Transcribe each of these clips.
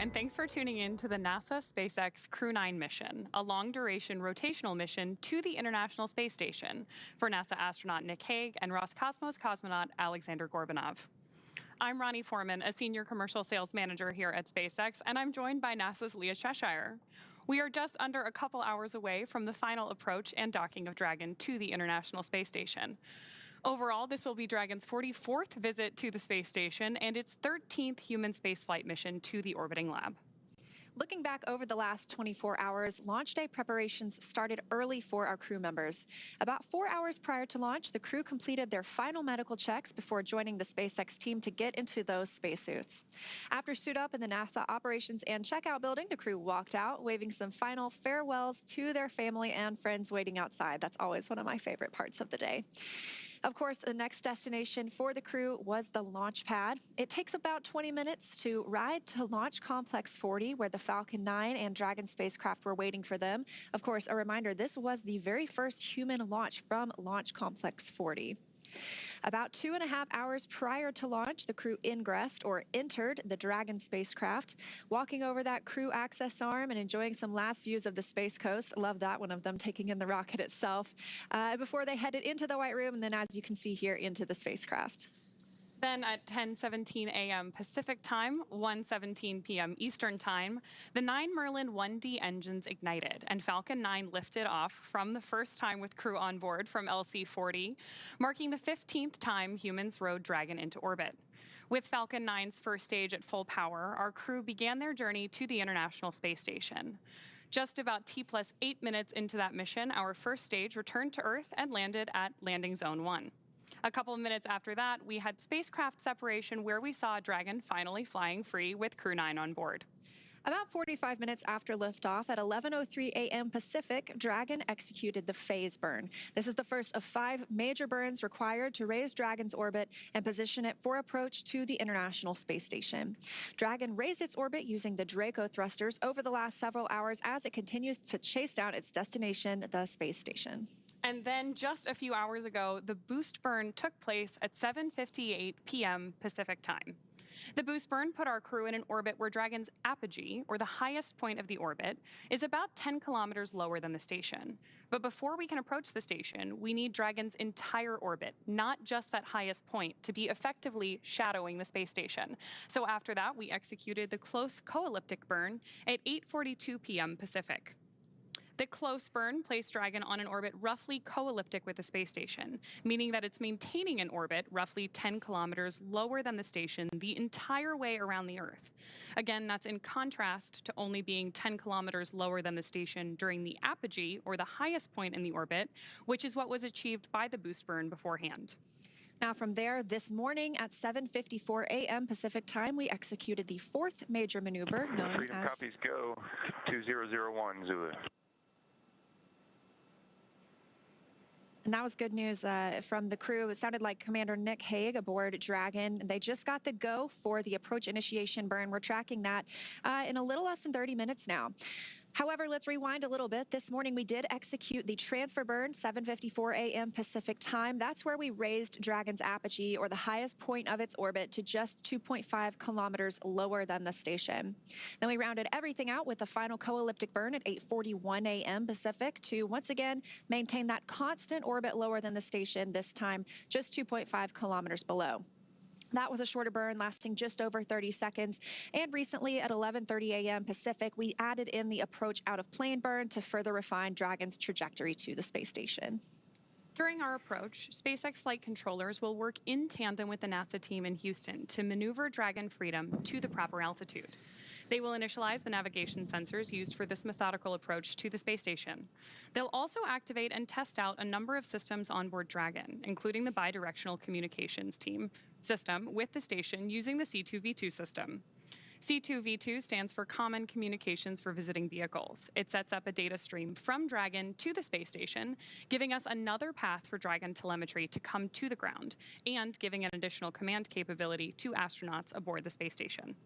and thanks for tuning in to the NASA SpaceX Crew-9 mission, a long-duration rotational mission to the International Space Station for NASA astronaut Nick Hague and Roscosmos cosmonaut Alexandr Gorbunov. I'm Ronnie Foreman, a senior commercial sales manager here at SpaceX, and I'm joined by NASA's Leah Cheshire. We are just under a couple hours away from the final approach and docking of Dragon to the International Space Station. Overall, this will be Dragon's 44th visit to the space station and its 13th human spaceflight mission to the orbiting lab. Looking back over the last 24 hours, launch day preparations started early for our crew members. About 4 hours prior to launch, the crew completed their final medical checks before joining the SpaceX team to get into those spacesuits. After suit up in the NASA operations and checkout building, the crew walked out, waving some final farewells to their family and friends waiting outside. That's always one of my favorite parts of the day. Of course, the next destination for the crew was the launch pad. It takes about 20 minutes to ride to Launch Complex 40, where the Falcon 9 and Dragon spacecraft were waiting for them. Of course, a reminder, this was the very first human launch from Launch Complex 40. About 2.5 hours prior to launch, the crew ingressed or entered the Dragon spacecraft, walking over that crew access arm and enjoying some last views of the Space Coast. Love that one of them taking in the rocket itself before they headed into the White Room and then, as you can see here, into the spacecraft. Then at 10:17 a.m. Pacific Time, 1:17 p.m. Eastern Time, the 9 Merlin 1D engines ignited and Falcon 9 lifted off from the first time with crew on board from LC-40, marking the 15th time humans rode Dragon into orbit. With Falcon 9's first stage at full power, our crew began their journey to the International Space Station. Just about T+8 minutes into that mission, our first stage returned to Earth and landed at Landing Zone 1. A couple of minutes after that, we had spacecraft separation where we saw Dragon finally flying free with Crew-9 on board. About 45 minutes after liftoff at 11:03 a.m. Pacific, Dragon executed the phase burn. This is the first of 5 major burns required to raise Dragon's orbit and position it for approach to the International Space Station. Dragon raised its orbit using the Draco thrusters over the last several hours as it continues to chase down its destination, the space station. And then just a few hours ago, the boost burn took place at 7:58 p.m. Pacific time. The boost burn put our crew in an orbit where Dragon's apogee, or the highest point of the orbit, is about 10 kilometers lower than the station. But before we can approach the station, we need Dragon's entire orbit, not just that highest point, to be effectively shadowing the space station. So after that, we executed the close co-elliptic burn at 8:42 p.m. Pacific. The close burn placed Dragon on an orbit roughly co-elliptic with the space station, meaning that it's maintaining an orbit roughly 10 kilometers lower than the station the entire way around the Earth. Again, that's in contrast to only being 10 kilometers lower than the station during the apogee, or the highest point in the orbit, which is what was achieved by the boost burn beforehand. Now from there, this morning at 7:54 a.m. Pacific time, we executed the 4th major maneuver known Freedom as... copies go, 2001 Zulu. And that was good news from the crew. It sounded like Commander Nick Hague aboard Dragon. They just got the go for the approach initiation burn. We're tracking that in a little less than 30 minutes now. However, let's rewind a little bit. This morning, we did execute the transfer burn, 7:54 a.m. Pacific time. That's where we raised Dragon's apogee, or the highest point of its orbit, to just 2.5 kilometers lower than the station. Then we rounded everything out with a final co-elliptic burn at 8:41 a.m. Pacific to once again maintain that constant orbit lower than the station, this time just 2.5 kilometers below. That was a shorter burn lasting just over 30 seconds. And recently at 11:30 a.m. Pacific, we added in the approach out of plane burn to further refine Dragon's trajectory to the space station. During our approach, SpaceX flight controllers will work in tandem with the NASA team in Houston to maneuver Dragon Freedom to the proper altitude. They will initialize the navigation sensors used for this methodical approach to the space station. They'll also activate and test out a number of systems on board Dragon, including the bidirectional communications system with the station using the C2V2 system. C2V2 stands for Common Communications for Visiting Vehicles. It sets up a data stream from Dragon to the space station, giving us another path for Dragon telemetry to come to the ground, and giving an additional command capability to astronauts aboard the space station.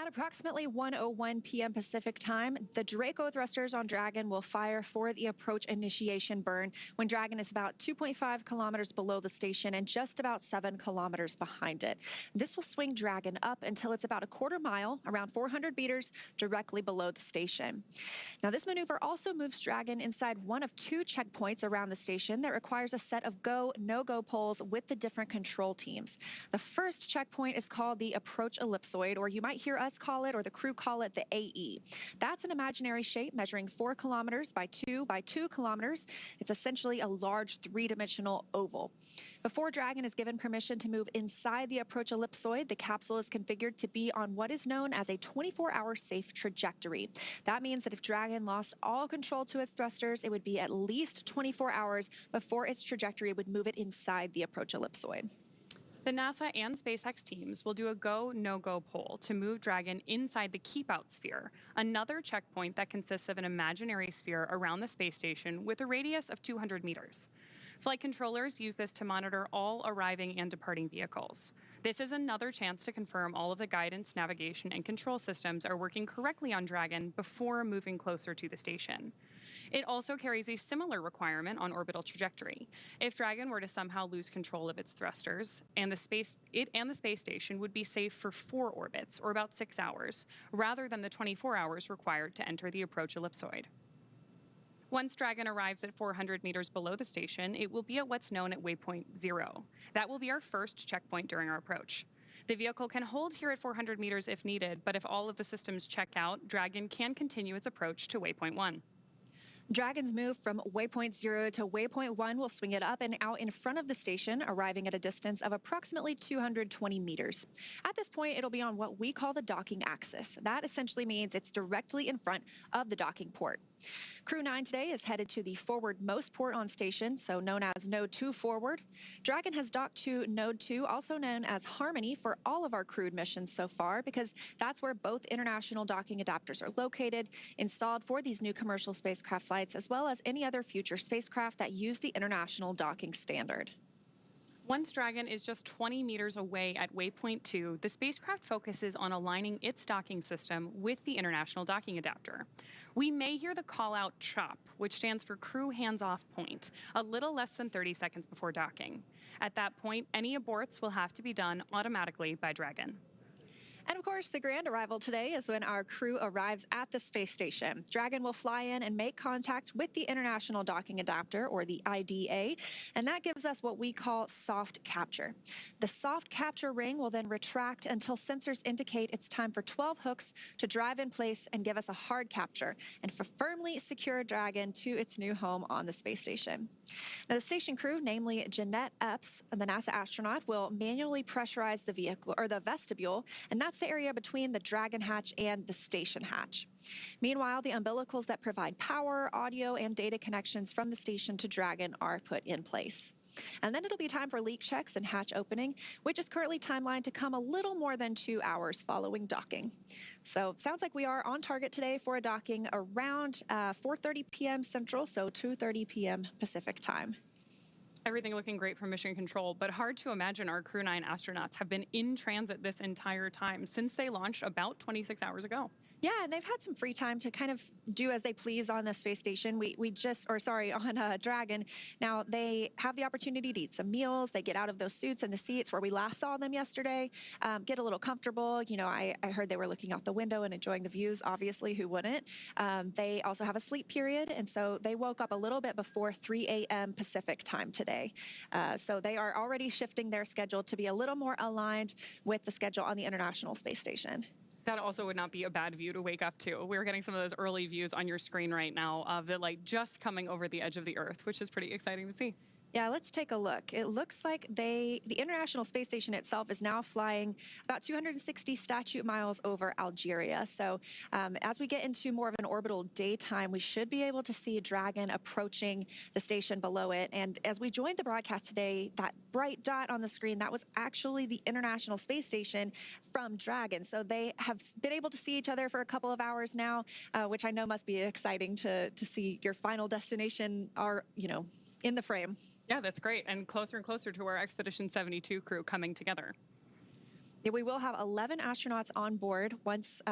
At approximately 1:01 p.m. Pacific time, the Draco thrusters on Dragon will fire for the approach initiation burn when Dragon is about 2.5 kilometers below the station and just about 7 kilometers behind it. This will swing Dragon up until it's about a quarter mile, around 400 meters, directly below the station. Now, this maneuver also moves Dragon inside one of 2 checkpoints around the station that requires a set of go, no-go poles with the different control teams. The first checkpoint is called the approach ellipsoid, or you might hear us call it, or the crew call it, the AE. That's an imaginary shape measuring 4 kilometers by 2 kilometers. It's essentially a large 3-dimensional oval. Before Dragon is given permission to move inside the approach ellipsoid, the capsule is configured to be on what is known as a 24-hour safe trajectory. That means that if Dragon lost all control to its thrusters, it would be at least 24 hours before its trajectory would move it inside the approach ellipsoid. The NASA and SpaceX teams will do a go, no-go poll to move Dragon inside the keep-out sphere, another checkpoint that consists of an imaginary sphere around the space station with a radius of 200 meters. Flight controllers use this to monitor all arriving and departing vehicles. This is another chance to confirm all of the guidance, navigation, and control systems are working correctly on Dragon before moving closer to the station. It also carries a similar requirement on orbital trajectory. If Dragon were to somehow lose control of its thrusters, and the space station would be safe for 4 orbits, or about 6 hours, rather than the 24 hours required to enter the approach ellipsoid. Once Dragon arrives at 400 meters below the station, it will be at what's known at waypoint 0. That will be our first checkpoint during our approach. The vehicle can hold here at 400 meters if needed, but if all of the systems check out, Dragon can continue its approach to waypoint 1. Dragon's move from waypoint 0 to waypoint 1 will swing it up and out in front of the station, arriving at a distance of approximately 220 meters. At this point, it'll be on what we call the docking axis. That essentially means it's directly in front of the docking port. Crew-9 today is headed to the forwardmost port on station, so known as Node 2 forward. Dragon has docked to Node 2, also known as Harmony, for all of our crewed missions so far, because that's where both international docking adapters are located, installed for these new commercial spacecraft flights, as well as any other future spacecraft that use the international docking standard. Once Dragon is just 20 meters away at waypoint 2, the spacecraft focuses on aligning its docking system with the international docking adapter. We may hear the call-out CHOP, which stands for Crew Hands-Off Point, a little less than 30 seconds before docking. At that point, any aborts will have to be done automatically by Dragon. And of course, the grand arrival today is when our crew arrives at the space station. Dragon will fly in and make contact with the International Docking Adapter, or the IDA, and that gives us what we call soft capture. The soft capture ring will then retract until sensors indicate it's time for 12 hooks to drive in place and give us a hard capture, and for firmly secure Dragon to its new home on the space station. Now, the station crew, namely Jeanette Epps, the NASA astronaut, will manually pressurize the vehicle, or the vestibule, and that's the area between the Dragon hatch and the station hatch. Meanwhile, the umbilicals that provide power, audio, and data connections from the station to Dragon are put in place. And then it'll be time for leak checks and hatch opening, which is currently timelined to come a little more than 2 hours following docking. So sounds like we are on target today for a docking around 4:30 p.m. Central, so 2:30 p.m. Pacific time. Everything looking great from Mission Control, but hard to imagine our Crew-9 astronauts have been in transit this entire time since they launched about 26 hours ago. Yeah, and they've had some free time to kind of do as they please on the space station. On Dragon. Now, they have the opportunity to eat some meals. They get out of those suits and the seats where we last saw them yesterday, get a little comfortable. You know, I heard they were looking out the window and enjoying the views. Obviously, who wouldn't? They also have a sleep period, and so they woke up a little bit before 3 a.m. Pacific time today. So they are already shifting their schedule to be a little more aligned with the schedule on the International Space Station. That also would not be a bad view to wake up to. We're getting some of those early views on your screen right now of the light just coming over the edge of the Earth, which is pretty exciting to see. Yeah, let's take a look. It looks like the International Space Station itself is now flying about 260 statute miles over Algeria. So as we get into more of an orbital daytime, we should be able to see Dragon approaching the station below it. And as we joined the broadcast today, that bright dot on the screen, that was actually the International Space Station from Dragon. So they have been able to see each other for a couple of hours now, which I know must be exciting to see your final destination in the frame. Yeah, that's great. And closer to our Expedition 72 crew coming together. Yeah, we will have 11 astronauts on board once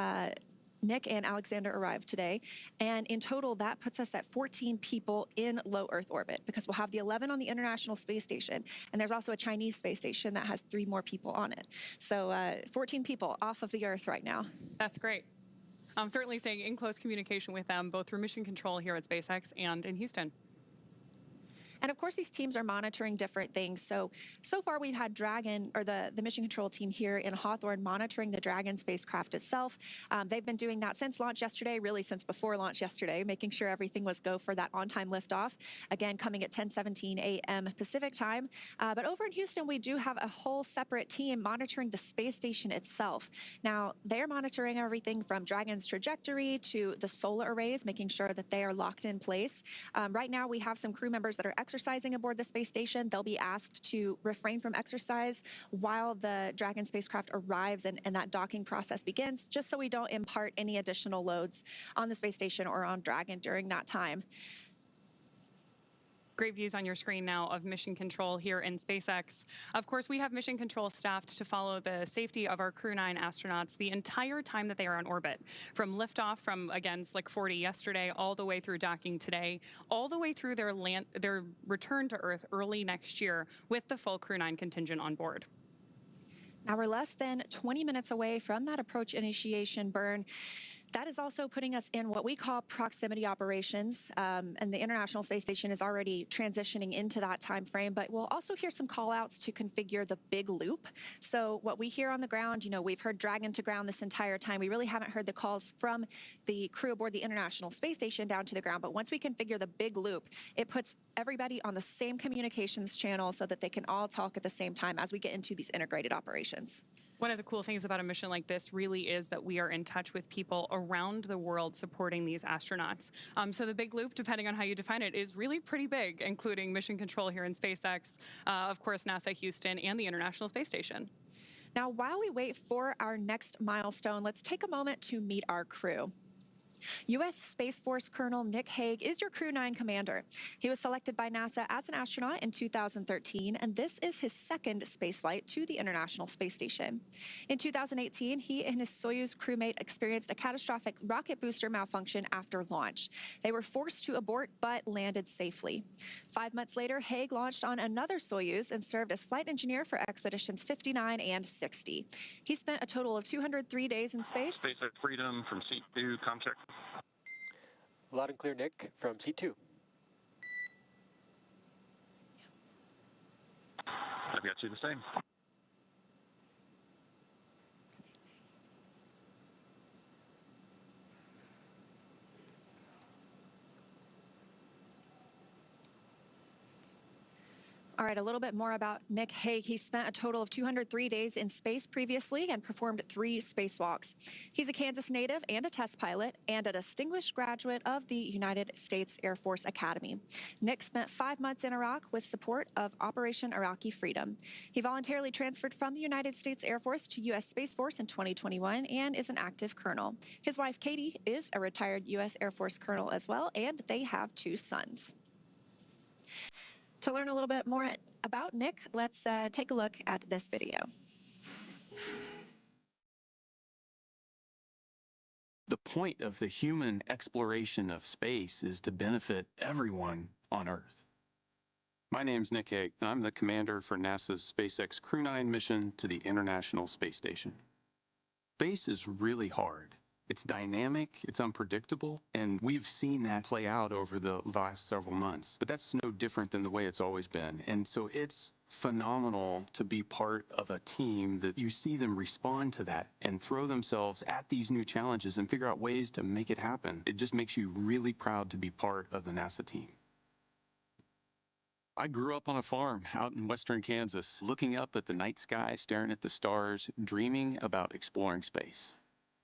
Nick and Alexander arrive today. And in total, that puts us at 14 people in low Earth orbit, because we'll have the 11 on the International Space Station. And there's also a Chinese space station that has 3 more people on it. So 14 people off of the Earth right now. That's great. I'm certainly staying in close communication with them, both through mission control here at SpaceX and in Houston. And of course, these teams are monitoring different things. So far we've had Dragon, or the mission control team here in Hawthorne, monitoring the Dragon spacecraft itself. They've been doing that since launch yesterday, really since before launch yesterday, making sure everything was go for that on-time liftoff. Again, coming at 10:17 a.m. Pacific time. But over in Houston, we do have a whole separate team monitoring the space station itself. Now, they're monitoring everything from Dragon's trajectory to the solar arrays, making sure that they are locked in place. Right now, we have some crew members that are exercising aboard the space station. They'll be asked to refrain from exercise while the Dragon spacecraft arrives and that docking process begins, just so we don't impart any additional loads on the space station or on Dragon during that time. Great views on your screen now of mission control here in SpaceX. Of course, we have mission control staffed to follow the safety of our Crew-9 astronauts the entire time that they are on orbit, from liftoff from, again, Slick 40 yesterday, all the way through docking today, all the way through their return to Earth early next year with the full Crew-9 contingent on board. Now we're less than 20 minutes away from that approach initiation burn. That is also putting us in what we call proximity operations, and the International Space Station is already transitioning into that time frame, but we'll also hear some call outs to configure the big loop. So what we hear on the ground, we've heard Dragon to ground this entire time. We really haven't heard the calls from the crew aboard the International Space Station down to the ground, but once we configure the big loop, it puts everybody on the same communications channel so that they can all talk at the same time as we get into these integrated operations. One of the cool things about a mission like this really is that we are in touch with people around the world supporting these astronauts. So the big loop, depending on how you define it, is really pretty big, including mission control here in SpaceX, of course, NASA Houston, and the International Space Station. Now, while we wait for our next milestone, let's take a moment to meet our crew. U.S. Space Force Colonel Nick Hague is your Crew-9 commander. He was selected by NASA as an astronaut in 2013, and this is his second spaceflight to the International Space Station. In 2018, he and his Soyuz crewmate experienced a catastrophic rocket booster malfunction after launch. They were forced to abort, but landed safely. 5 months later, Hague launched on another Soyuz and served as flight engineer for expeditions 59 and 60. He spent a total of 203 days in space. SpaceX Freedom from Seat 2, contact. Loud and clear, Nick, from C2. I've got you the same. All right, a little bit more about Nick Hague. He spent a total of 203 days in space previously and performed 3 spacewalks. He's a Kansas native and a test pilot and a distinguished graduate of the United States Air Force Academy. Nick spent 5 months in Iraq with support of Operation Iraqi Freedom. He voluntarily transferred from the United States Air Force to U.S. Space Force in 2021 and is an active colonel. His wife, Katie, is a retired U.S. Air Force colonel as well, and they have 2 sons. To learn a little bit more about Nick, let's take a look at this video. The point of the human exploration of space is to benefit everyone on Earth. My name's Nick Hague. I'm the commander for NASA's SpaceX Crew-9 mission to the International Space Station. Space is really hard. It's dynamic, it's unpredictable, and we've seen that play out over the last several months. But that's no different than the way it's always been. And so it's phenomenal to be part of a team that you see them respond to that and throw themselves at these new challenges and figure out ways to make it happen. It just makes you really proud to be part of the NASA team. I grew up on a farm out in western Kansas, looking up at the night sky, staring at the stars, dreaming about exploring space.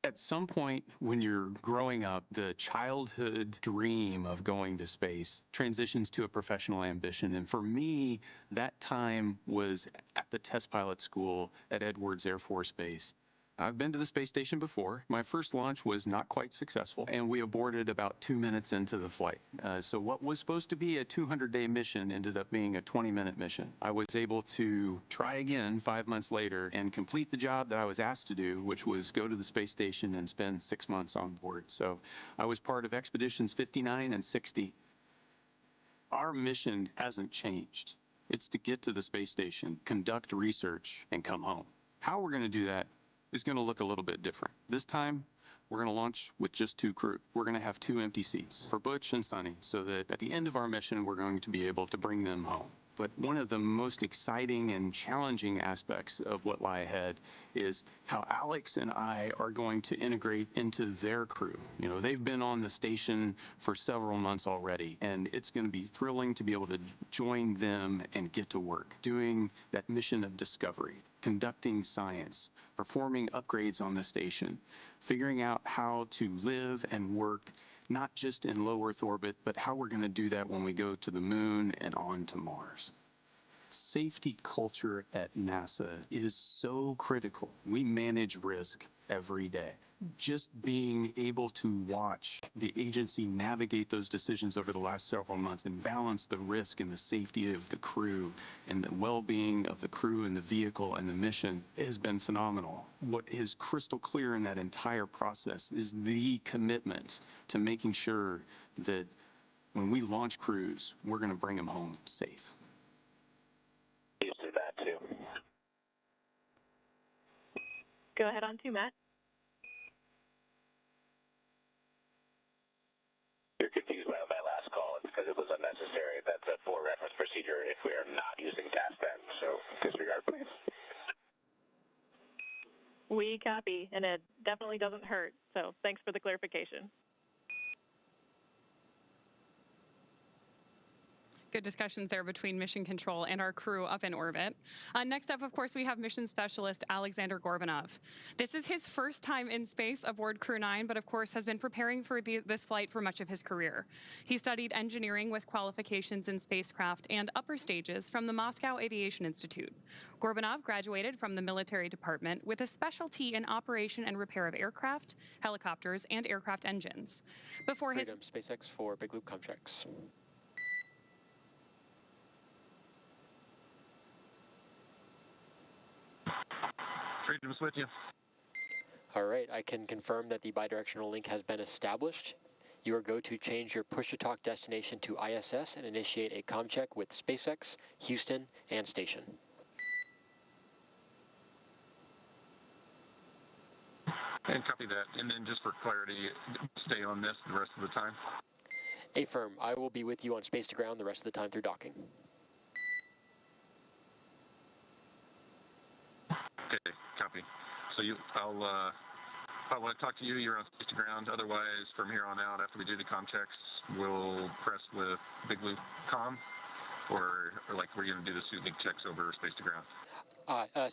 At some point when you're growing up, the childhood dream of going to space transitions to a professional ambition. And for me, that time was at the test pilot school at Edwards Air Force Base. I've been to the space station before. My first launch was not quite successful, and we aborted about 2 minutes into the flight. So what was supposed to be a 200-day mission ended up being a 20-minute mission. I was able to try again 5 months later and complete the job that I was asked to do, which was go to the space station and spend 6 months on board. So I was part of expeditions 59 and 60. Our mission hasn't changed. It's to get to the space station, conduct research, and come home. How we're going to do that is going to look a little bit different. This time, we're going to launch with just 2 crew. We're going to have 2 empty seats for Butch and Suni, so that at the end of our mission, we're going to be able to bring them home. But one of the most exciting and challenging aspects of what lie ahead is how Alex and I are going to integrate into their crew. You know, they've been on the station for several months already, and it's going to be thrilling to be able to join them and get to work, doing that mission of discovery, conducting science, performing upgrades on the station, figuring out how to live and work not just in low Earth orbit, but how we're going to do that when we go to the moon and on to Mars. Safety culture at NASA is so critical. We manage risk every day. Just being able to watch the agency navigate those decisions over the last several months and balance the risk and the safety of the crew and the well-being of the crew and the vehicle and the mission has been phenomenal. What is crystal clear in that entire process is the commitment to making sure that when we launch crews, we're going to bring them home safe. Used to that too. Go ahead on to Matt. You're confused by my last call. It's because it was unnecessary. That's a for reference procedure if we are not using taskband. So disregard, please. We copy, and it definitely doesn't hurt. So thanks for the clarification. Good discussions there between Mission Control and our crew up in orbit. Next up, of course, we have Mission Specialist Alexandr Gorbunov. This is his first time in space aboard Crew-9, but of course has been preparing for this flight for much of his career. He studied engineering with qualifications in spacecraft and upper stages from the Moscow Aviation Institute. Gorbunov graduated from the military department with a specialty in operation and repair of aircraft, helicopters, and aircraft engines. Before his SpaceX for big loop contracts. Freedom's with you. All right, I can confirm that the bidirectional link has been established. You are go to change your push-to-talk destination to ISS and initiate a comm check with SpaceX, Houston, and station. And copy that. And then just for clarity, stay on this the rest of the time. Affirm, I will be with you on space to ground the rest of the time through docking. Okay, copy. So I want to talk to you. You're on space to ground. Otherwise, from here on out, after we do the comm checks, we'll press with big loop comm, or like we're going to do the suitlink checks over space to ground.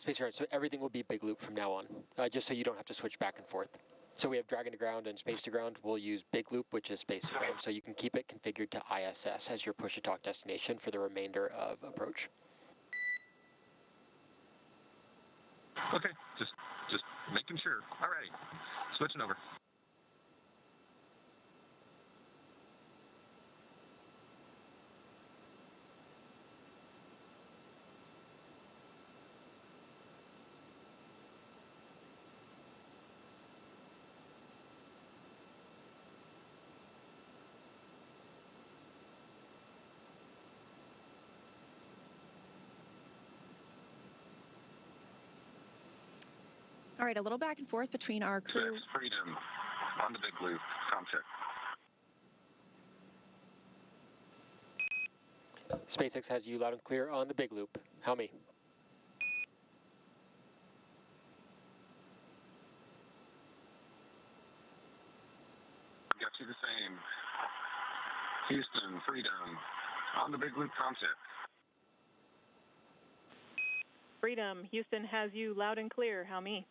Space to ground. So everything will be big loop from now on, just so you don't have to switch back and forth. So we have Dragon to ground and space to ground. We'll use big loop, which is space to ground, so you can keep it configured to ISS as your push-to-talk destination for the remainder of approach. Okay, just making sure. All right, switching over. All right, a little back and forth between our crew. Freedom on the big loop. Comm check. SpaceX has you loud and clear on the big loop. How me? Got you the same. Houston, Freedom on the big loop. Comm check. Freedom, Houston has you loud and clear. How me?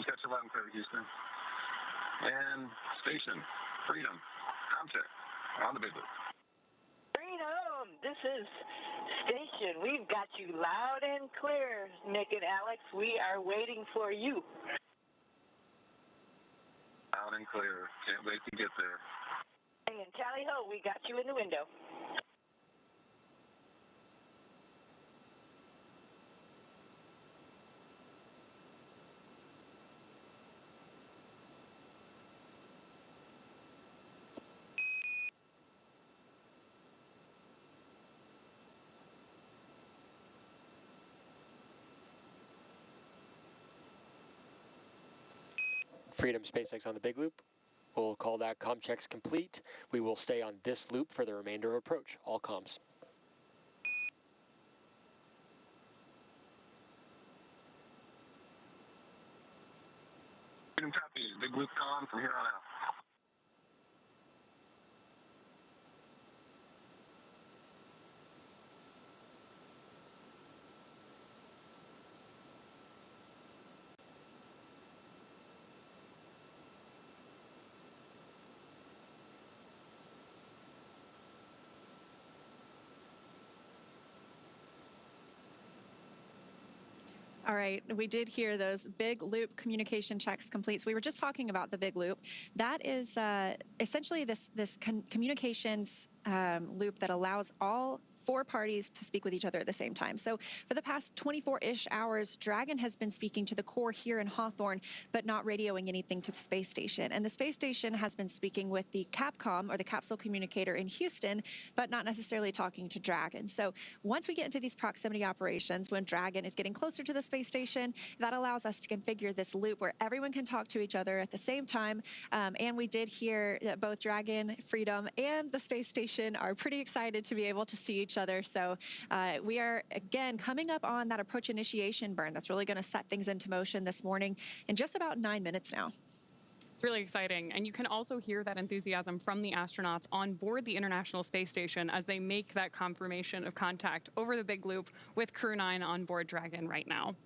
Catch you loud and clear, Houston. And station, Freedom, comm check on the big loop. Freedom, this is Station, we've got you loud and clear, Nick and Alex. We are waiting for you. Loud and clear. Can't wait to get there. And tally ho, we got you in the window. Freedom SpaceX on the big loop. We'll call that comm checks complete. We will stay on this loop for the remainder of approach. All comms. Freedom copy. Big loop comm from here on out. All right, we did hear those big loop communication checks complete. So we were just talking about the big loop. That is essentially this communications loop that allows all 4 parties to speak with each other at the same time. So for the past 24-ish hours, Dragon has been speaking to the core here in Hawthorne, but not radioing anything to the space station. And the space station has been speaking with the Capcom, or the capsule communicator in Houston, but not necessarily talking to Dragon. So once we get into these proximity operations, when Dragon is getting closer to the space station, that allows us to configure this loop where everyone can talk to each other at the same time. And we did hear that both Dragon, Freedom, and the space station are pretty excited to be able to see each other. So we are, again, coming up on that approach initiation burn that's really going to set things into motion this morning in just about 9 minutes now. It's really exciting. And you can also hear that enthusiasm from the astronauts on board the International Space Station as they make that confirmation of contact over the big loop with Crew-9 on board Dragon right now.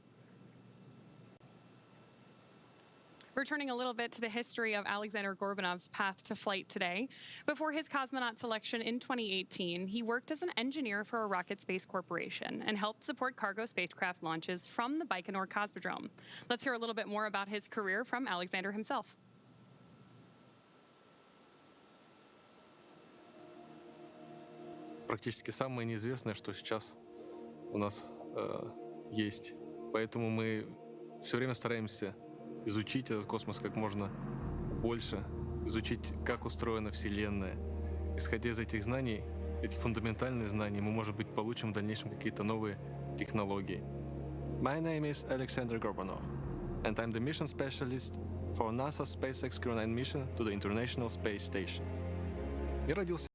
Returning a little bit to the history of Alexandr Gorbunov's path to flight today. Before his cosmonaut selection in 2018, he worked as an engineer for a rocket space corporation and helped support cargo spacecraft launches from the Baikonur Cosmodrome. Let's hear a little bit more about his career from Alexandr himself. Практически самое неизвестное, что сейчас у нас есть. Поэтому мы все время стараемся изучить этот космос как можно больше, изучить, как устроена Вселенная. Исходя из этих знаний, этих фундаментальных знаний, мы, может быть, получим в дальнейшем какие-то новые технологии. My name is Alexandr Gorbunov, and I'm the mission specialist for NASA's SpaceX Crew-9 mission to the International Space Station. Я родился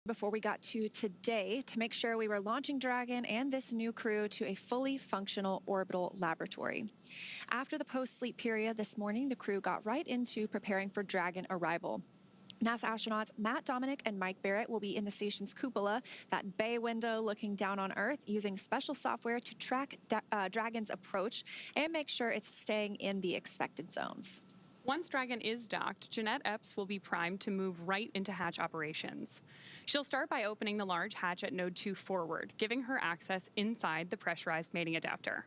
before we got to today to make sure we were launching Dragon and this new crew to a fully functional orbital laboratory. After the post-sleep period this morning, the crew got right into preparing for Dragon arrival. NASA astronauts Matt Dominic and Mike Barrett will be in the station's cupola, that bay window looking down on Earth, using special software to track Dragon's approach and make sure it's staying in the expected zones. Once Dragon is docked, Jeanette Epps will be primed to move right into hatch operations. She'll start by opening the large hatch at Node 2 forward, giving her access inside the pressurized mating adapter.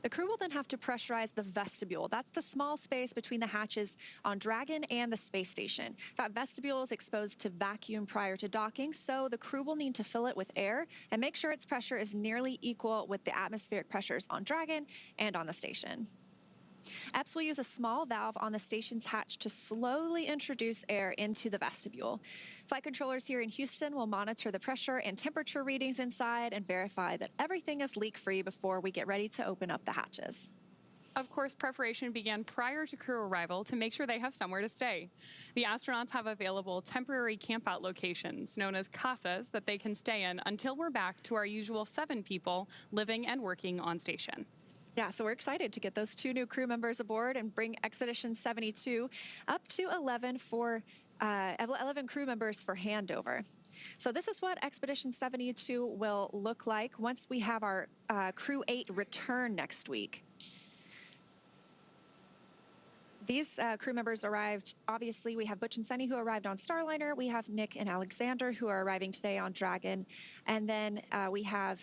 The crew will then have to pressurize the vestibule. That's the small space between the hatches on Dragon and the space station. That vestibule is exposed to vacuum prior to docking, so the crew will need to fill it with air and make sure its pressure is nearly equal with the atmospheric pressures on Dragon and on the station. Epps will use a small valve on the station's hatch to slowly introduce air into the vestibule. Flight controllers here in Houston will monitor the pressure and temperature readings inside and verify that everything is leak-free before we get ready to open up the hatches. Of course, preparation began prior to crew arrival to make sure they have somewhere to stay. The astronauts have available temporary campout locations, known as casas, that they can stay in until we're back to our usual 7 people living and working on station. Yeah, so we're excited to get those 2 new crew members aboard and bring Expedition 72 up to 11 crew members for handover. So this is what Expedition 72 will look like once we have our Crew 8 return next week. These crew members arrived, obviously we have Butch and Suni who arrived on Starliner, we have Nick and Alexander who are arriving today on Dragon, and then we have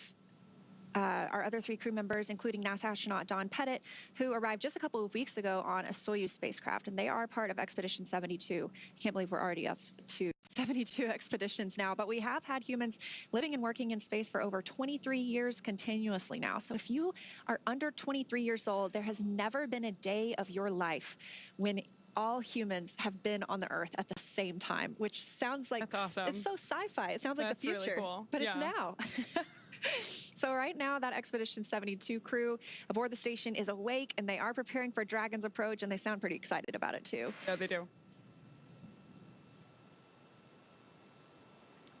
our other 3 crew members, including NASA astronaut Don Pettit, who arrived just a couple of weeks ago on a Soyuz spacecraft, and they are part of Expedition 72. I can't believe we're already up to 72 expeditions now, but we have had humans living and working in space for over 23 years continuously now. So if you are under 23 years old, there has never been a day of your life when all humans have been on the Earth at the same time, which sounds like that's awesome. It's so sci-fi. It sounds like that's the future, really cool. But yeah. It's now. So right now, that Expedition 72 crew aboard the station is awake, and they are preparing for Dragon's approach, and they sound pretty excited about it, too. Yeah, they do.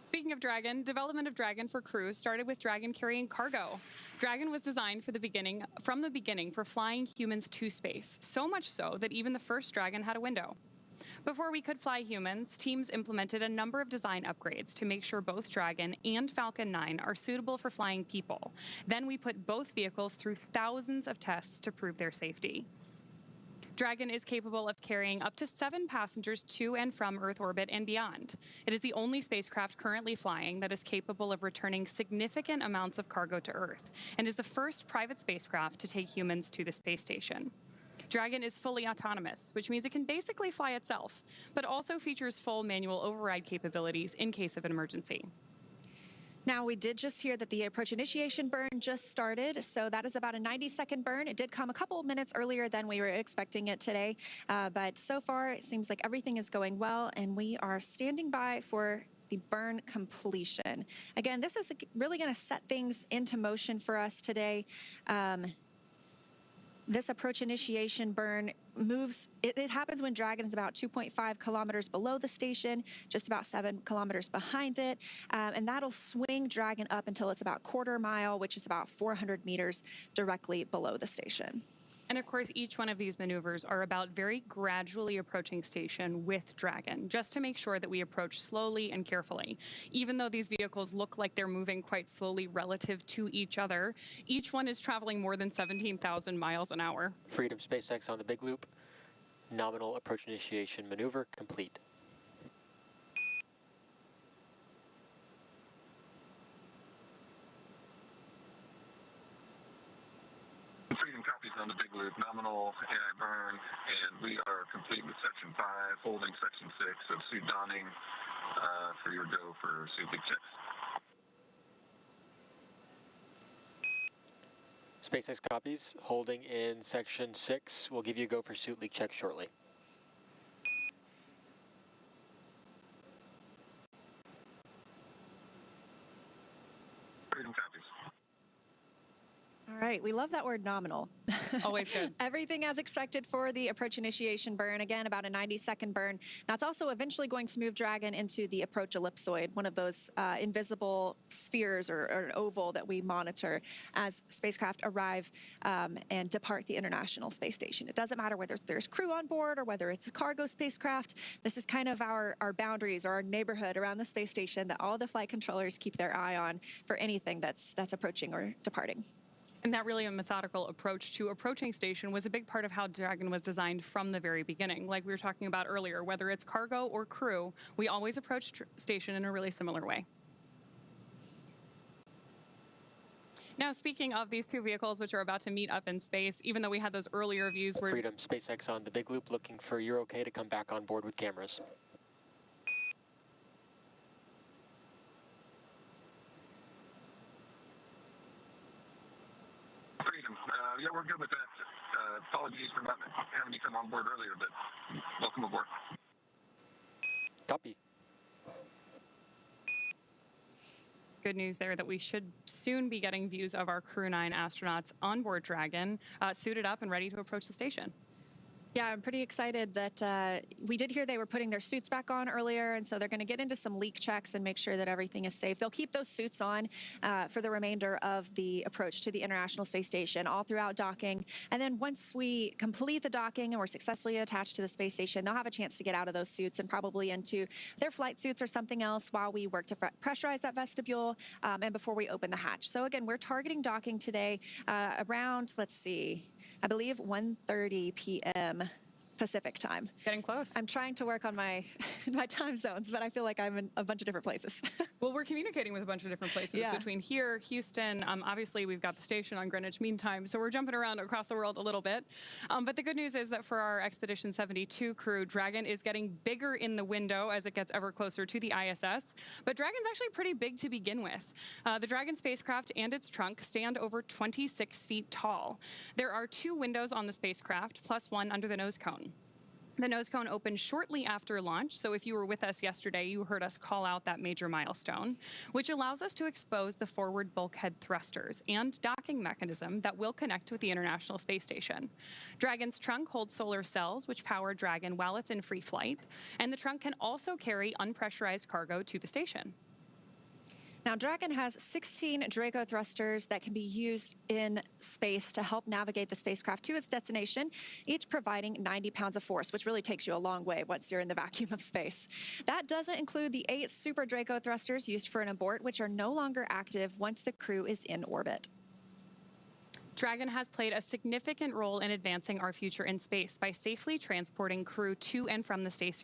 Speaking of Dragon, development of Dragon for crew started with Dragon carrying cargo. Dragon was designed from the beginning for flying humans to space, so much so that even the first Dragon had a window. Before we could fly humans, teams implemented a number of design upgrades to make sure both Dragon and Falcon 9 are suitable for flying people. Then we put both vehicles through thousands of tests to prove their safety. Dragon is capable of carrying up to 7 passengers to and from Earth orbit and beyond. It is the only spacecraft currently flying that is capable of returning significant amounts of cargo to Earth, and is the first private spacecraft to take humans to the space station. Dragon is fully autonomous, which means it can basically fly itself, but also features full manual override capabilities in case of an emergency. Now, we did just hear that the approach initiation burn just started, so that is about a 90-second burn. It did come a couple of minutes earlier than we were expecting it today, but so far it seems like everything is going well, and we are standing by for the burn completion. Again, this is really going to set things into motion for us today. This approach initiation burn moves, it happens when Dragon is about 2.5 kilometers below the station, just about 7 kilometers behind it, and that'll swing Dragon up until it's about quarter mile, which is about 400 meters directly below the station. And of course, each one of these maneuvers are about very gradually approaching station with Dragon, just to make sure that we approach slowly and carefully. Even though these vehicles look like they're moving quite slowly relative to each other, each one is traveling more than 17,000 miles an hour. Freedom SpaceX on the big loop. Nominal approach initiation maneuver complete. Freedom copies on the big loop, nominal AI burn, and we are complete with Section 5, holding Section 6 of suit donning for your go for suit leak checks. SpaceX copies, holding in Section 6. We'll give you a go for suit leak checks shortly. Freedom copies. All right, we love that word nominal. Always good. Everything as expected for the approach initiation burn. Again, about a 90-second burn. That's also eventually going to move Dragon into the approach ellipsoid, one of those invisible spheres or an oval that we monitor as spacecraft arrive and depart the International Space Station. It doesn't matter whether there's crew on board or whether it's a cargo spacecraft. This is kind of our boundaries or our neighborhood around the space station that all the flight controllers keep their eye on for anything that's approaching or departing. And that really a methodical approach to approaching station was a big part of how Dragon was designed from the very beginning. Like we were talking about earlier, whether it's cargo or crew, we always approach station in a really similar way. Now, speaking of these two vehicles, which are about to meet up in space, even though we had those earlier views where... Freedom, SpaceX on the big loop, looking for you're okay to come back on board with cameras. Freedom. Yeah, we're good with that. Apologies for not having you come on board earlier, but welcome aboard. Copy. Good news there that we should soon be getting views of our Crew-9 astronauts on board Dragon, suited up and ready to approach the station. Yeah, I'm pretty excited that we did hear they were putting their suits back on earlier, and so they're going to get into some leak checks and make sure that everything is safe. They'll keep those suits on for the remainder of the approach to the International Space Station, all throughout docking. And then once we complete the docking and we're successfully attached to the space station, they'll have a chance to get out of those suits and probably into their flight suits or something else while we work to pressurize that vestibule and before we open the hatch. So again, we're targeting docking today around, let's see, I believe 1:30 p.m. Pacific time. Getting close. I'm trying to work on my time zones, but I feel like I'm in a bunch of different places. Well, we're communicating with a bunch of different places between here, Houston. Obviously, we've got the station on Greenwich Mean Time, so we're jumping around across the world a little bit. But the good news is that for our Expedition 72 crew, Dragon is getting bigger in the window as it gets ever closer to the ISS. But Dragon's actually pretty big to begin with. The Dragon spacecraft and its trunk stand over 26 feet tall. There are 2 windows on the spacecraft, plus one under the nose cone. The nose cone opened shortly after launch, so if you were with us yesterday, you heard us call out that major milestone, which allows us to expose the forward bulkhead thrusters and docking mechanism that will connect with the International Space Station. Dragon's trunk holds solar cells, which power Dragon while it's in free flight, and the trunk can also carry unpressurized cargo to the station. Now, Dragon has 16 Draco thrusters that can be used in space to help navigate the spacecraft to its destination, each providing 90 pounds of force, which really takes you a long way once you're in the vacuum of space. That doesn't include the 8 Super Draco thrusters used for an abort, which are no longer active once the crew is in orbit. Dragon has played a significant role in advancing our future in space by safely transporting crew to and from the space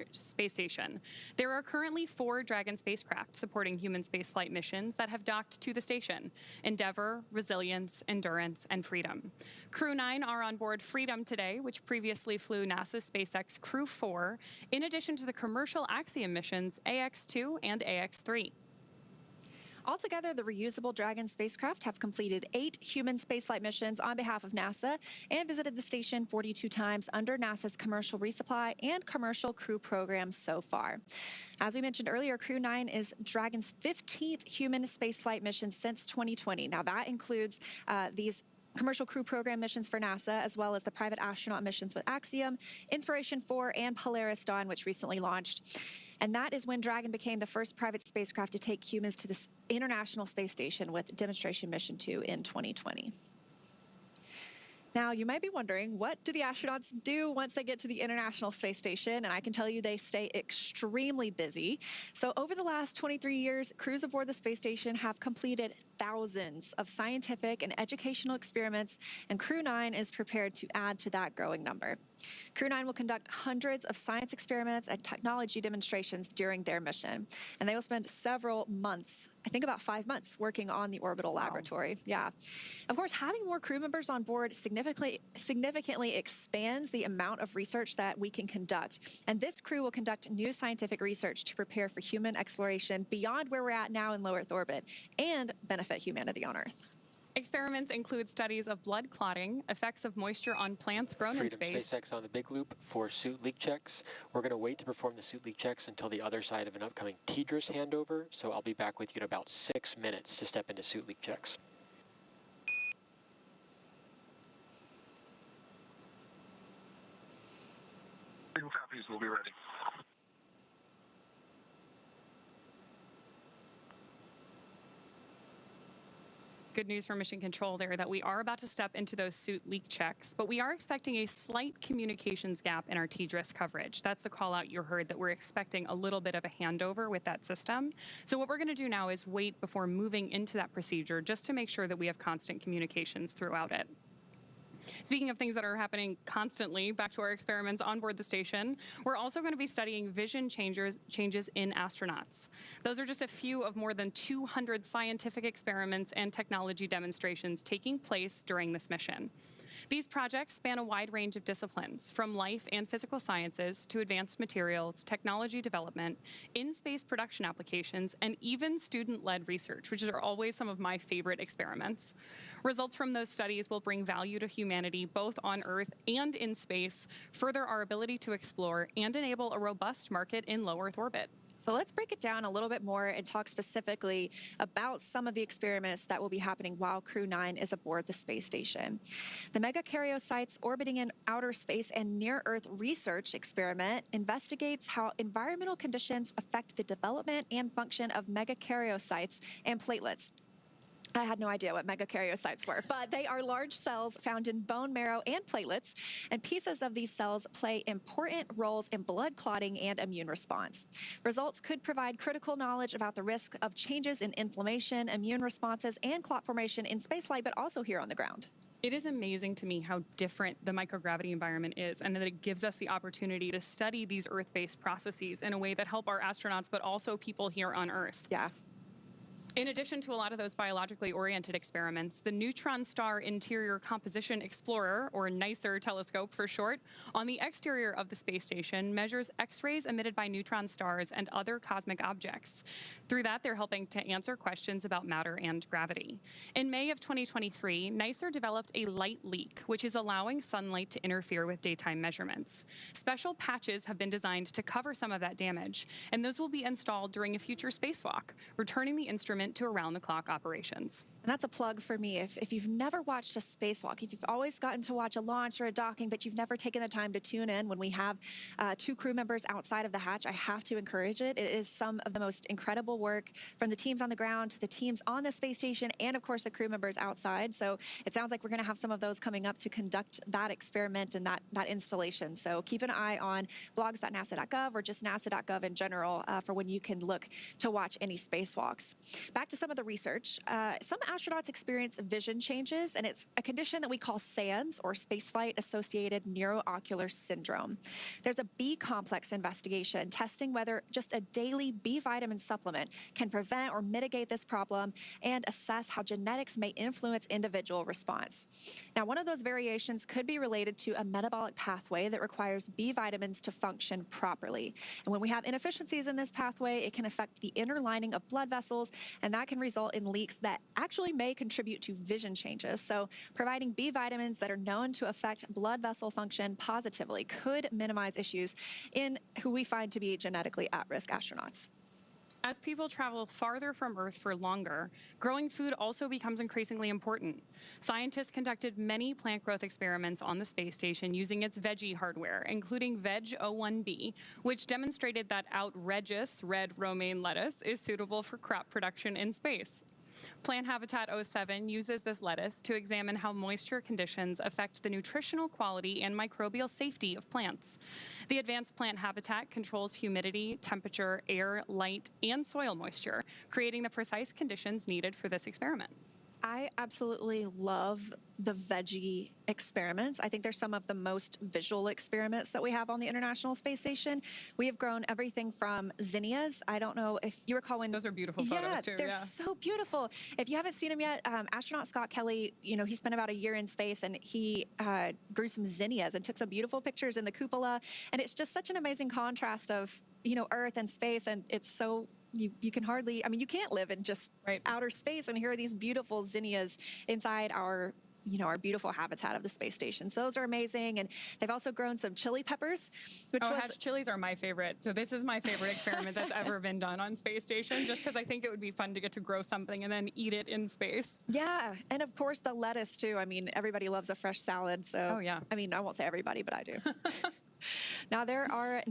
station. There are currently 4 Dragon spacecraft supporting human spaceflight missions that have docked to the station: Endeavour, Resilience, Endurance, and Freedom. Crew-9 are on board Freedom today, which previously flew NASA's SpaceX Crew-4, in addition to the commercial Axiom missions AX-2 and AX-3. Altogether, the reusable Dragon spacecraft have completed 8 human spaceflight missions on behalf of NASA and visited the station 42 times under NASA's commercial resupply and commercial crew programs so far. As we mentioned earlier, Crew-9 is Dragon's 15th human spaceflight mission since 2020. Now, that includes these commercial crew program missions for NASA, as well as the private astronaut missions with Axiom, Inspiration 4, and Polaris Dawn, which recently launched. And that is when Dragon became the first private spacecraft to take humans to the International Space Station with Demonstration Mission 2 in 2020. Now, you might be wondering, what do the astronauts do once they get to the International Space Station? And I can tell you they stay extremely busy. So over the last 23 years, crews aboard the space station have completed thousands of scientific and educational experiments, and Crew-9 is prepared to add to that growing number. Crew-9 will conduct hundreds of science experiments and technology demonstrations during their mission. And they will spend several months, I think about 5 months, working on the orbital laboratory. Yeah. Of course, having more crew members on board significantly expands the amount of research that we can conduct. And this crew will conduct new scientific research to prepare for human exploration beyond where we're at now in low Earth orbit and benefit humanity on Earth. Experiments include studies of blood clotting, effects of moisture on plants grown in space. SpaceX on the big loop for suit leak checks. We're going to wait to perform the suit leak checks until the other side of an upcoming TDRS handover, so I'll be back with you in about 6 minutes to step into suit leak checks. Signal copies, we'll be ready. Good news from Mission Control there that we are about to step into those suit leak checks, but we are expecting a slight communications gap in our TDRS coverage. That's the call out you heard, that we're expecting a little bit of a handover with that system. So what we're going to do now is wait before moving into that procedure just to make sure that we have constant communications throughout it. Speaking of things that are happening constantly, back to our experiments on board the station, we're also going to be studying vision changes in astronauts. Those are just a few of more than 200 scientific experiments and technology demonstrations taking place during this mission. These projects span a wide range of disciplines, from life and physical sciences to advanced materials, technology development, in-space production applications, and even student-led research, which are always some of my favorite experiments. Results from those studies will bring value to humanity both on Earth and in space, further our ability to explore, and enable a robust market in low Earth orbit. So let's break it down a little bit more and talk specifically about some of the experiments that will be happening while Crew-9 is aboard the space station. The megakaryocytes orbiting in outer space and near-Earth research experiment investigates how environmental conditions affect the development and function of megakaryocytes and platelets. I had no idea what megakaryocytes were, but they are large cells found in bone marrow and platelets, and pieces of these cells play important roles in blood clotting and immune response. Results could provide critical knowledge about the risk of changes in inflammation, immune responses, and clot formation in spaceflight, but also here on the ground. It is amazing to me how different the microgravity environment is, and that it gives us the opportunity to study these Earth-based processes in a way that help our astronauts, but also people here on Earth. Yeah. In addition to a lot of those biologically oriented experiments, the Neutron Star Interior Composition Explorer, or NICER telescope for short, on the exterior of the space station measures X-rays emitted by neutron stars and other cosmic objects. Through that, they're helping to answer questions about matter and gravity. In May of 2023, NICER developed a light leak, which is allowing sunlight to interfere with daytime measurements. Special patches have been designed to cover some of that damage, and those will be installed during a future spacewalk, returning the instrument to around-the-clock operations. And that's a plug for me. If you've never watched a spacewalk, if you've always gotten to watch a launch or a docking, but you've never taken the time to tune in when we have 2 crew members outside of the hatch, I have to encourage it. It is some of the most incredible work from the teams on the ground to the teams on the space station and, of course, the crew members outside. So it sounds like we're going to have some of those coming up to conduct that experiment and that installation. So keep an eye on blogs.nasa.gov or just nasa.gov in general for when you can look to watch any spacewalks. Back to some of the research. Some astronauts experience vision changes, and it's a condition that we call SANS, or spaceflight-associated neuroocular syndrome. There's a B complex investigation testing whether just a daily B vitamin supplement can prevent or mitigate this problem and assess how genetics may influence individual response. Now, one of those variations could be related to a metabolic pathway that requires B vitamins to function properly. And when we have inefficiencies in this pathway, it can affect the inner lining of blood vessels, and that can result in leaks that actually may contribute to vision changes. So providing B vitamins that are known to affect blood vessel function positively could minimize issues in who we find to be genetically at-risk astronauts. As people travel farther from Earth for longer, growing food also becomes increasingly important. Scientists conducted many plant growth experiments on the space station using its veggie hardware, including Veg-01B, which demonstrated that outrageous red romaine lettuce is suitable for crop production in space. Plant Habitat 07 uses this lettuce to examine how moisture conditions affect the nutritional quality and microbial safety of plants. The advanced plant habitat controls humidity, temperature, air, light, and soil moisture, creating the precise conditions needed for this experiment. I absolutely love the veggie experiments. I think they're some of the most visual experiments that we have on the International Space Station. We have grown everything from zinnias. I don't know if you recall when... Those are beautiful photos too. They're so beautiful. If you haven't seen them yet, astronaut Scott Kelly, he spent about a year in space, and he grew some zinnias and took some beautiful pictures in the cupola. And it's just such an amazing contrast of, Earth and space, and it's so... You can hardly, you can't live in just outer space, and here are these beautiful zinnias inside our beautiful habitat of the space station. So those are amazing. And they've also grown some chili peppers, which hatch chilies are my favorite. So this is my favorite experiment that's ever been done on space station, just because I think it would be fun to get to grow something and then eat it in space. Yeah. And of course the lettuce too. Everybody loves a fresh salad. So, oh yeah. I won't say everybody, but I do. Now, there are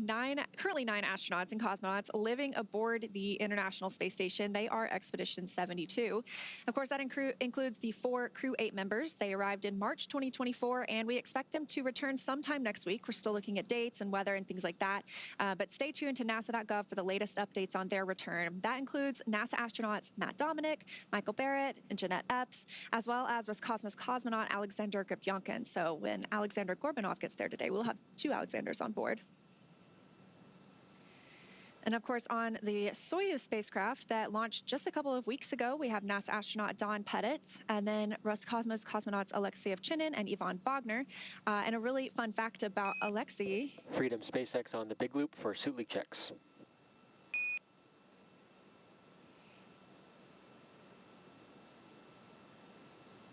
currently nine astronauts and cosmonauts living aboard the International Space Station. They are Expedition 72. Of course, that includes the 4 Crew-8 members. They arrived in March 2024, and we expect them to return sometime next week. We're still looking at dates and weather and things like that. But stay tuned to nasa.gov for the latest updates on their return. That includes NASA astronauts Matt Dominic, Michael Barrett, and Jeanette Epps, as well as Roscosmos cosmonaut Alexandr Gorbunov. So when Alexandr Gorbunov gets there today, we'll have 2 Alexanders on board. And of course, on the Soyuz spacecraft that launched just a couple of weeks ago, we have NASA astronaut Don Pettit, and then Roscosmos cosmonauts Alexei Ovchinin and Ivan Wagner. And a really fun fact about Alexei. Freedom SpaceX on the big loop for suit leak checks.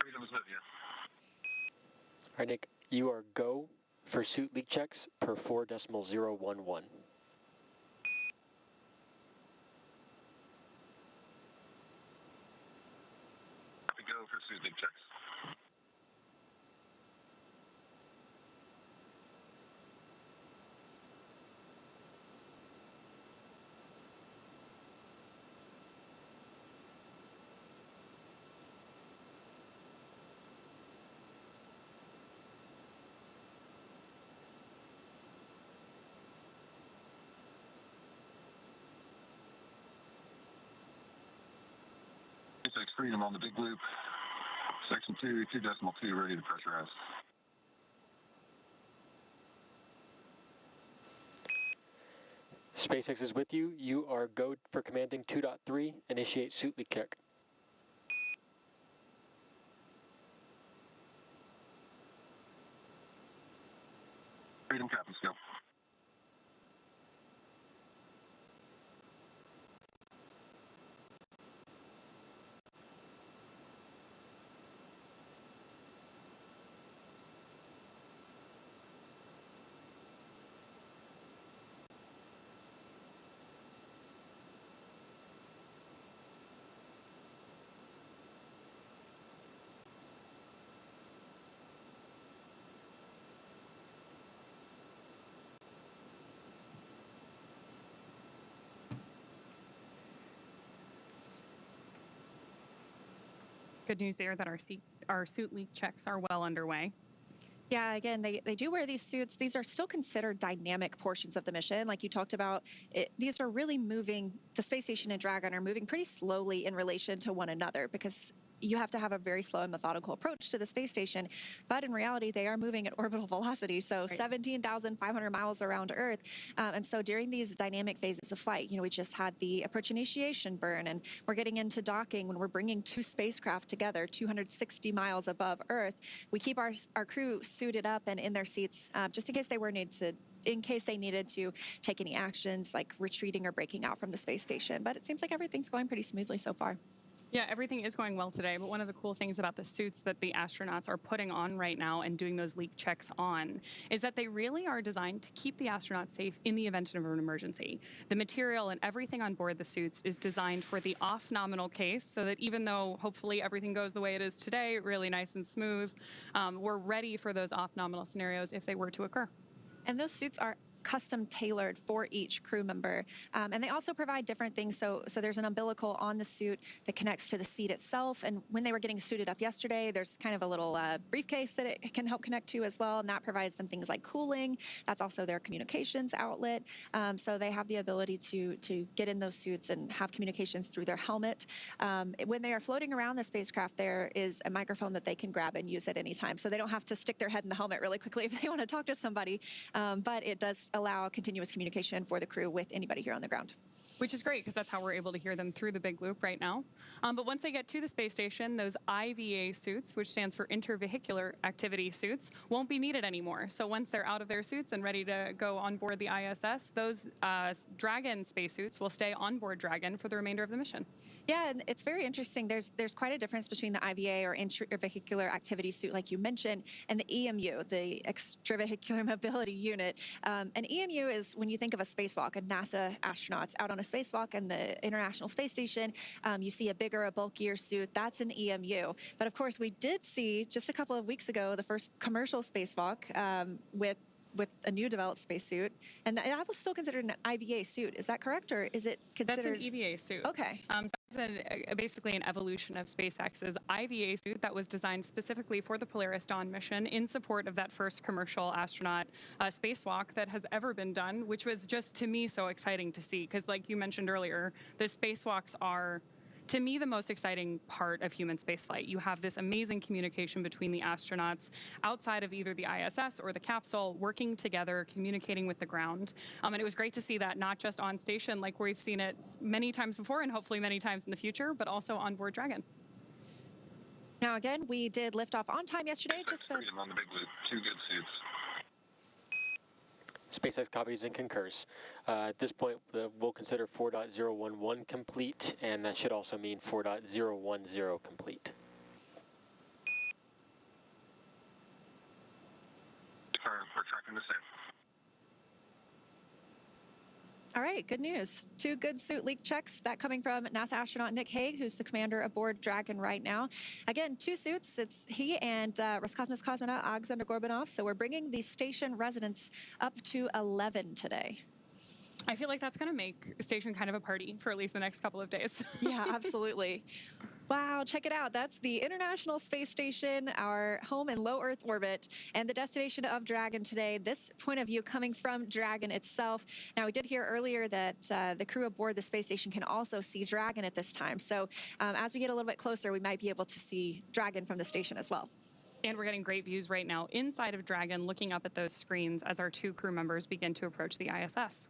Freedom is with you. All right, Nick, you are go for suit leak checks per 4.011. Go for suit leak checks. SpaceX Freedom on the big loop. Section 2, 2.2, ready to pressurize. SpaceX is with you. You are go for commanding 2.3. Initiate suit leak check. Freedom, Captain Skill. Good news there that our suit leak checks are well underway. Yeah, again, they do wear these suits. These are still considered dynamic portions of the mission. Like you talked about, these are really moving, the space station and Dragon are moving pretty slowly in relation to one another because you have to have a very slow and methodical approach to the space station. But in reality, they are moving at orbital velocity, so right. 17,500 miles around Earth. And so during these dynamic phases of flight, we just had the approach initiation burn, and we're getting into docking when we're bringing 2 spacecraft together, 260 miles above Earth. We keep our crew suited up and in their seats just in case they needed to take any actions like retreating or breaking out from the space station. But it seems like everything's going pretty smoothly so far. Yeah, everything is going well today, but one of the cool things about the suits that the astronauts are putting on right now and doing those leak checks on is that they really are designed to keep the astronauts safe in the event of an emergency. The material and everything on board the suits is designed for the off-nominal case, so that even though hopefully everything goes the way it is today, really nice and smooth, we're ready for those off-nominal scenarios if they were to occur. And those suits are custom tailored for each crew member. And they also provide different things. So there's an umbilical on the suit that connects to the seat itself. And when they were getting suited up yesterday, there's kind of a little briefcase that it can help connect to as well. And that provides them things like cooling. That's also their communications outlet. So they have the ability to get in those suits and have communications through their helmet. When they are floating around the spacecraft, there is a microphone that they can grab and use at any time. So they don't have to stick their head in the helmet really quickly if they want to talk to somebody. But it does allow continuous communication for the crew with anybody here on the ground. Which is great, because that's how we're able to hear them through the big loop right now. But once they get to the space station, those IVA suits, which stands for intervehicular activity suits, won't be needed anymore. So once they're out of their suits and ready to go on board the ISS, those Dragon spacesuits will stay on board Dragon for the remainder of the mission. Yeah, and it's very interesting. There's quite a difference between the IVA or intravehicular activity suit, like you mentioned, and the EMU, the extravehicular mobility unit. An EMU is when you think of a spacewalk, and NASA astronauts out on a spacewalk and the International Space Station, you see a bigger, a bulkier suit. That's an EMU. But of course, we did see just a couple of weeks ago the first commercial spacewalk with with a new developed spacesuit, and that was still considered an IVA suit. Is that correct, or is it considered? That's an EVA suit. Okay. So it's basically an evolution of SpaceX's IVA suit that was designed specifically for the Polaris Dawn mission in support of that first commercial astronaut spacewalk that has ever been done, which was just, to me, so exciting to see. Because like you mentioned earlier, the spacewalks are, to me, the most exciting part of human spaceflight. You have this amazing communication between the astronauts outside of either the ISS or the capsule, working together, communicating with the ground. And it was great to see that not just on station, like we've seen it many times before and hopefully many times in the future, but also on board Dragon. Now, again, we did lift off on time yesterday. Just freedom on the big loop. 2 good suits. SpaceX copies and concurs. At this point, we'll consider 4.011 complete, and that should also mean 4.010 complete. We're tracking the same. All right, good news. 2 good suit leak checks. That coming from NASA astronaut Nick Hague, who's the commander aboard Dragon right now. Again, 2 suits. It's he and Roscosmos cosmonaut Alexandr Gorbunov. So we're bringing the station residents up to 11 today. I feel like that's going to make station kind of a party for at least the next couple of days. Yeah, absolutely. Wow, check it out. That's the International Space Station, our home in low Earth orbit, and the destination of Dragon today. This point of view coming from Dragon itself. Now, we did hear earlier that the crew aboard the space station can also see Dragon at this time. So as we get a little bit closer, we might be able to see Dragon from the station as well. And we're getting great views right now inside of Dragon, looking up at those screens as our 2 crew members begin to approach the ISS.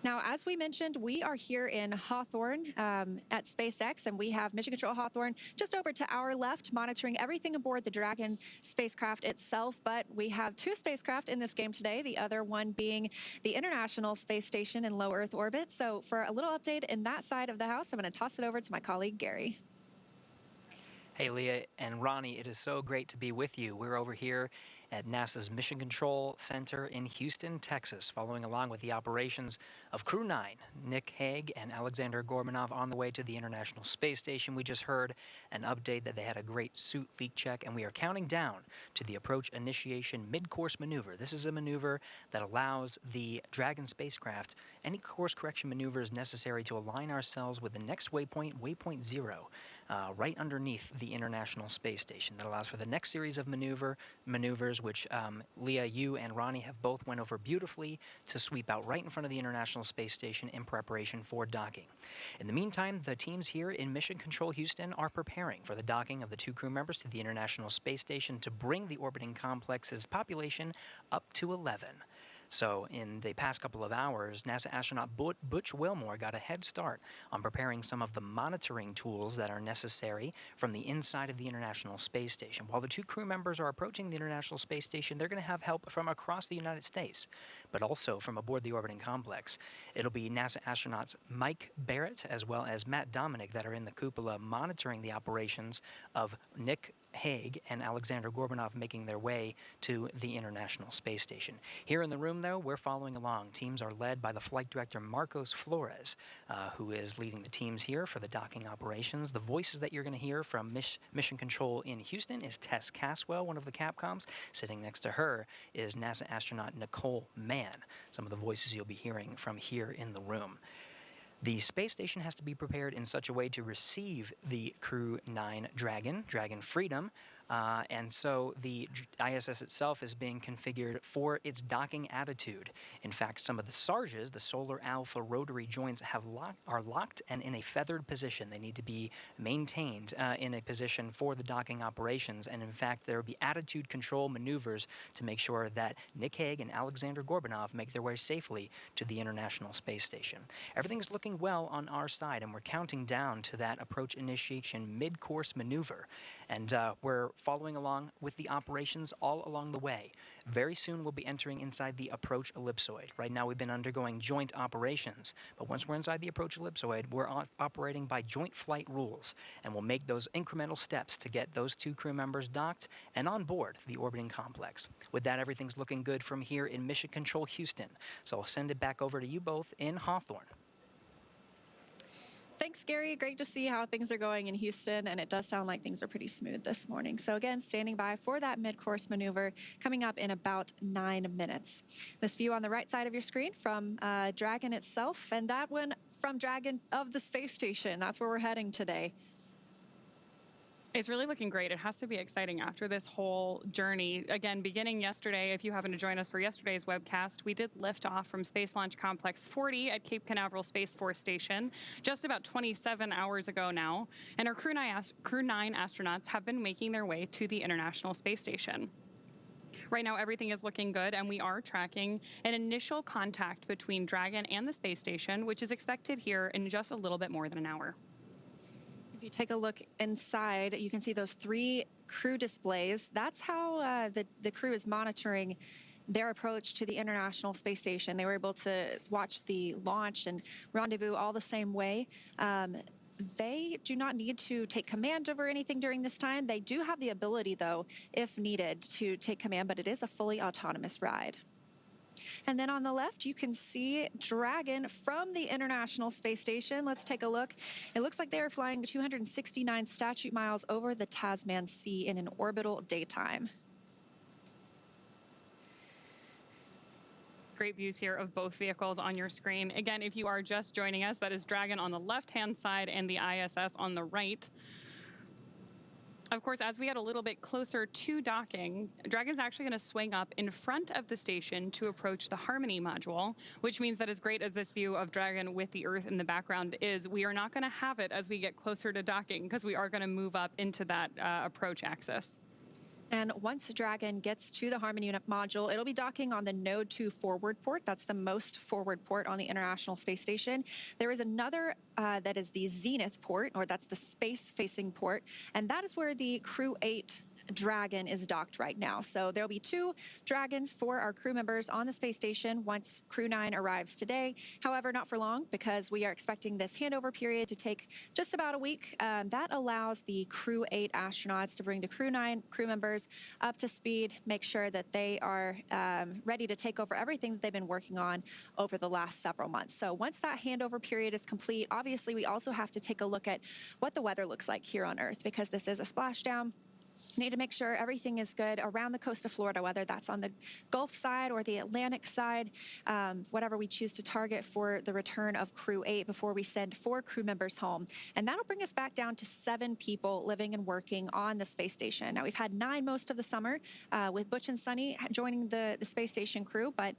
Now, as we mentioned, we are here in Hawthorne at SpaceX, and we have Mission Control Hawthorne just over to our left, monitoring everything aboard the Dragon spacecraft itself. But we have 2 spacecraft in this game today, the other one being the International Space Station in low Earth orbit. So for a little update in that side of the house, I'm going to toss it over to my colleague, Gary. Hey, Leah and Ronnie, it is so great to be with you. We're over here at NASA's Mission Control Center in Houston, Texas, following along with the operations of Crew-9, Nick Hague and Alexandr Gorbunov on the way to the International Space Station. We just heard an update that they had a great suit leak check, and we are counting down to the approach initiation mid-course maneuver. This is a maneuver that allows the Dragon spacecraft any course correction maneuvers necessary to align ourselves with the next waypoint, waypoint 0, right underneath the International Space Station. That allows for the next series of maneuvers, which Leah, you and Ronnie have both went over beautifully to sweep out right in front of the International Space Station in preparation for docking. In the meantime, the teams here in Mission Control Houston are preparing for the docking of the 2 crew members to the International Space Station to bring the orbiting complex's population up to 11. So in the past couple of hours, NASA astronaut Butch Wilmore got a head start on preparing some of the monitoring tools that are necessary from the inside of the International Space Station. While the 2 crew members are approaching the International Space Station, they're going to have help from across the United States, but also from aboard the orbiting complex. It'll be NASA astronauts Mike Barrett as well as Matt Dominic that are in the cupola monitoring the operations of Nick Hague and Alexandr Gorbunov making their way to the International Space Station. Here in the room, though, we're following along. Teams are led by the flight director Marcos Flores, who is leading the teams here for the docking operations. The voices that you're going to hear from Mission Control in Houston is Tess Caswell, one of the Capcoms. Sitting next to her is NASA astronaut Nicole Mann. Some of the voices you'll be hearing from here in the room. The space station has to be prepared in such a way to receive the Crew-9 Dragon Freedom, and so the ISS itself is being configured for its docking attitude. In fact, some of the SARJs, the solar alpha rotary joints, are locked and in a feathered position. They need to be maintained in a position for the docking operations, and in fact, there will be attitude control maneuvers to make sure that Nick Hague and Alexandr Gorbunov make their way safely to the International Space Station. Everything's looking well on our side, and we're counting down to that approach initiation mid-course maneuver, and we're following along with the operations all along the way. Very soon we'll be entering inside the approach ellipsoid. Right now we've been undergoing joint operations, but once we're inside the approach ellipsoid, we're operating by joint flight rules, and we'll make those incremental steps to get those 2 crew members docked and on board the orbiting complex. With that, everything's looking good from here in Mission Control Houston, so I'll send it back over to you both in Hawthorne. Thanks, Gary. Great to see how things are going in Houston, and it does sound like things are pretty smooth this morning. So again, standing by for that mid-course maneuver coming up in about 9 minutes. This view on the right side of your screen from Dragon itself, and that one from Dragon of the space station. That's where we're heading today. It's really looking great. It has to be exciting after this whole journey. Again, beginning yesterday, if you happen to join us for yesterday's webcast, we did lift off from Space Launch Complex 40 at Cape Canaveral Space Force Station just about 27 hours ago now. And our Crew-9 astronauts have been making their way to the International Space Station. Right now, everything is looking good, and we are tracking an initial contact between Dragon and the space station, which is expected here in just a little bit more than an hour. If you take a look inside, you can see those 3 crew displays. That's how the crew is monitoring their approach to the International Space Station. They were able to watch the launch and rendezvous all the same way. They do not need to take command over anything during this time. They do have the ability, though, if needed, to take command, but it is a fully autonomous ride. And then on the left, you can see Dragon from the International Space Station. Let's take a look. It looks like they are flying 269 statute miles over the Tasman Sea in an orbital daytime. Great views here of both vehicles on your screen. Again, if you are just joining us, that is Dragon on the left-hand side and the ISS on the right. Of course, as we get a little bit closer to docking, Dragon's actually going to swing up in front of the station to approach the Harmony module, which means that as great as this view of Dragon with the Earth in the background is, we are not going to have it as we get closer to docking because we are going to move up into that approach axis. And once Dragon gets to the Harmony module, it'll be docking on the Node 2 forward port. That's the most forward port on the International Space Station. There is another that is the Zenith port, or that's the space-facing port, and that is where the Crew-8 Dragon is docked right now. So there'll be 2 Dragons for our crew members on the space station once Crew-9 arrives today. However, not for long, because we are expecting this handover period to take just about a week. That allows the Crew-8 astronauts to bring the Crew-9 crew members up to speed, make sure that they are ready to take over everything that they've been working on over the last several months. So once that handover period is complete, obviously we also have to take a look at what the weather looks like here on Earth, because this is a splashdown. Need to make sure everything is good around the coast of Florida, whether that's on the Gulf side or the Atlantic side, whatever we choose to target for the return of Crew-8 before we send 4 crew members home. And that'll bring us back down to 7 people living and working on the space station. Now, we've had 9 most of the summer with Butch and Suni joining the space station crew, but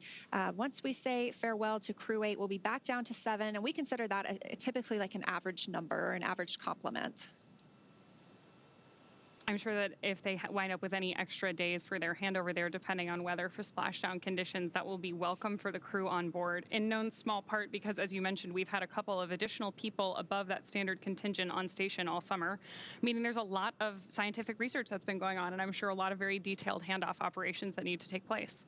once we say farewell to Crew-8, we'll be back down to 7, and we consider that typically like an average number or an average complement. I'm sure that if they wind up with any extra days for their handover there, depending on weather for splashdown conditions, that will be welcome for the crew on board, in no small part because, as you mentioned, we've had a couple of additional people above that standard contingent on station all summer, meaning there's a lot of scientific research that's been going on, and I'm sure a lot of very detailed handoff operations that need to take place.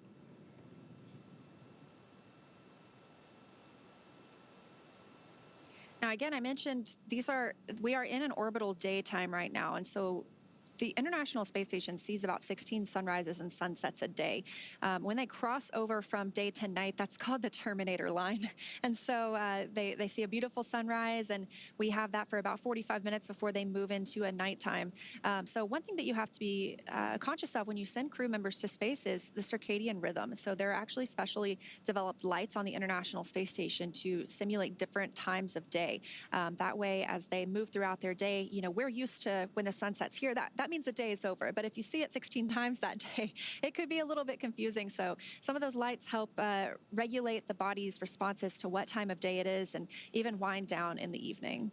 Now, again, I mentioned we are in an orbital daytime right now, and so the International Space Station sees about 16 sunrises and sunsets a day. When they cross over from day to night, that's called the Terminator line. And so they see a beautiful sunrise, and we have that for about 45 minutes before they move into a nighttime. So one thing that you have to be conscious of when you send crew members to space is the circadian rhythm. So there are actually specially developed lights on the International Space Station to simulate different times of day. That way, as they move throughout their day, you know, we're used to when the sun sets here, that means the day is over. But if you see it 16 times that day, it could be a little bit confusing. So some of those lights help regulate the body's responses to what time of day it is, and even wind down in the evening.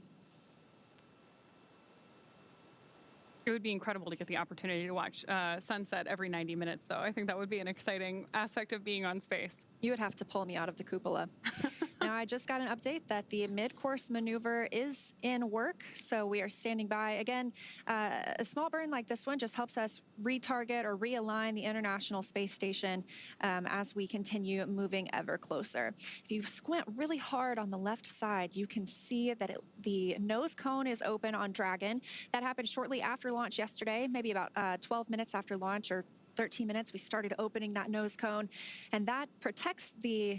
It would be incredible to get the opportunity to watch sunset every 90 minutes, though. I think that would be an exciting aspect of being on space. You would have to pull me out of the cupola. Now, I just got an update that the mid-course maneuver is in work, so we are standing by. Again, a small burn like this one just helps us retarget or realign the International Space Station as we continue moving ever closer. If you squint really hard on the left side, you can see that the nose cone is open on Dragon. That happened shortly after launch yesterday, maybe about 12 minutes after launch, or 13 minutes, we started opening that nose cone, and that protects the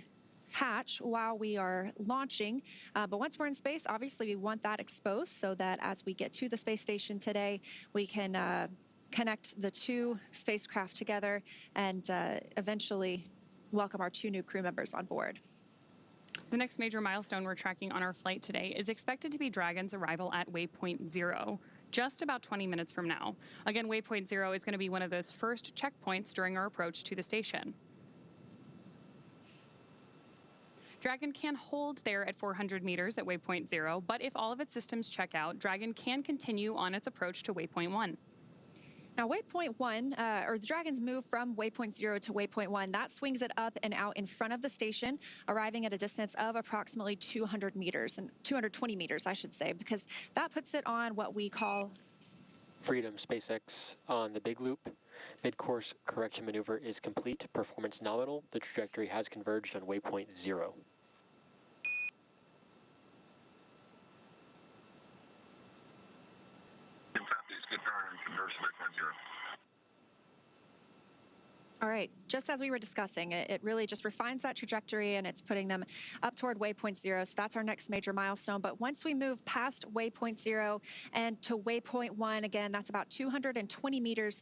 hatch while we are launching. But once we're in space, obviously we want that exposed so that as we get to the space station today, we can connect the two spacecraft together and eventually welcome our 2 new crew members on board. The next major milestone we're tracking on our flight today is expected to be Dragon's arrival at waypoint 0, just about 20 minutes from now. Again, waypoint 0 is going to be one of those first checkpoints during our approach to the station. Dragon can hold there at 400 meters at waypoint 0, but if all of its systems check out, Dragon can continue on its approach to waypoint 1. Now, waypoint 1, or the Dragon's move from waypoint 0 to waypoint 1, that swings it up and out in front of the station, arriving at a distance of approximately 200 meters, and 220 meters, I should say, because that puts it on what we call Freedom. SpaceX on the big loop. Mid-course correction maneuver is complete. Performance nominal. The trajectory has converged on waypoint 0. Good turn, converge to waypoint 0. All right, just as we were discussing, it really just refines that trajectory and it's putting them up toward waypoint 0. So that's our next major milestone. But once we move past waypoint 0 and to waypoint 1, again, that's about 220 meters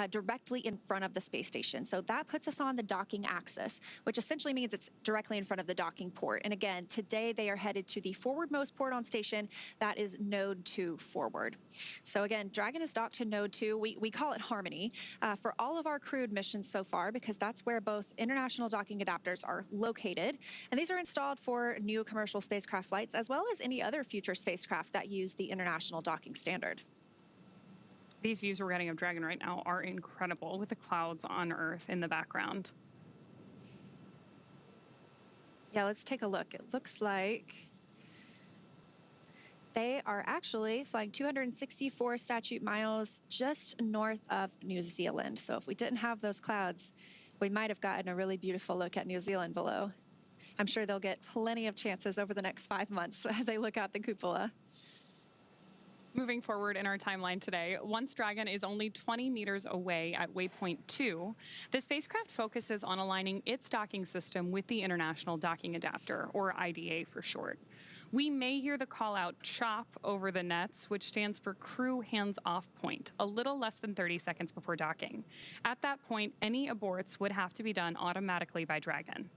directly in front of the space station. So that puts us on the docking axis, which essentially means it's directly in front of the docking port. And again, today they are headed to the forwardmost port on station. That is node 2 forward. So again, Dragon is docked to node 2. We call it Harmony for all of our crewed missions so far, because that's where both international docking adapters are located. And these are installed for new commercial spacecraft flights, as well as any other future spacecraft that use the international docking standard. These views we're getting of Dragon right now are incredible, with the clouds on Earth in the background. Yeah, let's take a look. It looks like they are actually flying 264 statute miles just north of New Zealand. So if we didn't have those clouds, we might have gotten a really beautiful look at New Zealand below. I'm sure they'll get plenty of chances over the next 5 months as they look out the cupola. Moving forward in our timeline today, once Dragon is only 20 meters away at waypoint 2, the spacecraft focuses on aligning its docking system with the International Docking Adapter, or IDA for short. We may hear the call out CHOP over the nets, which stands for Crew Hands Off Point, a little less than 30 seconds before docking. At that point, any aborts would have to be done automatically by Dragon.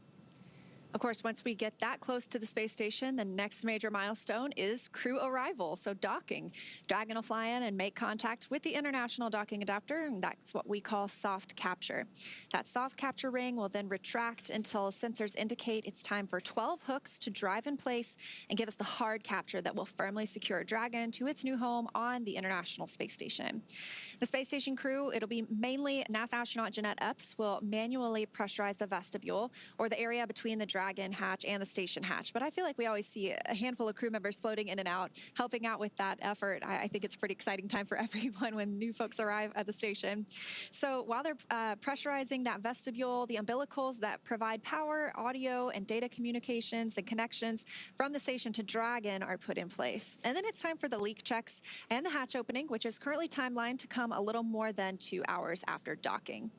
Of course, once we get that close to the space station, the next major milestone is crew arrival, so docking. Dragon will fly in and make contact with the International Docking Adapter, and that's what we call soft capture. That soft capture ring will then retract until sensors indicate it's time for 12 hooks to drive in place and give us the hard capture that will firmly secure Dragon to its new home on the International Space Station. The space station crew, it'll be mainly NASA astronaut Jeanette Epps, will manually pressurize the vestibule, or the area between the Dragon hatch and the station hatch. But I feel like we always see a handful of crew members floating in and out, helping out with that effort. I think it's a pretty exciting time for everyone when new folks arrive at the station. So while they're pressurizing that vestibule, the umbilicals that provide power, audio, and data communications and connections from the station to Dragon are put in place. And then it's time for the leak checks and the hatch opening, which is currently timelined to come a little more than 2 hours after docking.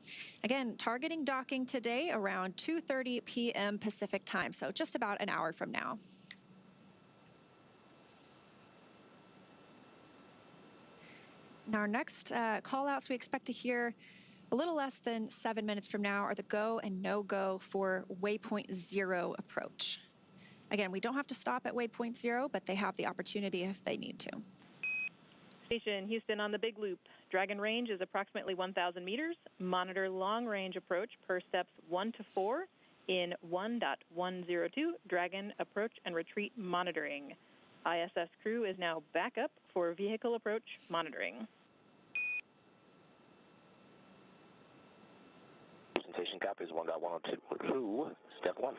Again, targeting docking today around 2:30 p.m. Pacific time, so just about an hour from now. Now, our next call-outs we expect to hear a little less than 7 minutes from now are the go and no-go for waypoint 0 approach. Again, we don't have to stop at waypoint 0, but they have the opportunity if they need to. Station Houston on the big loop. Dragon range is approximately 1,000 meters. Monitor long-range approach per steps 1 to 4 in 1.102, Dragon approach and retreat monitoring. ISS crew is now back up for vehicle approach monitoring. Presentation copies 1.102, step 1.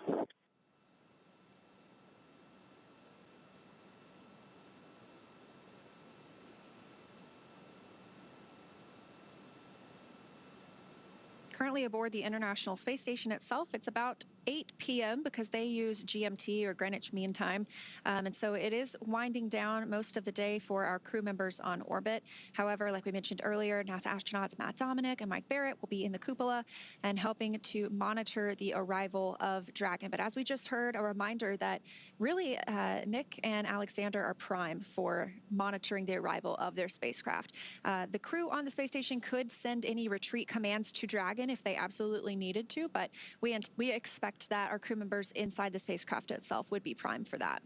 Currently aboard the International Space Station itself, it's about 8 p.m. because they use GMT or Greenwich Mean Time. And so it is winding down most of the day for our crew members on orbit. However, like we mentioned earlier, NASA astronauts Matt Dominic and Mike Barrett will be in the cupola and helping to monitor the arrival of Dragon. But as we just heard, a reminder that really Nick and Alexander are prime for monitoring the arrival of their spacecraft. The crew on the space station could send any retreat commands to Dragon if they absolutely needed to, but we expect that our crew members inside the spacecraft itself would be primed for that.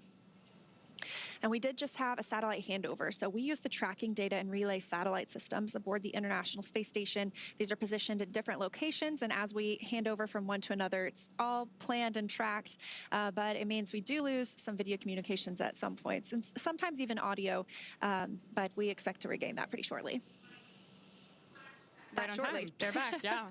And we did just have a satellite handover. So we use the tracking data and relay satellite systems aboard the International Space Station. These are positioned at different locations, and as we hand over from one to another, it's all planned and tracked, but it means we do lose some video communications at some points, and sometimes even audio, but we expect to regain that pretty shortly. Right on time. They're back, yeah.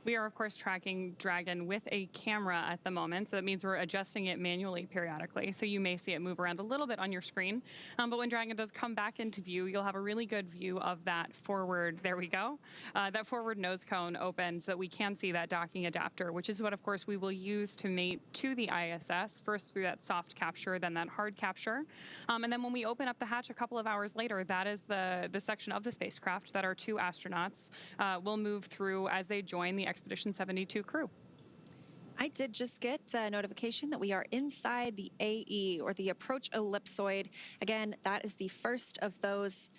We are, of course, tracking Dragon with a camera at the moment, so that means we're adjusting it manually periodically. So you may see it move around a little bit on your screen. But when Dragon does come back into view, you'll have a really good view of that forward, there we go, that forward nose cone open so that we can see that docking adapter, which is what, of course, we will use to mate to the ISS, first through that soft capture, then that hard capture. And then when we open up the hatch a couple of hours later, that is the section of the spacecraft that our 2 astronauts will move through as they join the Expedition 72 crew. I did just get a notification that we are inside the AE, or the approach ellipsoid. Again, that is the first of those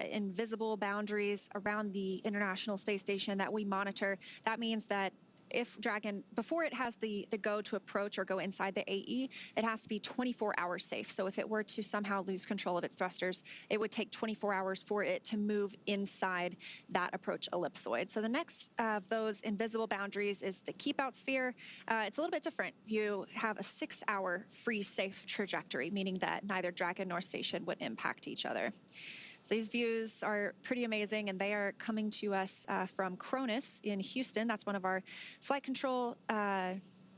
invisible boundaries around the International Space Station that we monitor. That means that if Dragon, before it has the go to approach or go inside the AE, it has to be 24 hours safe. So if it were to somehow lose control of its thrusters, it would take 24 hours for it to move inside that approach ellipsoid. So the next of those invisible boundaries is the keep out sphere. It's a little bit different. You have a 6-hour free safe trajectory, meaning that neither Dragon nor station would impact each other. These views are pretty amazing, and they are coming to us from Cronus in Houston. That's one of our flight control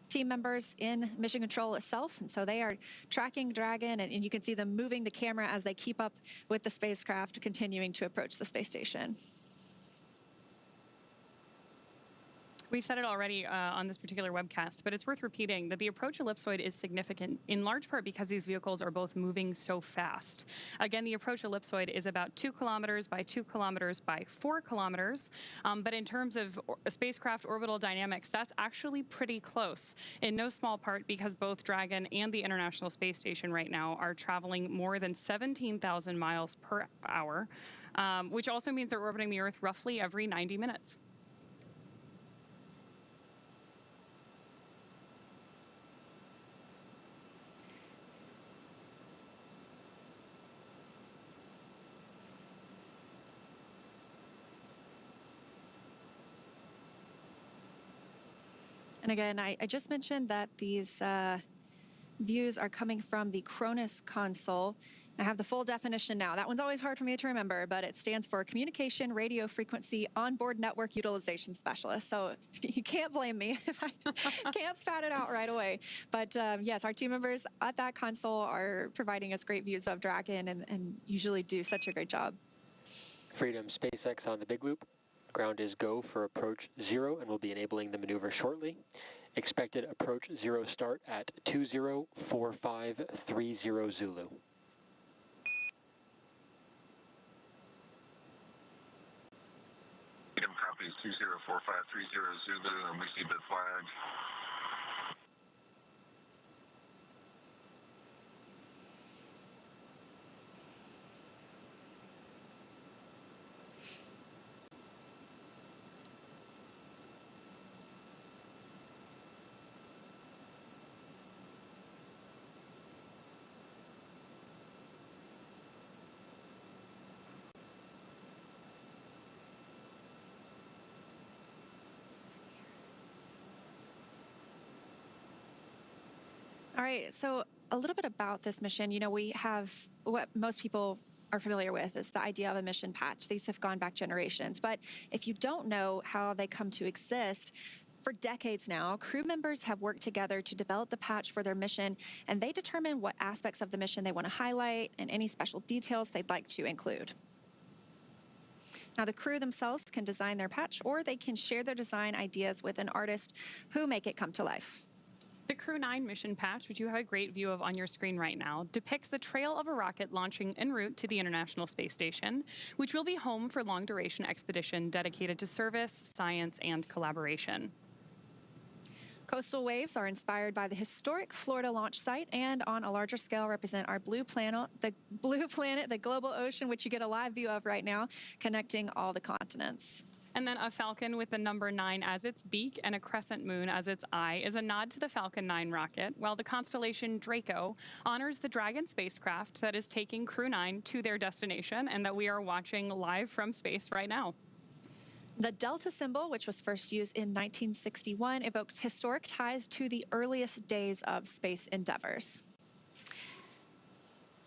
team members in Mission Control itself. And so they are tracking Dragon, and you can see them moving the camera as they keep up with the spacecraft continuing to approach the space station. We've said it already on this particular webcast, but it's worth repeating that the approach ellipsoid is significant in large part because these vehicles are both moving so fast. Again, the approach ellipsoid is about 2 kilometers by 2 kilometers by 4 kilometers. But in terms of spacecraft orbital dynamics, that's actually pretty close, in no small part because both Dragon and the International Space Station right now are traveling more than 17,000 miles per hour, which also means they're orbiting the Earth roughly every 90 minutes. And again, I just mentioned that these views are coming from the Cronus console. I have the full definition now. That one's always hard for me to remember, but it stands for Communication Radio Frequency Onboard Network Utilization Specialist. So you can't blame me if I can't spat it out right away. But yes, our team members at that console are providing us great views of Dragon and usually do such a great job. Freedom SpaceX on the big loop. Ground is go for approach 0, and we'll be enabling the maneuver shortly. Expected approach 0 start at 204530 Zulu. Freedom copies 204530 Zulu, and we see the flag. All right, so a little bit about this mission. You know, we have what most people are familiar with is the idea of a mission patch. These have gone back generations. But if you don't know how they come to exist, for decades now, crew members have worked together to develop the patch for their mission, and they determine what aspects of the mission they want to highlight and any special details they'd like to include. Now, the crew themselves can design their patch, or they can share their design ideas with an artist who make it come to life. The Crew-9 mission patch, which you have a great view of on your screen right now, depicts the trail of a rocket launching en route to the International Space Station, which will be home for long-duration expedition dedicated to service, science, and collaboration. Coastal waves are inspired by the historic Florida launch site and on a larger scale represent our blue planet, the global ocean, which you get a live view of right now, connecting all the continents. And then a Falcon with the number 9 as its beak and a crescent moon as its eye is a nod to the Falcon 9 rocket, while the constellation Draco honors the Dragon spacecraft that is taking Crew-9 to their destination and that we are watching live from space right now. The Delta symbol, which was first used in 1961, evokes historic ties to the earliest days of space endeavors.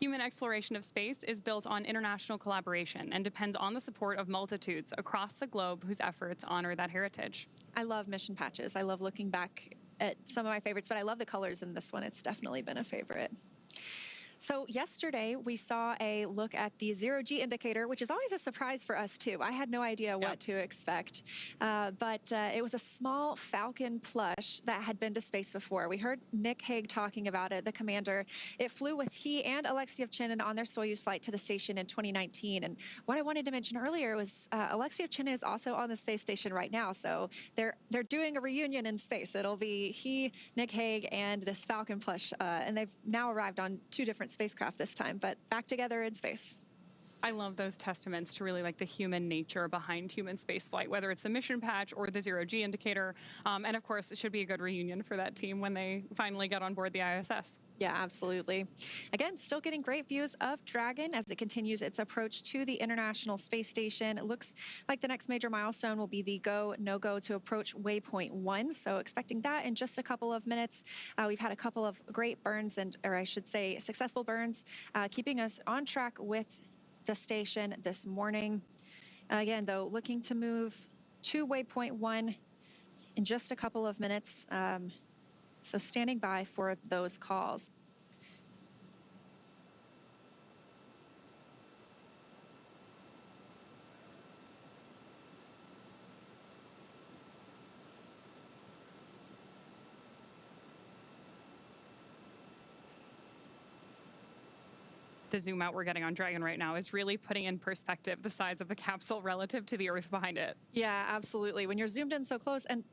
Human exploration of space is built on international collaboration and depends on the support of multitudes across the globe whose efforts honor that heritage. I love mission patches. I love looking back at some of my favorites, but I love the colors in this one. It's definitely been a favorite. So yesterday, we saw a look at the zero-G indicator, which is always a surprise for us, too. I had no idea what to expect. But it was a small Falcon plush that had been to space before. We heard Nick Hague talking about it, the commander. It flew with he and Alexeyevchinin on their Soyuz flight to the station in 2019. And what I wanted to mention earlier was Alexeyevchinin is also on the space station right now. So they're doing a reunion in space. It'll be he, Nick Hague, and this Falcon plush. And they've now arrived on 2 different spacecraft this time, but back together in space. I love those testaments to really like the human nature behind human spaceflight, whether it's the mission patch or the zero-G indicator. And of course, it should be a good reunion for that team when they finally get on board the ISS. Yeah, absolutely. Again, still getting great views of Dragon as it continues its approach to the International Space Station. It looks like the next major milestone will be the go, no-go to approach waypoint 1. So expecting that in just a couple of minutes. We've had a couple of great burns, or I should say successful burns, keeping us on track with the station this morning. Again, though, looking to move to waypoint 1 in just a couple of minutes. So standing by for those calls. The zoom out we're getting on Dragon right now is really putting in perspective the size of the capsule relative to the Earth behind it. Yeah, absolutely. When you're zoomed in so close, and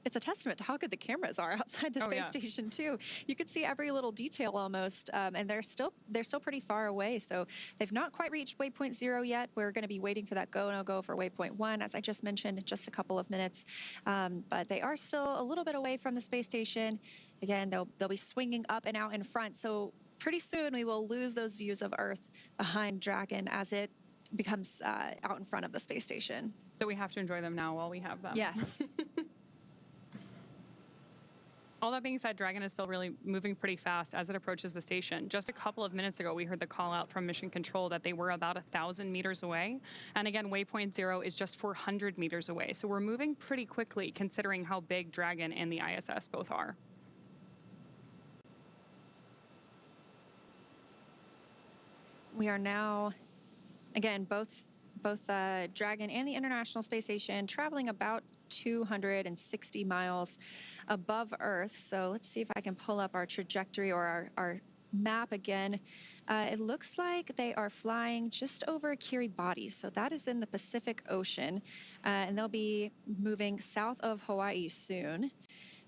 it's a testament to how good the cameras are outside the space station too. You could see every little detail almost, and they're still pretty far away. So they've not quite reached waypoint 0 yet. We're going to be waiting for that go no go for waypoint 1, as I just mentioned, in just a couple of minutes. But they are still a little bit away from the space station. Again, they'll be swinging up and out in front. So pretty soon we will lose those views of Earth behind Dragon as it becomes out in front of the space station. So we have to enjoy them now while we have them. Yes. All that being said, Dragon is still really moving pretty fast as it approaches the station. Just a couple of minutes ago, we heard the call out from Mission Control that they were about 1,000 meters away. And again, waypoint 0 is just 400 meters away. So we're moving pretty quickly considering how big Dragon and the ISS both are. We are now, again, both Dragon and the International Space Station traveling about 260 miles above Earth. So let's see if I can pull up our trajectory or our map again. It looks like they are flying just over Kiribati. So that is in the Pacific Ocean. And they'll be moving south of Hawaii soon.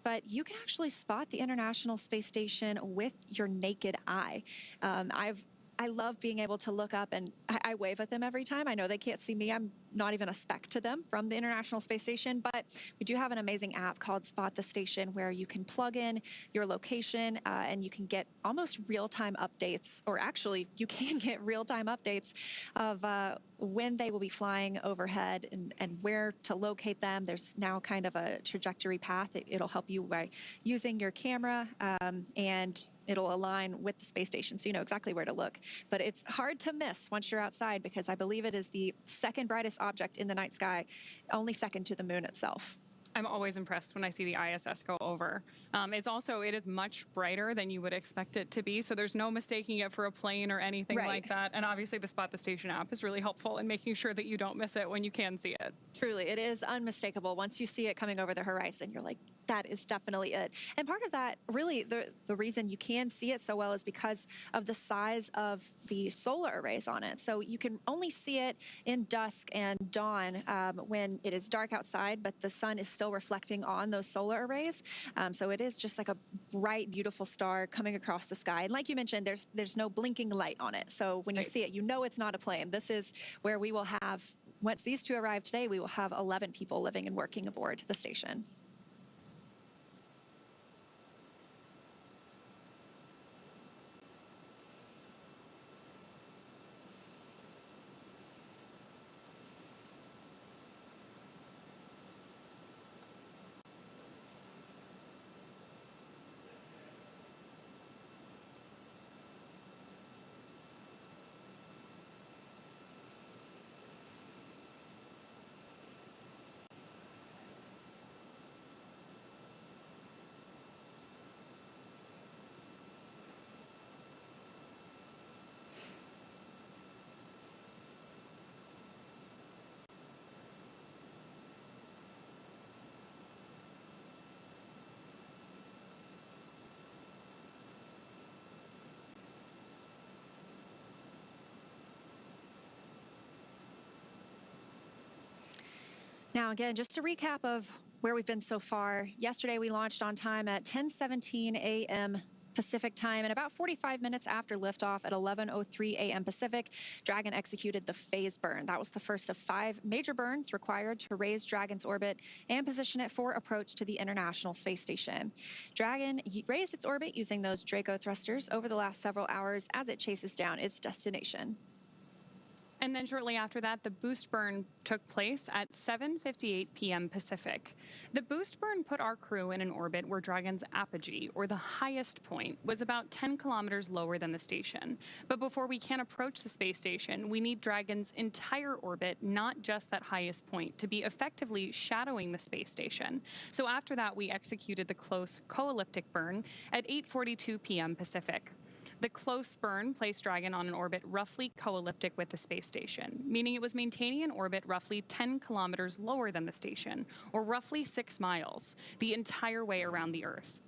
But you can actually spot the International Space Station with your naked eye. I love being able to look up, and I wave at them every time. I know they can't see me. I'm not even a speck to them from the International Space Station, but we do have an amazing app called Spot the Station where you can plug in your location and you can get almost real-time updates, or actually you can get real-time updates of when they will be flying overhead and where to locate them. There's now kind of a trajectory path. It'll help you by using your camera and it'll align with the space station so you know exactly where to look. But it's hard to miss once you're outside because I believe it is the second brightest object in the night sky, only second to the moon itself. I'm always impressed when I see the ISS go over. It is much brighter than you would expect it to be, so there's no mistaking it for a plane or anything like that. And obviously the Spot the Station app is really helpful in making sure that you don't miss it when you can see it. Truly, it is unmistakable. Once you see it coming over the horizon, you're like, that is definitely it. And part of that, really, the reason you can see it so well is because of the size of the solar arrays on it. So you can only see it in dusk and dawn when it is dark outside, but the sun is still reflecting on those solar arrays. So it is just like a bright, beautiful star coming across the sky. And like you mentioned, there's no blinking light on it. So when you see it, you know it's not a plane. This is where we will have, once these two arrive today, we will have 11 people living and working aboard the station. Now, again, just a recap of where we've been so far. Yesterday, we launched on time at 10:17 a.m. Pacific time, and about 45 minutes after liftoff at 11:03 a.m. Pacific, Dragon executed the phase burn. That was the first of 5 major burns required to raise Dragon's orbit and position it for approach to the International Space Station. Dragon raised its orbit using those Draco thrusters over the last several hours as it chases down its destination. And then shortly after that, the boost burn took place at 7:58 p.m. Pacific. The boost burn put our crew in an orbit where Dragon's apogee, or the highest point, was about 10 kilometers lower than the station. But before we can approach the space station, we need Dragon's entire orbit, not just that highest point, to be effectively shadowing the space station. So after that, we executed the close co-elliptic burn at 8:42 p.m. Pacific. The close burn placed Dragon on an orbit roughly co-elliptic with the space station, meaning it was maintaining an orbit roughly 10 kilometers lower than the station, or roughly 6 miles, the entire way around the Earth.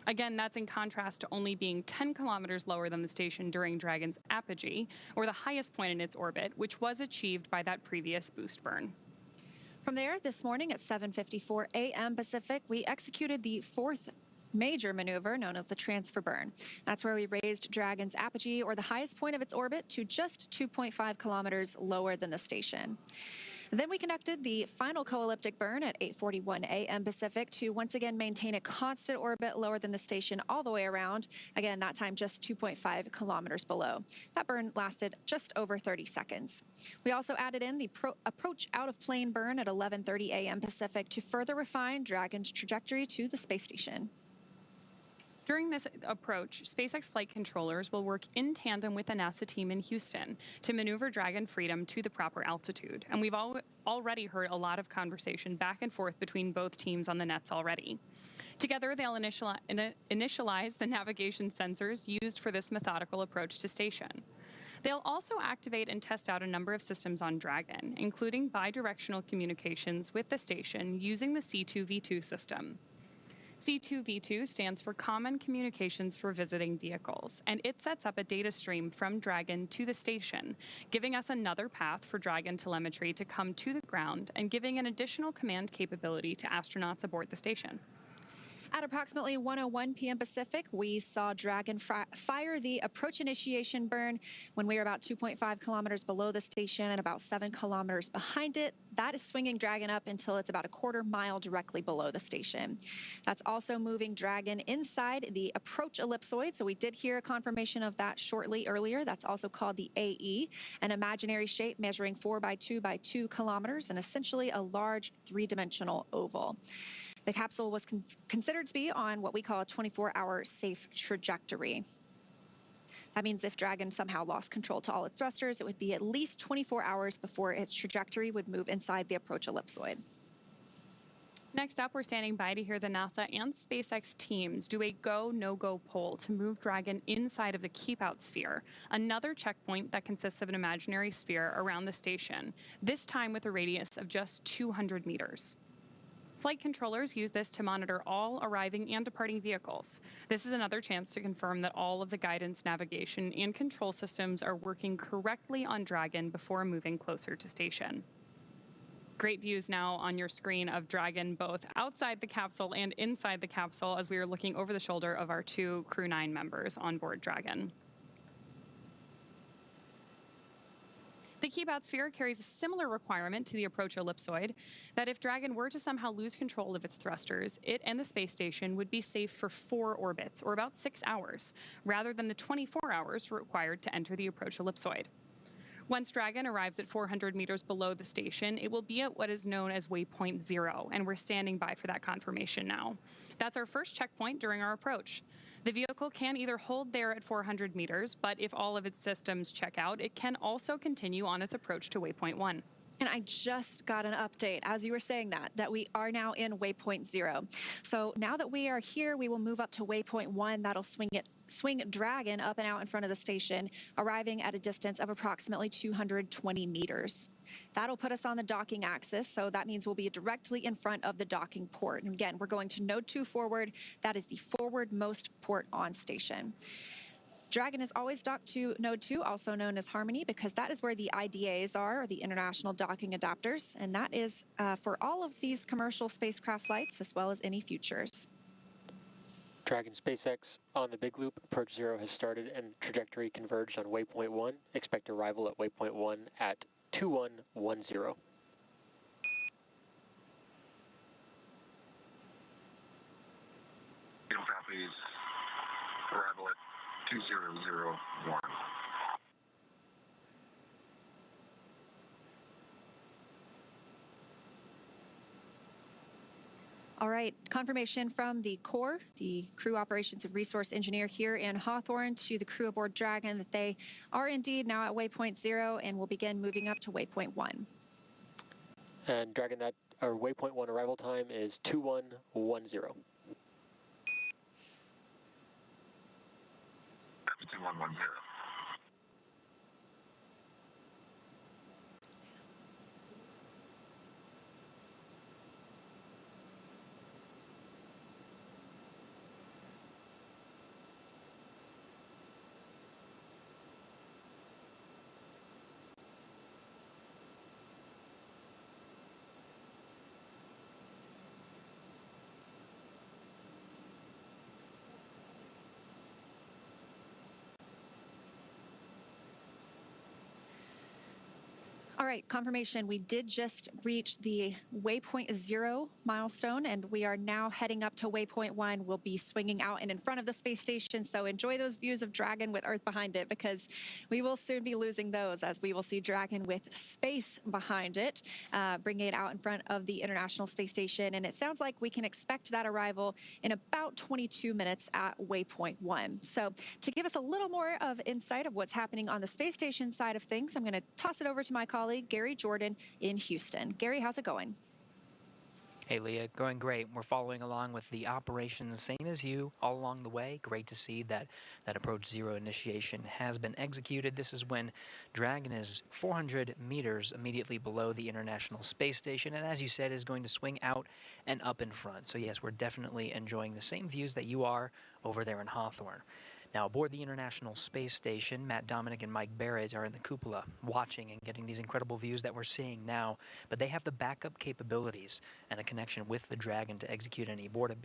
Again, that's in contrast to only being 10 kilometers lower than the station during Dragon's apogee, or the highest point in its orbit, which was achieved by that previous boost burn. From there, this morning at 7:54 a.m. Pacific, we executed the 4th major maneuver known as the transfer burn. That's where we raised Dragon's apogee, or the highest point of its orbit, to just 2.5 kilometers lower than the station. Then we conducted the final co-elliptic burn at 8:41 a.m. Pacific to once again maintain a constant orbit lower than the station all the way around. Again, that time just 2.5 kilometers below. That burn lasted just over 30 seconds. We also added in the approach out of plane burn at 11:30 a.m. Pacific to further refine Dragon's trajectory to the space station. During this approach, SpaceX flight controllers will work in tandem with the NASA team in Houston to maneuver Dragon Freedom to the proper altitude. And we've already heard a lot of conversation back and forth between both teams on the nets already. Together, they'll initialize the navigation sensors used for this methodical approach to station. They'll also activate and test out a number of systems on Dragon, including bidirectional communications with the station using the C2V2 system. C2V2 stands for Common Communications for Visiting Vehicles, and it sets up a data stream from Dragon to the station, giving us another path for Dragon telemetry to come to the ground and giving an additional command capability to astronauts aboard the station. At approximately 1:01 p.m. Pacific, we saw Dragon fire the approach initiation burn when we were about 2.5 kilometers below the station and about 7 kilometers behind it. That is swinging Dragon up until it's about a quarter mile directly below the station. That's also moving Dragon inside the approach ellipsoid. So we did hear a confirmation of that shortly earlier. That's also called the AE, an imaginary shape measuring 4 by 2 by 2 kilometers and essentially a large 3-dimensional oval. The capsule was considered to be on what we call a 24-hour safe trajectory. That means if Dragon somehow lost control to all its thrusters, it would be at least 24 hours before its trajectory would move inside the approach ellipsoid. Next up, we're standing by to hear the NASA and SpaceX teams do a go, no-go poll to move Dragon inside of the keep-out sphere, another checkpoint that consists of an imaginary sphere around the station, this time with a radius of just 200 meters. Flight controllers use this to monitor all arriving and departing vehicles. This is another chance to confirm that all of the guidance, navigation, and control systems are working correctly on Dragon before moving closer to station. Great views now on your screen of Dragon both outside the capsule and inside the capsule as we are looking over the shoulder of our two Crew-9 members on board Dragon. The keep-out sphere carries a similar requirement to the approach ellipsoid that if Dragon were to somehow lose control of its thrusters, it and the space station would be safe for 4 orbits, or about 6 hours, rather than the 24 hours required to enter the approach ellipsoid. Once Dragon arrives at 400 meters below the station, it will be at what is known as waypoint 0, and we're standing by for that confirmation now. That's our first checkpoint during our approach. The vehicle can either hold there at 400 meters, but if all of its systems check out, it can also continue on its approach to waypoint 1. And I just got an update as you were saying that we are now in waypoint 0. So now that we are here, we will move up to waypoint 1. That'll swing Dragon up and out in front of the station, arriving at a distance of approximately 220 meters. That'll put us on the docking axis, so that means we'll be directly in front of the docking port. And again, we're going to node 2 forward. That is the forwardmost port on station. Dragon is always docked to node 2, also known as Harmony, because that is where the IDAs are, or the International Docking Adapters, and that is for all of these commercial spacecraft flights, as well as any futures. Dragon SpaceX on the big loop. Approach 0 has started and trajectory converged on waypoint 1. Expect arrival at waypoint 1 at 2110. Copies. Arrival at 2001. All right, confirmation from the Corps, the Crew Operations and Resource Engineer here in Hawthorne, to the crew aboard Dragon that they are indeed now at waypoint 0 and will begin moving up to waypoint 1. And Dragon, that our waypoint 1 arrival time is 2110. 2110. All right, confirmation. We did just reach the waypoint 0 milestone, and we are now heading up to waypoint 1. We'll be swinging out and in front of the space station, so enjoy those views of Dragon with Earth behind it, because we will soon be losing those as we will see Dragon with space behind it, bringing it out in front of the International Space Station. And it sounds like we can expect that arrival in about 22 minutes at waypoint 1. So to give us a little more of insight of what's happening on the space station side of things, I'm going to toss it over to my colleague, Gary Jordan in Houston. Gary, how's it going? Hey, Leah, going great. We're following along with the operations, same as you, all along the way. Great to see that approach 0 initiation has been executed. This is when Dragon is 400 meters immediately below the International Space Station, and as you said, is going to swing out and up in front. So yes, we're definitely enjoying the same views that you are over there in Hawthorne. Now, aboard the International Space Station, Matt Dominic and Mike Barrett are in the cupola watching and getting these incredible views that we're seeing now, but they have the backup capabilities and a connection with the Dragon to execute any abort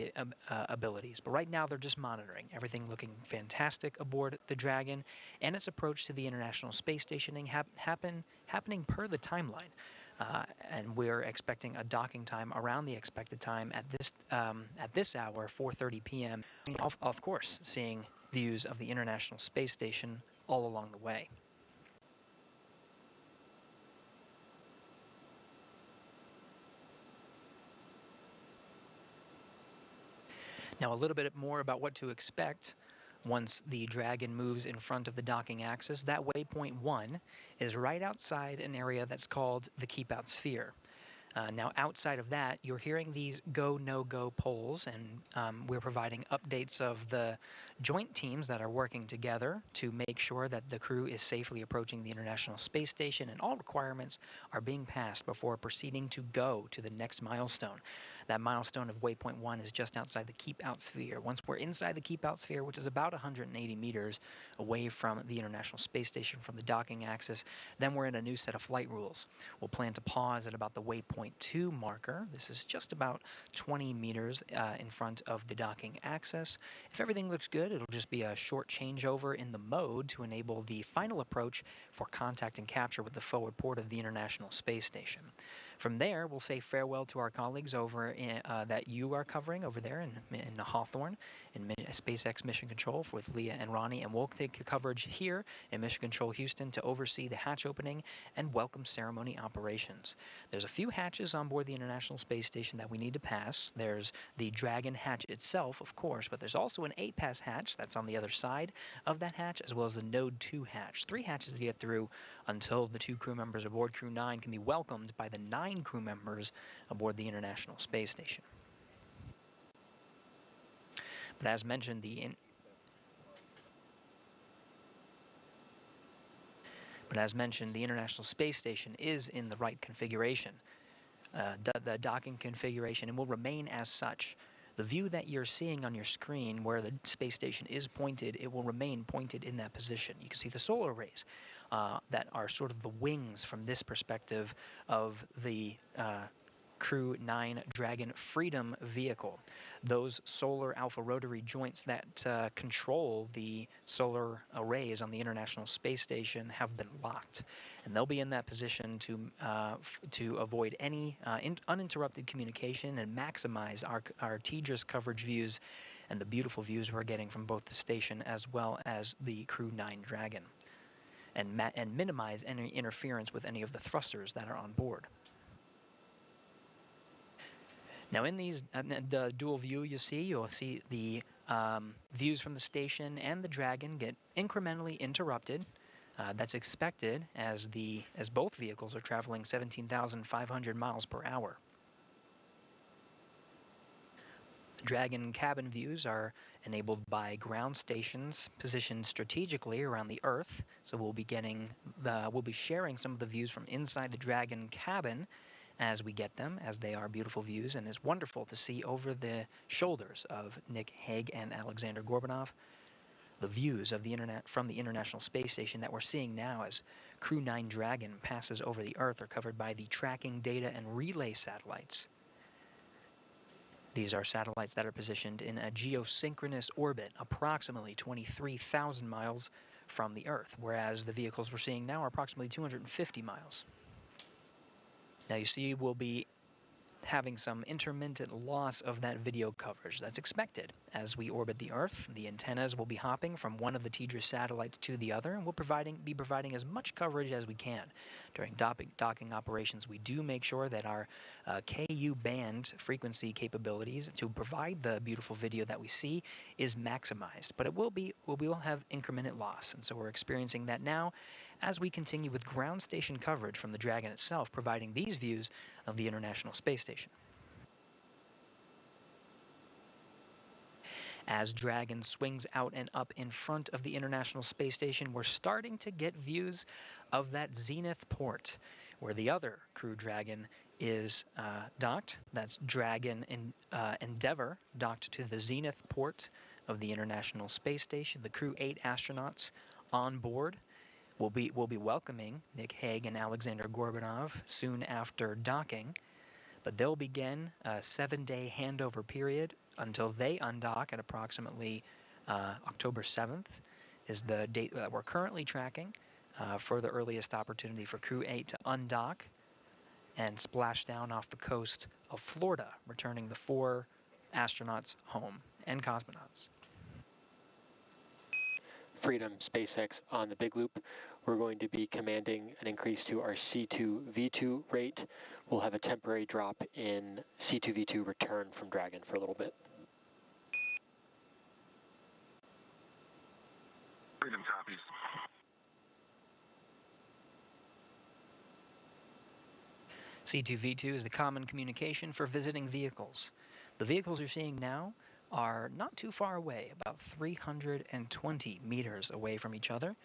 abilities. But right now, they're just monitoring. Everything looking fantastic aboard the Dragon, and its approach to the International Space Station happening per the timeline. And we're expecting a docking time around the expected time at this hour, 4:30 p.m. Of course, seeing views of the International Space Station all along the way. Now, a little bit more about what to expect once the Dragon moves in front of the docking axis. That waypoint 1 is right outside an area that's called the keep-out sphere. Now, outside of that, you're hearing these go, no-go polls, and we're providing updates of the joint teams that are working together to make sure that the crew is safely approaching the International Space Station, and all requirements are being passed before proceeding to go to the next milestone. That milestone of waypoint 1 is just outside the keep-out sphere. Once we're inside the keep-out sphere, which is about 180 meters away from the International Space Station from the docking axis, then we're in a new set of flight rules. We'll plan to pause at about the waypoint 2 marker. This is just about 20 meters in front of the docking axis. If everything looks good, it'll just be a short changeover in the mode to enable the final approach for contact and capture with the forward port of the International Space Station. From there, we'll say farewell to our colleagues over that you are covering over there in Hawthorne, in SpaceX Mission Control with Leah and Ronnie, and we'll take the coverage here in Mission Control Houston to oversee the hatch opening and welcome ceremony operations. There's a few hatches on board the International Space Station that we need to pass. There's the Dragon hatch itself, of course, but there's also an 8-pass hatch that's on the other side of that hatch, as well as the Node 2 hatch. 3 hatches to get through until the 2 crew members aboard Crew-9 can be welcomed by the 9 crew members aboard the International Space Station. But as mentioned, the International Space Station is in the right configuration, the docking configuration, and will remain as such. The view that you're seeing on your screen where the space station is pointed, it will remain pointed in that position. You can see the solar arrays that are sort of the wings from this perspective of the Crew-9 Dragon Freedom vehicle. Those solar alpha rotary joints that control the solar arrays on the International Space Station have been locked, and they'll be in that position to avoid any uninterrupted communication and maximize our TDRS coverage views and the beautiful views we're getting from both the station as well as the Crew-9 Dragon, and minimize any interference with any of the thrusters that are on board. Now, in these the dual view you'll see the views from the station and the Dragon get incrementally interrupted. That's expected as both vehicles are traveling 17,500 miles per hour. Dragon cabin views are enabled by ground stations positioned strategically around the Earth. So we'll be sharing some of the views from inside the Dragon cabin as we get them, as they are beautiful views, and it's wonderful to see over the shoulders of Nick Hague and Alexandr Gorbunov the views of from the International Space Station that we're seeing now as Crew-9 Dragon passes over the Earth are covered by the tracking data and relay satellites. These are satellites that are positioned in a geosynchronous orbit approximately 23,000 miles from the Earth, whereas the vehicles we're seeing now are approximately 250 miles. Now you see we'll be having some intermittent loss of that video coverage. That's expected. As we orbit the Earth, the antennas will be hopping from one of the TDRS satellites to the other, and we'll be providing as much coverage as we can. During docking operations, we do make sure that our KU band frequency capabilities to provide the beautiful video that we see is maximized, but we will have incremental loss, and so we're experiencing that now as we continue with ground station coverage from the Dragon itself, providing these views of the International Space Station. As Dragon swings out and up in front of the International Space Station, we're starting to get views of that Zenith port, where the other Crew Dragon is docked. That's Dragon Endeavour docked to the Zenith port of the International Space Station. The Crew-8 astronauts on board will be welcoming Nick Hague and Alexandr Gorbunov soon after docking, but they'll begin a 7-day handover period until they undock at approximately October 7th is the date that we're currently tracking for the earliest opportunity for Crew-8 to undock and splash down off the coast of Florida, returning the 4 astronauts home and cosmonauts. Freedom SpaceX on the big loop. We're going to be commanding an increase to our C2V2 rate. We'll have a temporary drop in C2V2 return from Dragon for a little bit. Freedom copies. C2V2 is the common communication for visiting vehicles. The vehicles you're seeing now are not too far away, about 320 meters away from each other,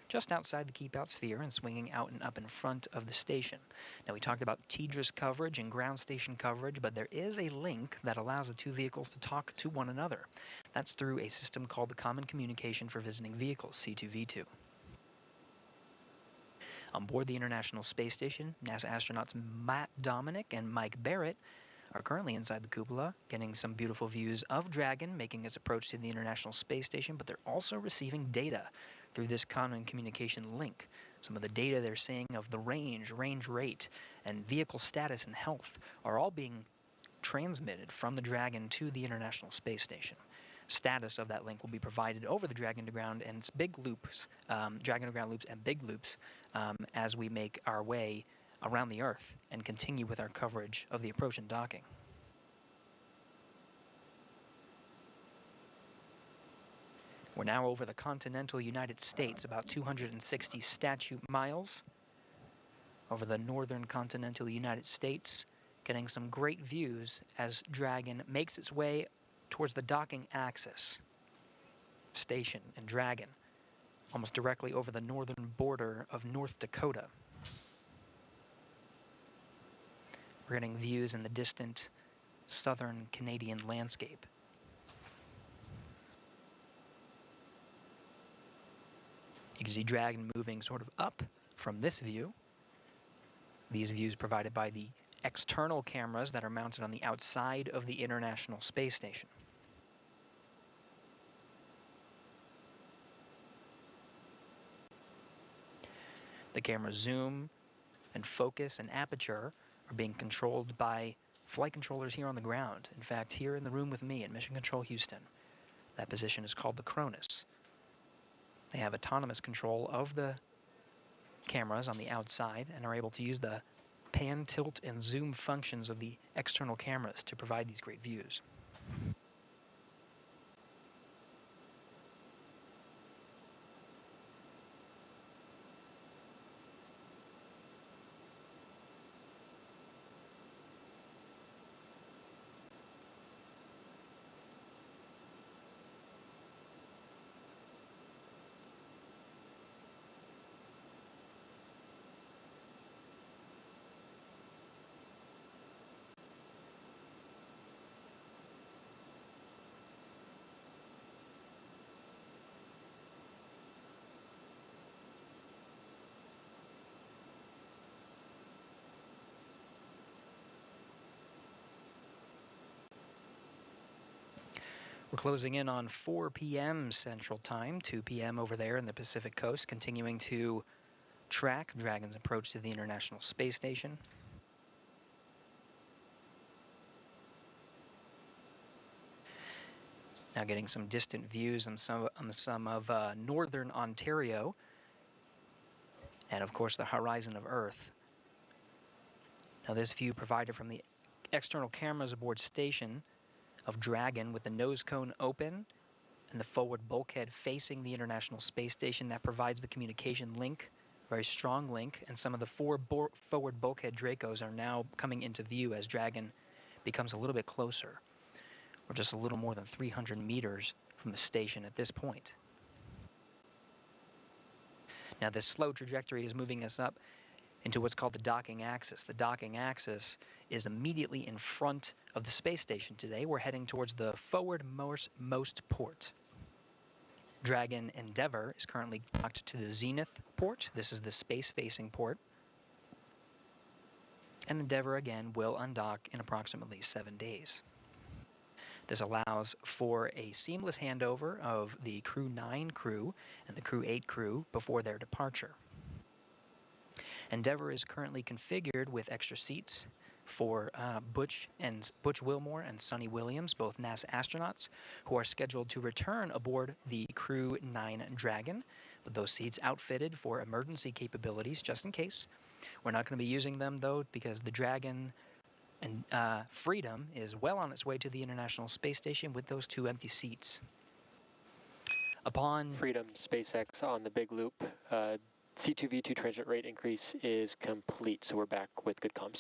just outside the keep-out sphere and swinging out and up in front of the station. Now, we talked about TDRS coverage and ground station coverage, but there is a link that allows the two vehicles to talk to one another. That's through a system called the Common Communication for Visiting Vehicles, C2V2. On board the International Space Station, NASA astronauts Matt Dominic and Mike Barrett are currently inside the cupola, getting some beautiful views of Dragon making its approach to the International Space Station, but they're also receiving data through this common communication link. Some of the data they're seeing of the range rate, and vehicle status and health are all being transmitted from the Dragon to the International Space Station. Status of that link will be provided over the Dragon to Ground and big loops, Dragon to Ground loops and big loops as we make our way around the Earth and continue with our coverage of the approach and docking. We're now over the continental United States, about 260 statute miles over the northern continental United States, getting some great views as Dragon makes its way towards the docking axis. Station and Dragon, almost directly over the northern border of North Dakota. We're getting views in the distant southern Canadian landscape. You can see Dragon moving sort of up from this view. These views provided by the external cameras that are mounted on the outside of the International Space Station. The camera's zoom and focus and aperture are being controlled by flight controllers here on the ground. In fact, here in the room with me at Mission Control Houston, that position is called the Cronus. They have autonomous control of the cameras on the outside and are able to use the pan, tilt, and zoom functions of the external cameras to provide these great views. We're closing in on 4 p.m. Central Time, 2 p.m. over there in the Pacific Coast, continuing to track Dragon's approach to the International Space Station. Now getting some distant views on some of northern Ontario, and of course the horizon of Earth. Now this view provided from the external cameras aboard station of Dragon with the nose cone open and the forward bulkhead facing the International Space Station. That provides the communication link, very strong link, and some of the forward bulkhead Dracos are now coming into view as Dragon becomes a little bit closer. We're just a little more than 300 meters from the station at this point. Now this slow trajectory is moving us up into what's called the docking axis. The docking axis is immediately in front of the space station today. We're heading towards the forwardmost port. Dragon Endeavour is currently docked to the Zenith port. This is the space-facing port. And Endeavour again will undock in approximately 7 days. This allows for a seamless handover of the Crew-9 crew and the Crew-8 crew before their departure. Endeavour is currently configured with extra seats for Butch Wilmore and Suni Williams, both NASA astronauts, who are scheduled to return aboard the Crew-9 Dragon, with those seats outfitted for emergency capabilities just in case. We're not going to be using them, though, because the Dragon and Freedom is well on its way to the International Space Station with those 2 empty seats. Upon Freedom SpaceX on the big loop, C2V2 transit rate increase is complete, so we're back with good comms.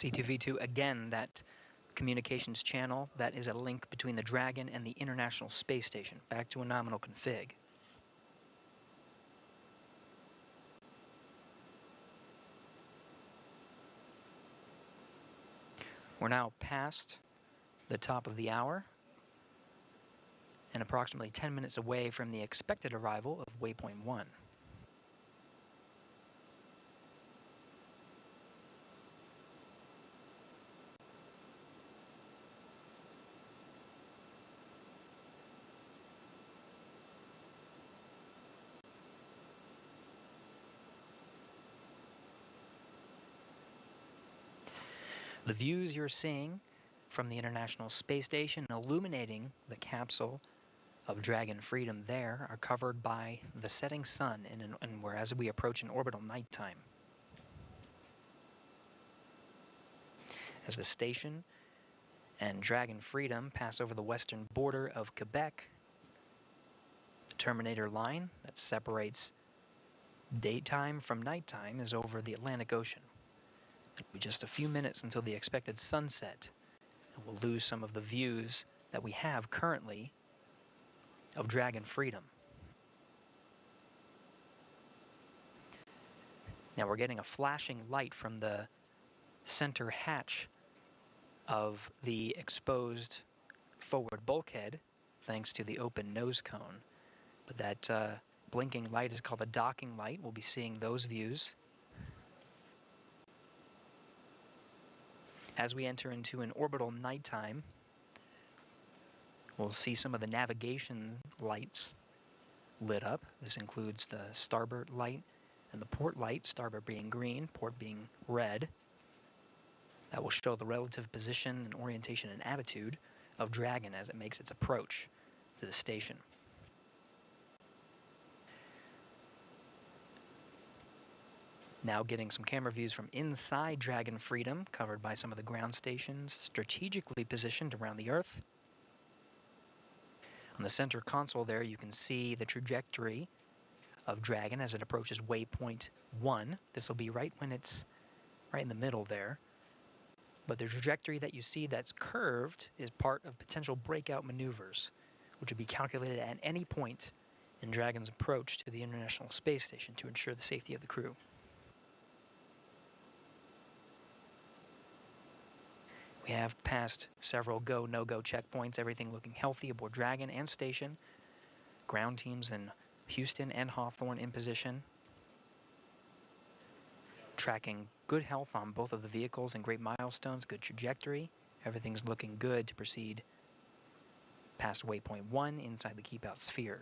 C2V2, again, that communications channel that is a link between the Dragon and the International Space Station. Back to a nominal config. We're now past the top of the hour and approximately 10 minutes away from the expected arrival of waypoint 1. The views you're seeing from the International Space Station illuminating the capsule of Dragon Freedom there are covered by the setting sun and whereas we approach an orbital nighttime. As the station and Dragon Freedom pass over the western border of Quebec, the terminator line that separates daytime from nighttime is over the Atlantic Ocean. It'll be just a few minutes until the expected sunset, and we'll lose some of the views that we have currently of Dragon Freedom. Now we're getting a flashing light from the center hatch of the exposed forward bulkhead, thanks to the open nose cone. But that blinking light is called a docking light. We'll be seeing those views. As we enter into an orbital nighttime, we'll see some of the navigation lights lit up. This includes the starboard light and the port light, starboard being green, port being red. That will show the relative position and orientation and attitude of Dragon as it makes its approach to the station. Now getting some camera views from inside Dragon Freedom, covered by some of the ground stations strategically positioned around the Earth. On the center console there, you can see the trajectory of Dragon as it approaches waypoint 1. This will be right when it's right in the middle there. But the trajectory that you see that's curved is part of potential breakout maneuvers, which would be calculated at any point in Dragon's approach to the International Space Station to ensure the safety of the crew. We have passed several go, no-go checkpoints, everything looking healthy aboard Dragon and station. Ground teams in Houston and Hawthorne in position. Tracking good health on both of the vehicles and great milestones, good trajectory. Everything's looking good to proceed past waypoint 1 inside the keep-out sphere.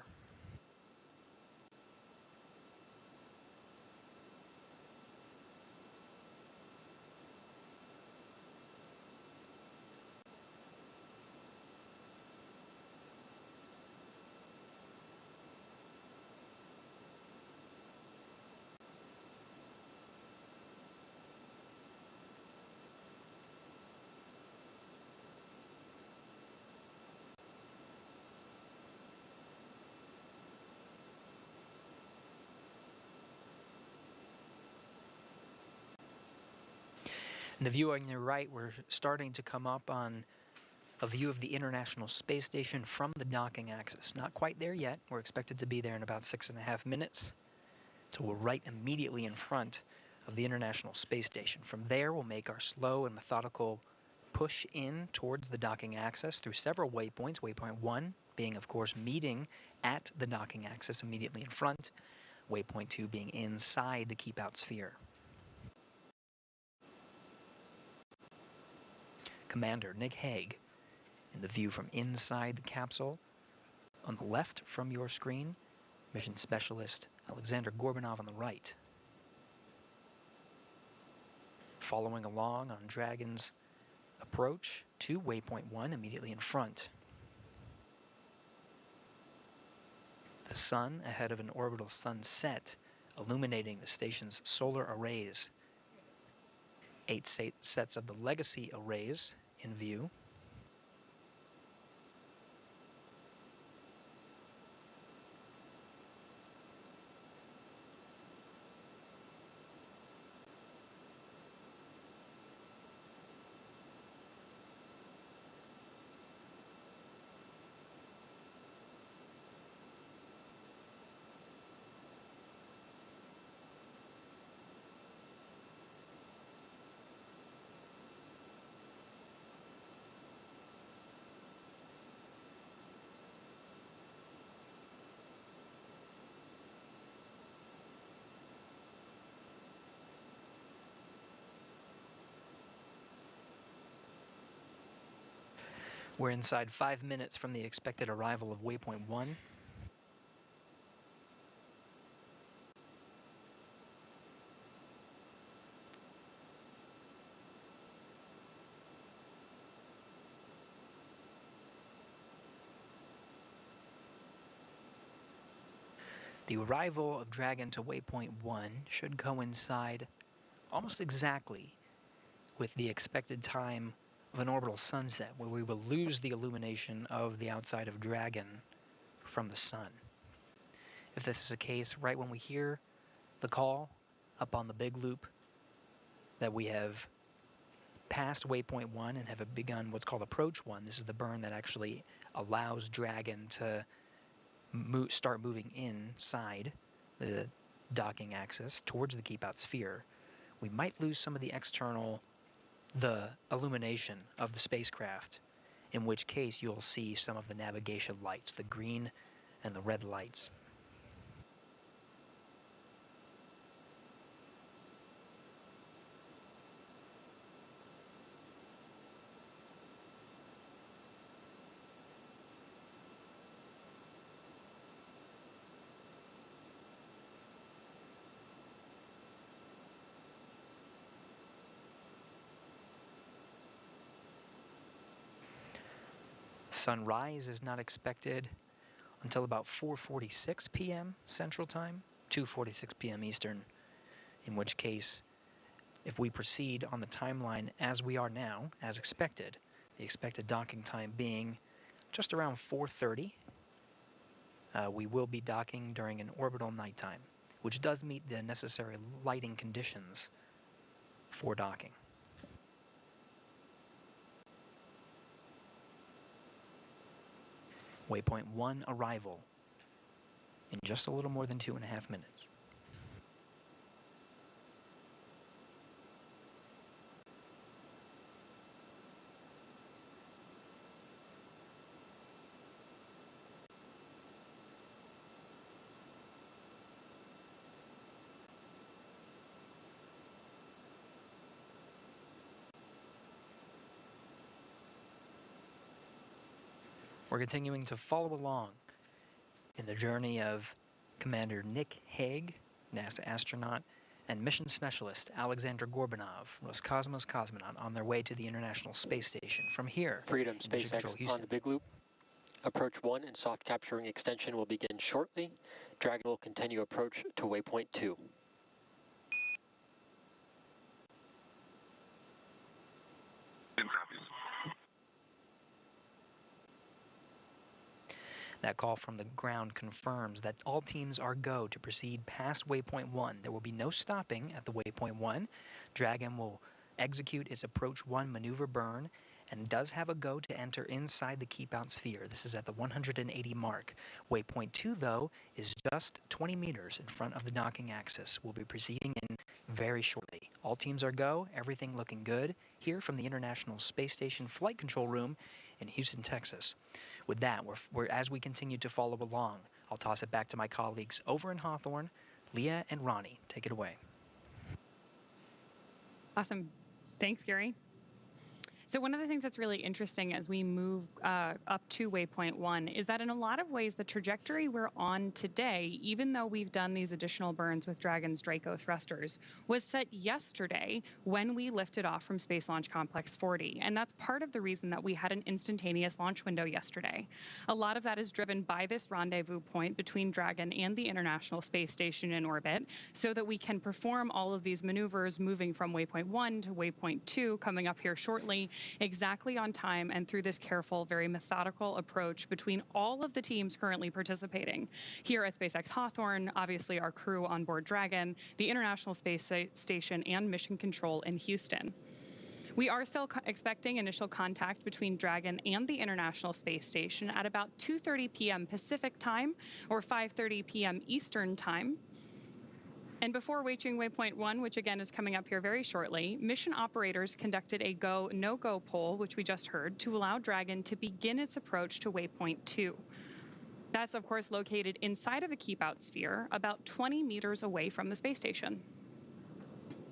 In the view on your right, we're starting to come up on a view of the International Space Station from the docking axis. Not quite there yet. We're expected to be there in about 6.5 minutes. So we're right immediately in front of the International Space Station. From there, we'll make our slow and methodical push in towards the docking axis through several waypoints. Waypoint 1 being, of course, meeting at the docking axis immediately in front. Waypoint 2 being inside the keep-out sphere. Commander Nick Hague in the view from inside the capsule. On the left from your screen, Mission Specialist Alexandr Gorbunov on the right. Following along on Dragon's approach to waypoint 1 immediately in front. The sun ahead of an orbital sunset illuminating the station's solar arrays. 8 sets of the legacy arrays in view. We're inside 5 minutes from the expected arrival of waypoint 1. The arrival of Dragon to waypoint 1 should coincide almost exactly with the expected time of an orbital sunset, where we will lose the illumination of the outside of Dragon from the sun. If this is the case, right when we hear the call up on the big loop that we have passed waypoint 1 and have begun what's called approach 1, this is the burn that actually allows Dragon to start moving inside the docking axis towards the keep out sphere, we might lose some of the illumination of the spacecraft, in which case you'll see some of the navigation lights, the green and the red lights. Sunrise is not expected until about 4:46 p.m. Central Time, 2:46 p.m. Eastern, in which case, if we proceed on the timeline as we are now, as expected, the expected docking time being just around 4:30, we will be docking during an orbital nighttime, which does meet the necessary lighting conditions for docking. Waypoint 1 arrival in just a little more than 2.5 minutes. We're continuing to follow along in the journey of Commander Nick Hague, NASA astronaut, and Mission Specialist Alexandr Gorbunov, Roscosmos cosmonaut, on their way to the International Space Station. From here, Freedom Mission SpaceX Control Houston. on the big loop. Approach 1 and soft capturing extension will begin shortly. Dragon will continue approach to waypoint 2. That call from the ground confirms that all teams are go to proceed past waypoint 1. There will be no stopping at the waypoint 1. Dragon will execute its approach 1 maneuver burn and does have a go to enter inside the keep out sphere. This is at the 180 mark. Waypoint 2, though, is just 20 meters in front of the docking axis. We'll be proceeding in very shortly. All teams are go, everything looking good here from the International Space Station Flight Control Room in Houston, Texas. With that, as we continue to follow along, I'll toss it back to my colleagues over in Hawthorne, Leah and Ronnie. Take it away. Awesome. Thanks, Gary. So one of the things that's really interesting as we move up to waypoint 1 is that in a lot of ways, the trajectory we're on today, even though we've done these additional burns with Dragon's Draco thrusters, was set yesterday when we lifted off from Space Launch Complex 40. And that's part of the reason that we had an instantaneous launch window yesterday. A lot of that is driven by this rendezvous point between Dragon and the International Space Station in orbit, so that we can perform all of these maneuvers moving from waypoint 1 to waypoint 2, coming up here shortly, exactly on time and through this careful, very methodical approach between all of the teams currently participating. Here at SpaceX Hawthorne, obviously our crew on board Dragon, the International Space Station, and Mission Control in Houston. We are still expecting initial contact between Dragon and the International Space Station at about 2:30 p.m. Pacific time or 5:30 p.m. Eastern time. And before reaching waypoint 1, which again is coming up here very shortly, mission operators conducted a go, no-go poll, which we just heard, to allow Dragon to begin its approach to waypoint 2. That's, of course, located inside of the keep-out sphere, about 20 meters away from the space station.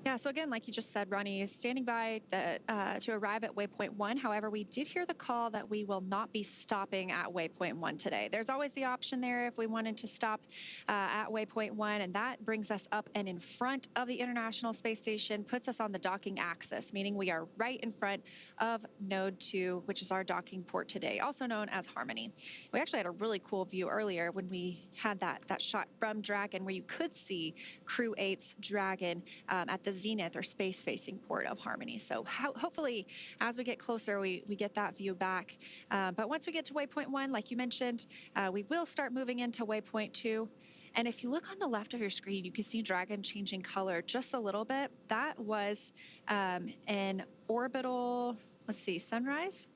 Yeah, so again, like you just said, Ronnie is standing by to arrive at waypoint 1. However, we did hear the call that we will not be stopping at waypoint 1 today. There's always the option there if we wanted to stop at waypoint 1, and that brings us up and in front of the International Space Station, puts us on the docking axis, meaning we are right in front of Node 2, which is our docking port today, also known as Harmony. We actually had a really cool view earlier when we had that shot from Dragon where you could see Crew 8's Dragon at the zenith or space-facing port of Harmony. So hopefully, as we get closer, we get that view back. But once we get to waypoint 1, like you mentioned, we will start moving into waypoint 2. And if you look on the left of your screen, you can see Dragon changing color just a little bit. That was an orbital, let's see, sunrise?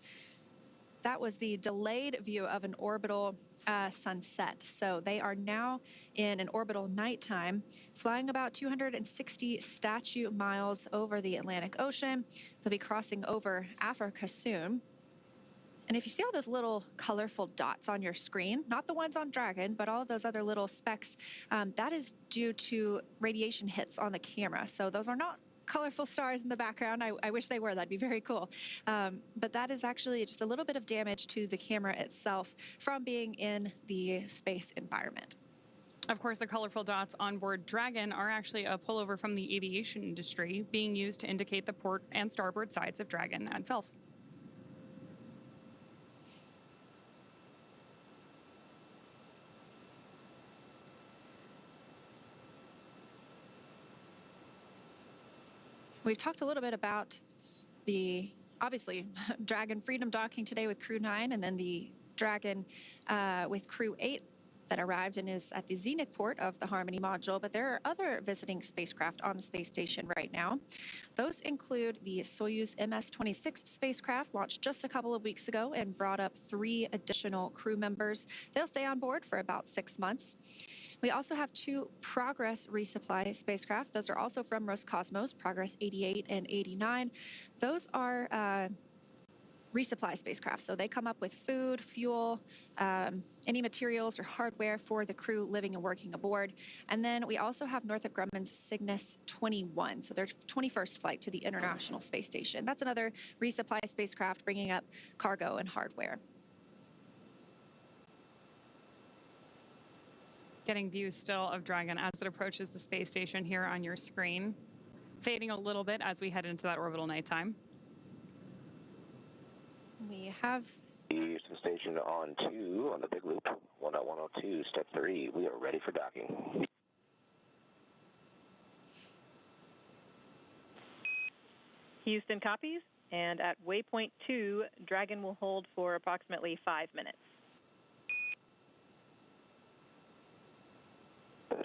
That was the delayed view of an orbital sunset. So they are now in an orbital nighttime, flying about 260 statute miles over the Atlantic Ocean. They'll be crossing over Africa soon. And if you see all those little colorful dots on your screen, not the ones on Dragon, but all of those other little specks, that is due to radiation hits on the camera. So those are not colorful stars in the background. I wish they were. That'd be very cool. But that is actually just a little bit of damage to the camera itself from being in the space environment. Of course, the colorful dots on board Dragon are actually a pullover from the aviation industry, being used to indicate the port and starboard sides of Dragon itself. We've talked a little bit about the, obviously, Dragon Freedom docking today with Crew-9, and then the Dragon with Crew-8 that arrived and is at the zenith port of the Harmony module. But there are other visiting spacecraft on the space station right now. Those include the Soyuz MS-26 spacecraft, launched just a couple of weeks ago and brought up 3 additional crew members. They'll stay on board for about 6 months. We also have 2 Progress resupply spacecraft. Those are also from Roscosmos, Progress 88 and 89. Those are resupply spacecraft. So they come up with food, fuel, any materials or hardware for the crew living and working aboard. And then we also have Northrop Grumman's Cygnus 21, so their 21st flight to the International Space Station. That's another resupply spacecraft bringing up cargo and hardware. Getting views still of Dragon as it approaches the space station here on your screen, fading a little bit as we head into that orbital nighttime. We have Houston Station on 2 on the big loop, 1.102, step 3. We are ready for docking. Houston copies, and at waypoint 2, Dragon will hold for approximately 5 minutes.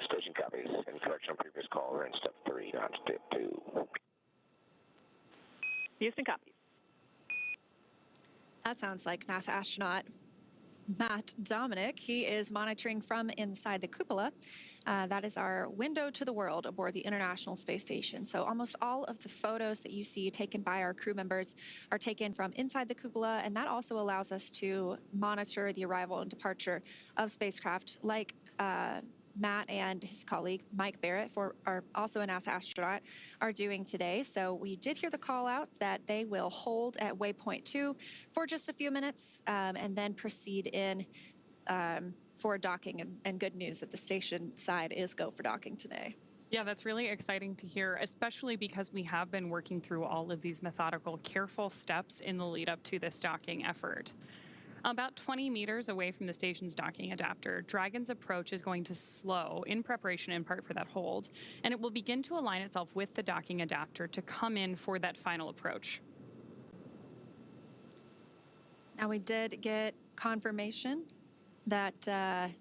Station copies. In correction on previous call, we're in step 3, not step 2. Houston copies. That sounds like NASA astronaut Matt Dominic. He is monitoring from inside the cupola. That is our window to the world aboard the International Space Station. So almost all of the photos that you see taken by our crew members are taken from inside the cupola, and that also allows us to monitor the arrival and departure of spacecraft like Matt and his colleague Mike Barrett, are also a NASA astronaut, are doing today. So we did hear the call out that they will hold at waypoint 2 for just a few minutes and then proceed in for docking. And good news that the station side is go for docking today. Yeah, that's really exciting to hear, especially because we have been working through all of these methodical, careful steps in the lead up to this docking effort. About 20 meters away from the station's docking adapter, Dragon's approach is going to slow in preparation in part for that hold, and it will begin to align itself with the docking adapter to come in for that final approach. Now we did get confirmation that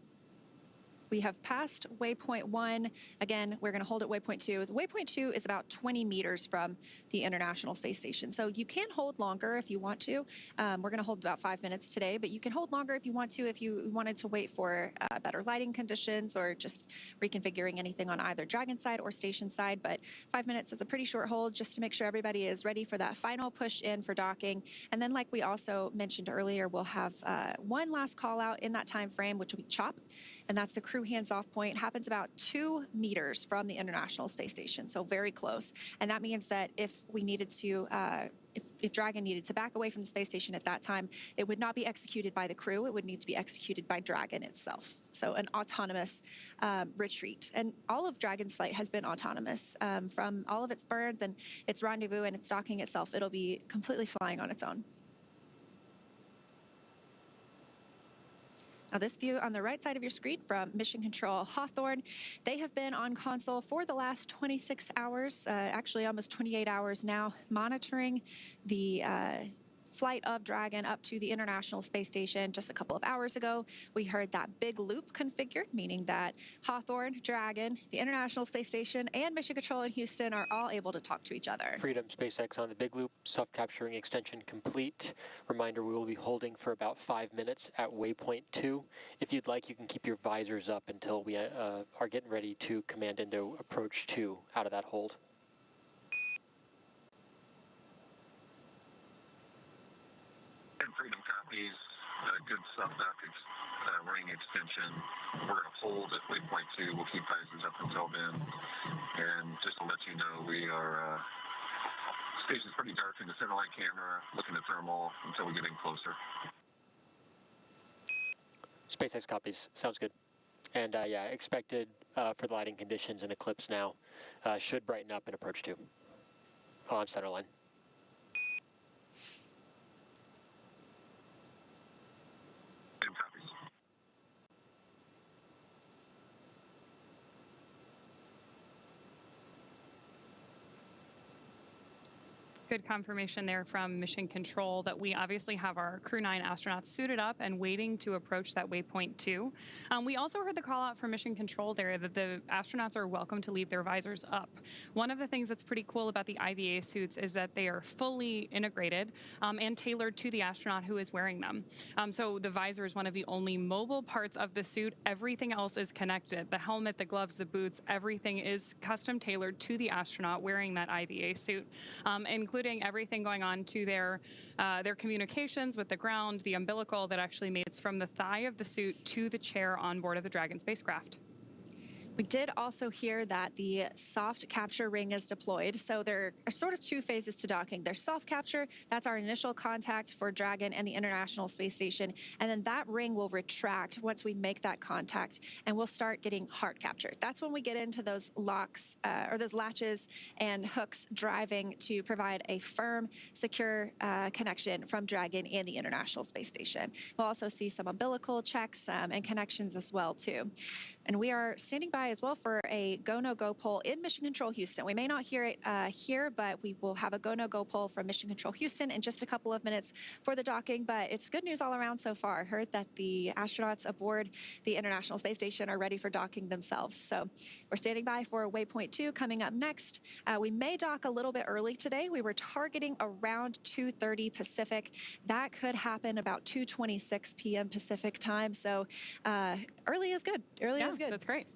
we have passed waypoint 1. Again, we're going to hold at waypoint 2. The waypoint 2 is about 20 meters from the International Space Station. So you can hold longer if you want to. We're going to hold about 5 minutes today, but you can hold longer if you want to, if you wanted to wait for better lighting conditions or just reconfiguring anything on either Dragon side or station side. But 5 minutes is a pretty short hold just to make sure everybody is ready for that final push in for docking. And then like we also mentioned earlier, we'll have one last call out in that time frame, which will be CHOP, and that's the Crew hands-off point happens about 2 meters from the International Space Station, so very close. And that means that if we needed to, if Dragon needed to back away from the space station at that time, it would not be executed by the crew. It would need to be executed by Dragon itself. So an autonomous retreat. And all of Dragon's flight has been autonomous. From all of its burns and its rendezvous and its docking itself, it'll be completely flying on its own. Now, this view on the right side of your screen from Mission Control Hawthorne, they have been on console for the last 26 hours, actually almost 28 hours now, monitoring the flight of Dragon up to the International Space Station. Just a couple of hours ago, we heard that big loop configured, meaning that Hawthorne, Dragon, the International Space Station, and Mission Control in Houston are all able to talk to each other. Freedom SpaceX on the big loop, self-capturing extension complete. Reminder, we will be holding for about 5 minutes at waypoint 2. If you'd like, you can keep your visors up until we are getting ready to command into approach 2 out of that hold. And Freedom copies, good sub-duct ring extension. We're going to hold at waypoint 2. We'll keep visors up until then. And just to let you know, we are, station's pretty dark in the center light camera, looking at thermal until we get in closer. SpaceX copies, sounds good. And yeah, expected for the lighting conditions and eclipse now. Should brighten up in approach 2 on center line. Good confirmation there from Mission Control that we obviously have our Crew-9 astronauts suited up and waiting to approach that waypoint 2. We also heard the call out from Mission Control there that the astronauts are welcome to leave their visors up. One of the things that's pretty cool about the IVA suits is that they are fully integrated and tailored to the astronaut who is wearing them. So the visor is one of the only mobile parts of the suit. Everything else is connected. The helmet, the gloves, the boots, everything is custom tailored to the astronaut wearing that IVA suit, including everything going on to their communications with the ground, the umbilical that actually mates from the thigh of the suit to the chair on board of the Dragon spacecraft. We did also hear that the soft capture ring is deployed. So there are sort of 2 phases to docking. There's soft capture, that's our initial contact for Dragon and the International Space Station. And then that ring will retract once we make that contact, and we'll start getting hard capture. That's when we get into those locks or those latches and hooks driving to provide a firm, secure connection from Dragon and the International Space Station. We'll also see some umbilical checks and connections as well, too. And we are standing by as well for a go, no go poll in Mission Control Houston. We may not hear it here, but we will have a go, no go poll from Mission Control Houston in just a couple of minutes for the docking. But it's good news all around so far. Heard that the astronauts aboard the International Space Station are ready for docking themselves. So we're standing by for waypoint 2 coming up next. We may dock a little bit early today. We were targeting around 2:30 Pacific. That could happen about 2:26 p.m. Pacific time. So early is good. Early is good. That's great.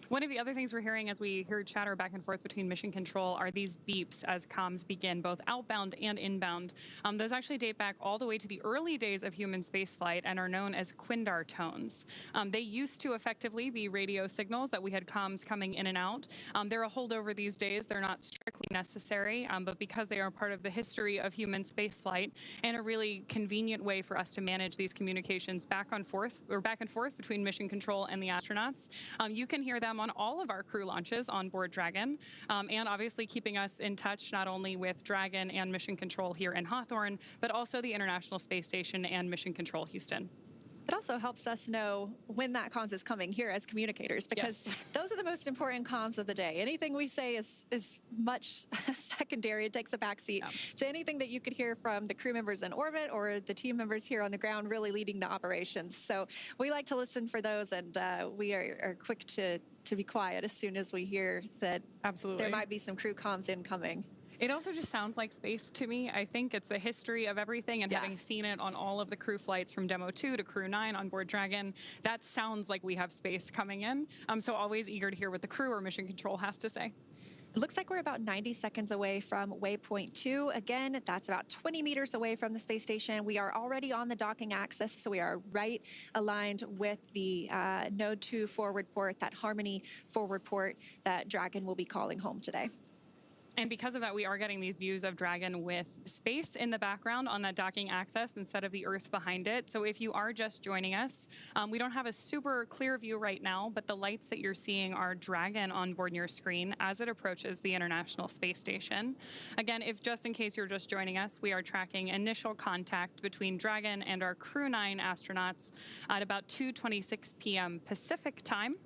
One of the other things we're hearing as we hear chatter back and forth between Mission Control are these beeps as comms begin, both outbound and inbound. Those actually date back all the way to the early days of human spaceflight and are known as Quindar tones. They used to effectively be radio signals that we had comms coming in and out. They're a holdover these days. They're not strictly necessary, but because they are part of the history of human spaceflight and a really convenient way for us to manage these communications back and forth between Mission Control and the astronauts, you can hear them on all of our crew launches on board Dragon, and obviously keeping us in touch not only with Dragon and Mission Control here in Hawthorne, but also the International Space Station and Mission Control Houston. It also helps us know when that comms is coming here as communicators, because those are the most important comms of the day. Anything we say is much secondary. It takes a backseat to anything that you could hear from the crew members in orbit or the team members here on the ground really leading the operations. So we like to listen for those, and we are quick to be quiet as soon as we hear that there might be some crew comms incoming. It also just sounds like space to me. I think it's the history of everything, and having seen it on all of the crew flights from Demo 2 to Crew-9 on board Dragon, that sounds like we have space coming in. I'm so always eager to hear what the crew or Mission Control has to say. It looks like we're about 90 seconds away from waypoint 2. Again, that's about 20 meters away from the space station. We are already on the docking axis, so we are right aligned with the Node 2 forward port, that Harmony forward port that Dragon will be calling home today. And because of that, we are getting these views of Dragon with space in the background on that docking axis instead of the Earth behind it. So if you are just joining us, we don't have a super clear view right now, but the lights that you're seeing are Dragon on board your screen as it approaches the International Space Station. Again, if just in case you're just joining us, we are tracking initial contact between Dragon and our Crew-9 astronauts at about 2:26 p.m. Pacific time.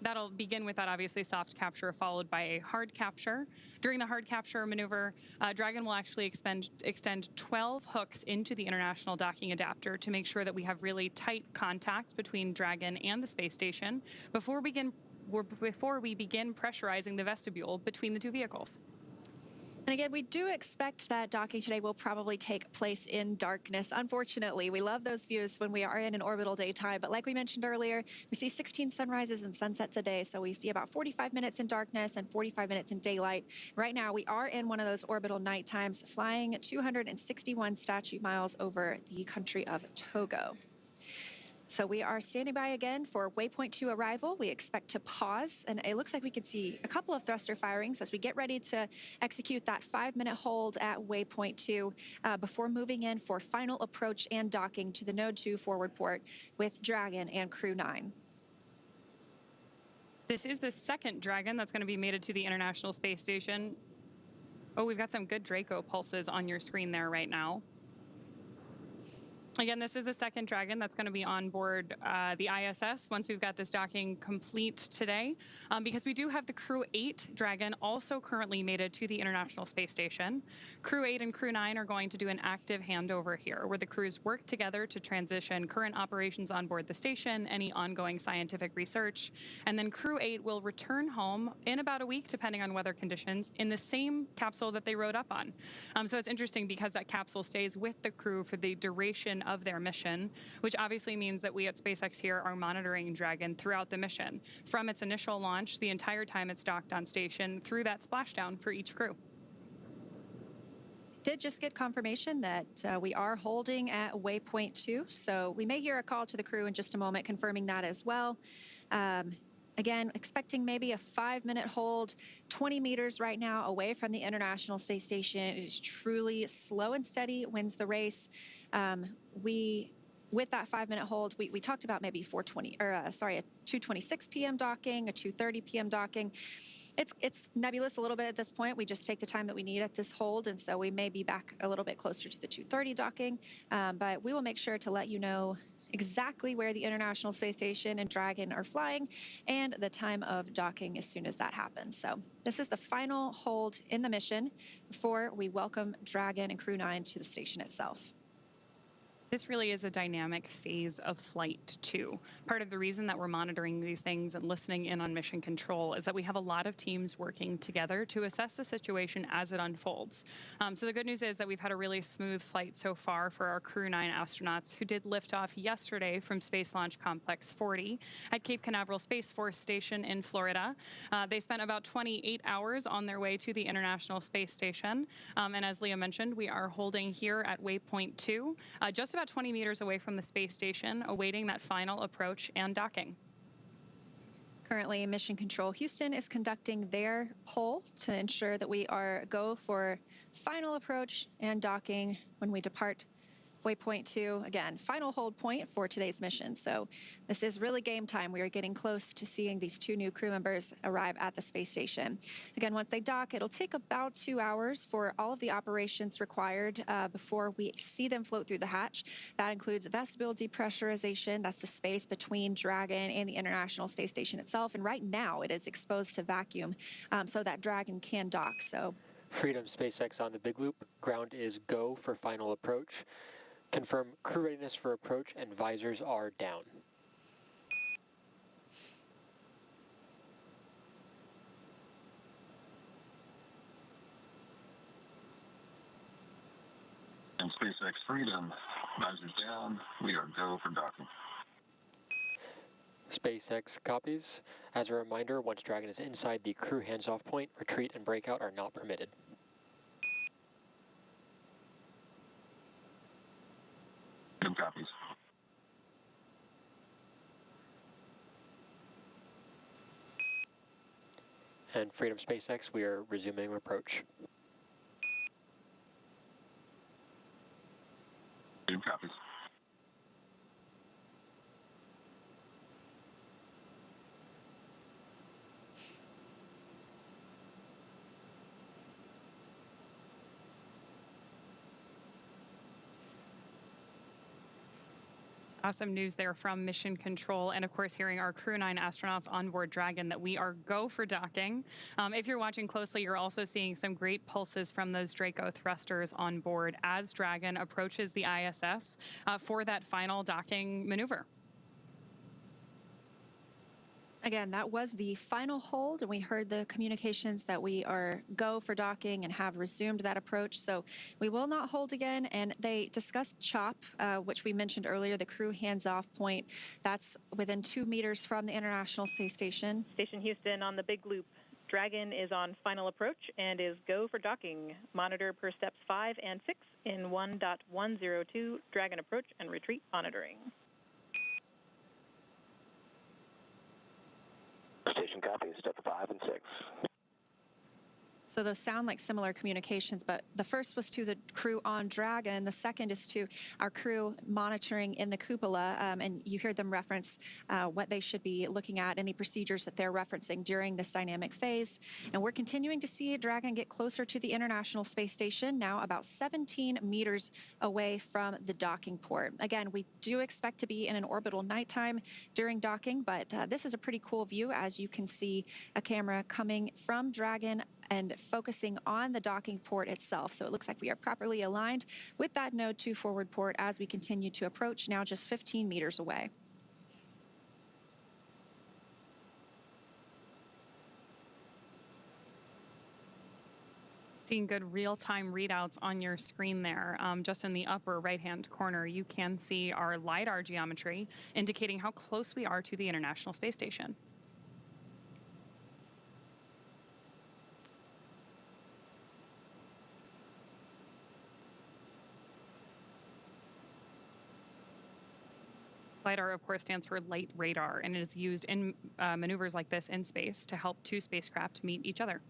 That'll begin with that obviously soft capture followed by a hard capture. During the hard capture maneuver, Dragon will actually extend 12 hooks into the International Docking Adapter to make sure that we have really tight contact between Dragon and the space station before we begin pressurizing the vestibule between the two vehicles. And again, we do expect that docking today will probably take place in darkness. Unfortunately, we love those views when we are in an orbital daytime. But like we mentioned earlier, we see 16 sunrises and sunsets a day. So we see about 45 minutes in darkness and 45 minutes in daylight. Right now, we are in one of those orbital night times, flying 261 statute miles over the country of Togo. So we are standing by again for waypoint 2 arrival. We expect to pause, and it looks like we can see a couple of thruster firings as we get ready to execute that 5-minute hold at waypoint 2 before moving in for final approach and docking to the Node 2 forward port with Dragon and Crew-9. This is the second Dragon that's going to be mated to the International Space Station. Oh, we've got some good Draco pulses on your screen there right now. Again, this is the second Dragon that's going to be on board the ISS once we've got this docking complete today, because we do have the Crew-8 Dragon also currently mated to the International Space Station. Crew-8 and Crew-9 are going to do an active handover here, where the crews work together to transition current operations on board the station, any ongoing scientific research, and then Crew-8 will return home in about a week, depending on weather conditions, in the same capsule that they rode up on. So it's interesting because that capsule stays with the crew for the duration of their mission, which obviously means that we at SpaceX here are monitoring Dragon throughout the mission, from its initial launch, the entire time it's docked on station, through that splashdown for each crew. Did just get confirmation that we are holding at waypoint 2, so we may hear a call to the crew in just a moment confirming that as well. Again, expecting maybe a 5-minute hold, 20 meters right now away from the International Space Station. It is truly slow and steady, wins the race. With that 5-minute hold, we talked about maybe a 2:26 p.m. docking, a 2:30 p.m. docking. It's nebulous a little bit at this point. We just take the time that we need at this hold, and so we may be back a little bit closer to the 2:30 docking. But we will make sure to let you know exactly where the International Space Station and Dragon are flying and the time of docking as soon as that happens. So this is the final hold in the mission before we welcome Dragon and Crew-9 to the station itself. This really is a dynamic phase of flight, too. Part of the reason that we're monitoring these things and listening in on mission control is that we have a lot of teams working together to assess the situation as it unfolds. So the good news is that we've had a really smooth flight so far for our Crew-9 astronauts who did lift off yesterday from Space Launch Complex 40 at Cape Canaveral Space Force Station in Florida. They spent about 28 hours on their way to the International Space Station. And as Leah mentioned, we are holding here at waypoint 2, just about 20 meters away from the space station, awaiting that final approach and docking. Currently, Mission Control Houston is conducting their poll to ensure that we are go for final approach and docking when we depart waypoint 2. Again, final hold point for today's mission. So this is really game time. We are getting close to seeing these 2 new crew members arrive at the space station. Again, once they dock, it'll take about 2 hours for all of the operations required before we see them float through the hatch. That includes vestibule depressurization. That's the space between Dragon and the International Space Station itself. And right now it is exposed to vacuum so that Dragon can dock. So Freedom SpaceX on the Big Loop. Ground is go for final approach. Confirm crew readiness for approach and visors are down. And SpaceX Freedom, visors down, we are go for docking. SpaceX copies. As a reminder, once Dragon is inside the crew hands-off point, retreat and breakout are not permitted. Freedom copies. And Freedom SpaceX, we are resuming approach. Freedom copies. Awesome news there from Mission Control, and of course hearing our Crew-9 astronauts on board Dragon that we are go for docking. If you're watching closely, you're also seeing some great pulses from those Draco thrusters on board as Dragon approaches the ISS for that final docking maneuver. Again, that was the final hold, and we heard the communications that we are go for docking and have resumed that approach. So we will not hold again. And they discussed CHOP, which we mentioned earlier, the crew hands-off point. That's within 2 meters from the International Space Station. Station Houston on the big loop. Dragon is on final approach and is go for docking. Monitor per steps 5 and 6 in 1.102. Dragon approach and retreat monitoring. Station copies, step 5 and 6. So those sound like similar communications, but the first was to the crew on Dragon. The second is to our crew monitoring in the cupola, and you heard them reference what they should be looking at, any procedures that they're referencing during this dynamic phase. And we're continuing to see Dragon get closer to the International Space Station, now about 17 meters away from the docking port. Again, we do expect to be in an orbital nighttime during docking, but this is a pretty cool view as you can see a camera coming from Dragon and focusing on the docking port itself. So it looks like we are properly aligned with that node 2 forward port as we continue to approach, now just 15 meters away. Seeing good real-time readouts on your screen there. Just in the upper right-hand corner, you can see our LiDAR geometry indicating how close we are to the International Space Station. LiDAR, of course, stands for Light Radar, and it is used in maneuvers like this in space to help two spacecraft meet each other.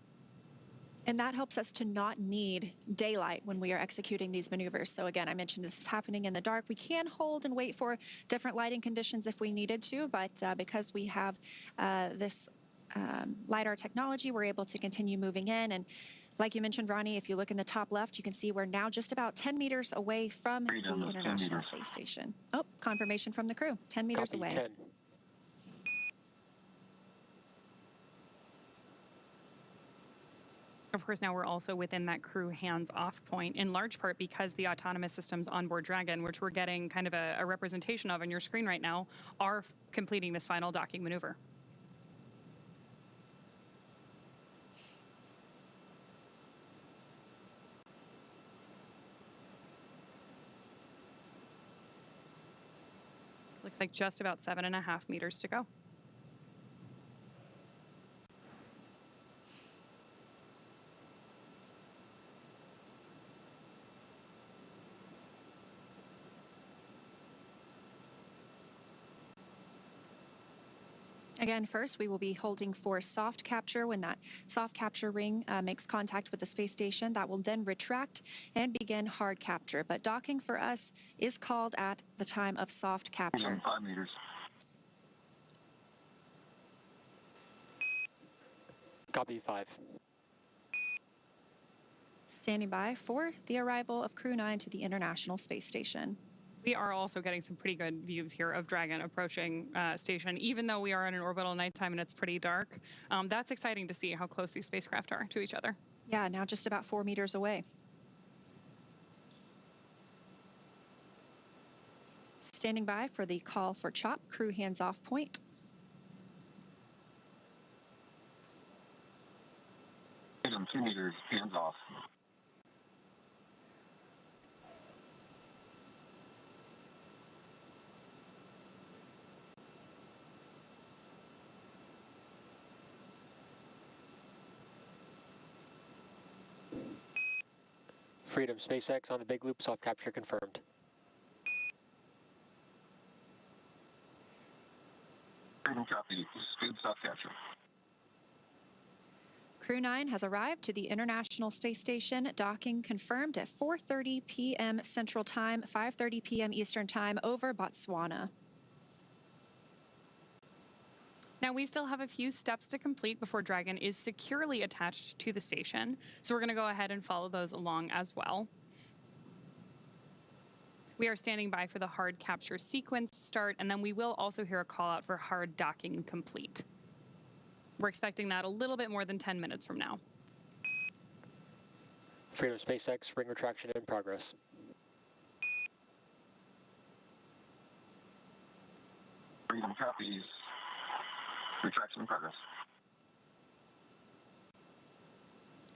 And that helps us to not need daylight when we are executing these maneuvers. So again, I mentioned this is happening in the dark. We can hold and wait for different lighting conditions if we needed to, but because we have this LiDAR technology, we're able to continue moving in. And like you mentioned, Ronnie, if you look in the top left, you can see we're now just about 10 meters away from the International Space Station. Oh, confirmation from the crew, 10 meters away. 10. Of course, now we're also within that crew hands-off point, in large part because the autonomous systems on board Dragon, which we're getting kind of a representation of on your screen right now, are completing this final docking maneuver. Looks like just about 7.5 meters to go. Again, first, we will be holding for soft capture. When that soft capture ring makes contact with the space station, that will then retract and begin hard capture. But docking for us is called at the time of soft capture. 5 meters. Copy 5. Standing by for the arrival of Crew-9 to the International Space Station. We are also getting some pretty good views here of Dragon approaching station, even though we are in an orbital nighttime and it's pretty dark. That's exciting to see how close these spacecraft are to each other. Yeah, now just about 4 meters away. Standing by for the call for CHOP, crew hands-off point. Freedom 2 meters, hands off. Freedom SpaceX on the big loop, soft capture confirmed. Freedom copy. Speed soft capture. Crew-9 has arrived to the International Space Station, docking confirmed at 4:30 p.m. Central Time, 5:30 p.m. Eastern Time over Botswana. Now, we still have a few steps to complete before Dragon is securely attached to the station, so we're going to go ahead and follow those along as well. We are standing by for the hard capture sequence start, and then we will also hear a call out for hard docking complete. We're expecting that a little bit more than 10 minutes from now. Freedom SpaceX, ring retraction in progress. Freedom copies. Retraction in progress.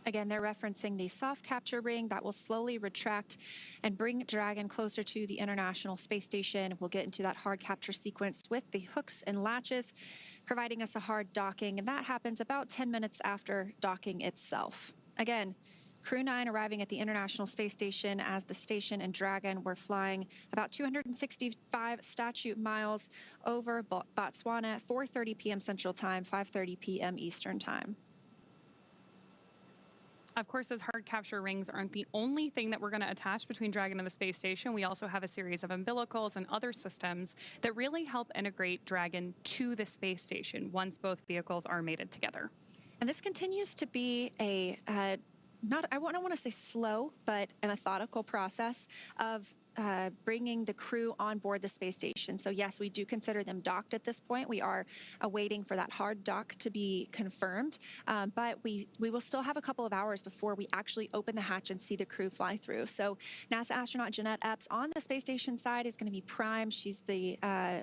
Again, they're referencing the soft capture ring that will slowly retract and bring Dragon closer to the International Space Station. We'll get into that hard capture sequence with the hooks and latches, providing us a hard docking, and that happens about 10 minutes after docking itself. Again, Crew-9 arriving at the International Space Station as the station and Dragon were flying about 265 statute miles over Botswana, 4:30 p.m. Central Time, 5:30 p.m. Eastern Time. Of course, those hard capture rings aren't the only thing that we're going to attach between Dragon and the space station. We also have a series of umbilicals and other systems that really help integrate Dragon to the space station once both vehicles are mated together. And this continues to be a I don't want to say slow, but a methodical process of bringing the crew on board the space station. So yes, we do consider them docked at this point. We are awaiting for that hard dock to be confirmed, but we will still have a couple of hours before we actually open the hatch and see the crew fly through. So NASA astronaut Jeanette Epps on the space station side is going to be prime. She's the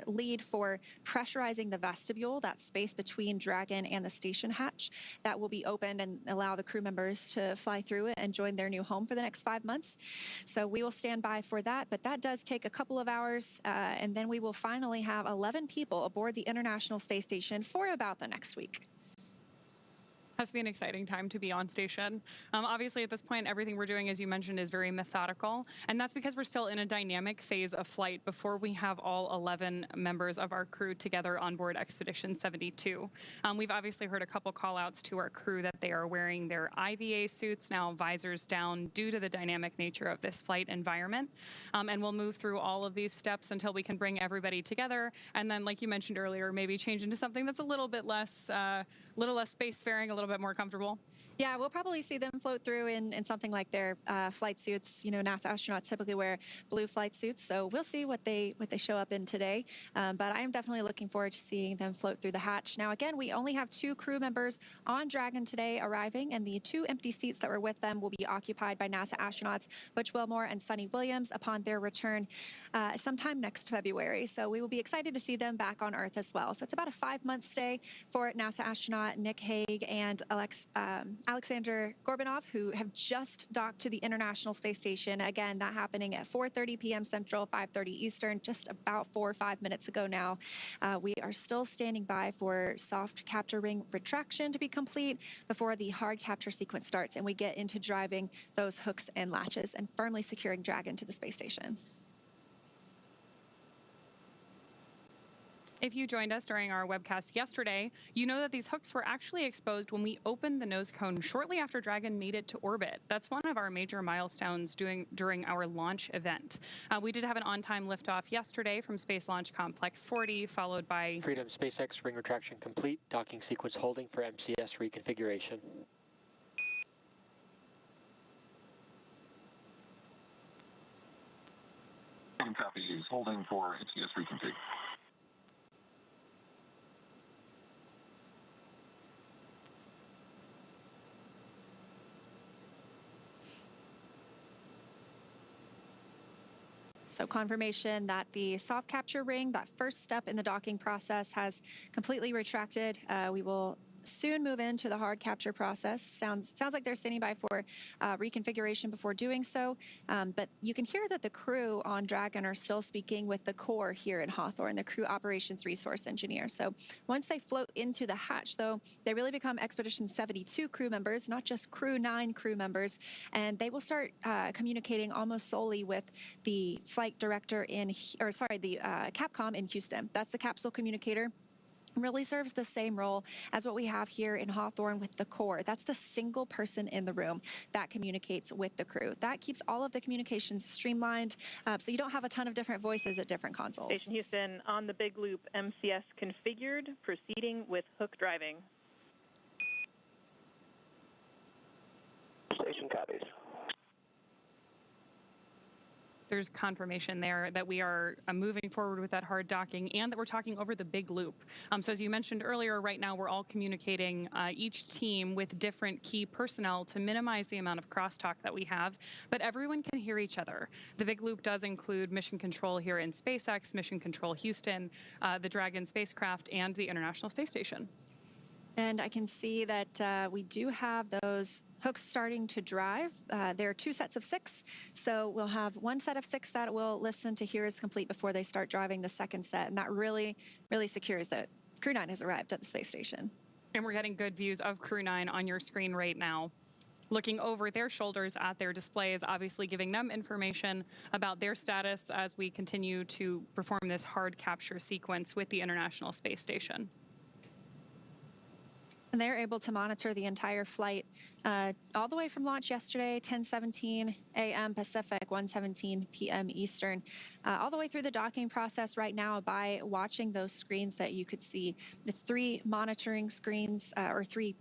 lead for pressurizing the vestibule, that space between Dragon and the station hatch that will be opened and allow the crew members to fly through it and join their new home for the next 5 months. So we will stand by for that. But that does take a couple of hours, and then we will finally have 11 people aboard the International Space Station for about the next week. Has to be an exciting time to be on station. Obviously, at this point, everything we're doing, as you mentioned, is very methodical, and that's because we're still in a dynamic phase of flight before we have all 11 members of our crew together on board Expedition 72. We've obviously heard a couple call-outs to our crew that they are wearing their IVA suits, now visors down, due to the dynamic nature of this flight environment, and we'll move through all of these steps until we can bring everybody together, and then, like you mentioned earlier, maybe change into something that's a little bit less spacefaring, a little bit more comfortable. Yeah, we'll probably see them float through in something like their flight suits. You know, NASA astronauts typically wear blue flight suits, so we'll see what they show up in today. But I am definitely looking forward to seeing them float through the hatch. Now, again, we only have 2 crew members on Dragon today arriving, and the 2 empty seats that were with them will be occupied by NASA astronauts Butch Wilmore and Suni Williams upon their return sometime next February. So we will be excited to see them back on Earth as well. So it's about a 5-month stay for NASA astronaut Nick Hague and Alexandr Gorbunov, who have just docked to the International Space Station. Again, that happening at 4:30 p.m. Central, 5:30 Eastern, just about 4 or 5 minutes ago now. We are still standing by for soft capture ring retraction to be complete before the hard capture sequence starts and we get into driving those hooks and latches and firmly securing Dragon to the space station. If you joined us during our webcast yesterday, you know that these hooks were actually exposed when we opened the nose cone shortly after Dragon made it to orbit. That's one of our major milestones during our launch event. We did have an on-time liftoff yesterday from Space Launch Complex 40, followed by Freedom SpaceX, ring retraction complete, docking sequence holding for MCS reconfiguration. Copy is holding for MCS reconfig. So confirmation that the soft capture ring, that first step in the docking process, has completely retracted. We will soon move into the hard capture process. Sounds like they're standing by for reconfiguration before doing so. But you can hear that the crew on Dragon are still speaking with the core here in Hawthorne, the crew operations resource engineer. So once they float into the hatch, though, they really become Expedition 72 crew members, not just Crew-9 crew members. And they will start communicating almost solely with the flight director the Capcom in Houston. That's the capsule communicator. Really serves the same role as what we have here in Hawthorne with the core. That's the single person in the room that communicates with the crew. That keeps all of the communications streamlined, so you don't have a ton of different voices at different consoles. Station Houston, on the big loop, MCS configured, proceeding with hook driving. Station copies. There's confirmation there that we are moving forward with that hard docking and that we're talking over the big loop. So as you mentioned earlier, right now we're all communicating each team with different key personnel to minimize the amount of crosstalk that we have, but everyone can hear each other. The big loop does include mission control here in SpaceX, mission control Houston, the Dragon spacecraft, and the International Space Station. And I can see that we do have those hooks starting to drive. There are 2 sets of 6, so we'll have 1 set of 6 that will listen to here is complete before they start driving the second set, and that really secures that Crew-9 has arrived at the space station. And we're getting good views of Crew-9 on your screen right now. Looking over their shoulders at their displays, obviously giving them information about their status as we continue to perform this hard capture sequence with the International Space Station. And they're able to monitor the entire flight all the way from launch yesterday, 10:17 a.m. Pacific, 1:17 p.m. Eastern, all the way through the docking process right now by watching those screens that you could see. It's 3 monitoring screens, or 3...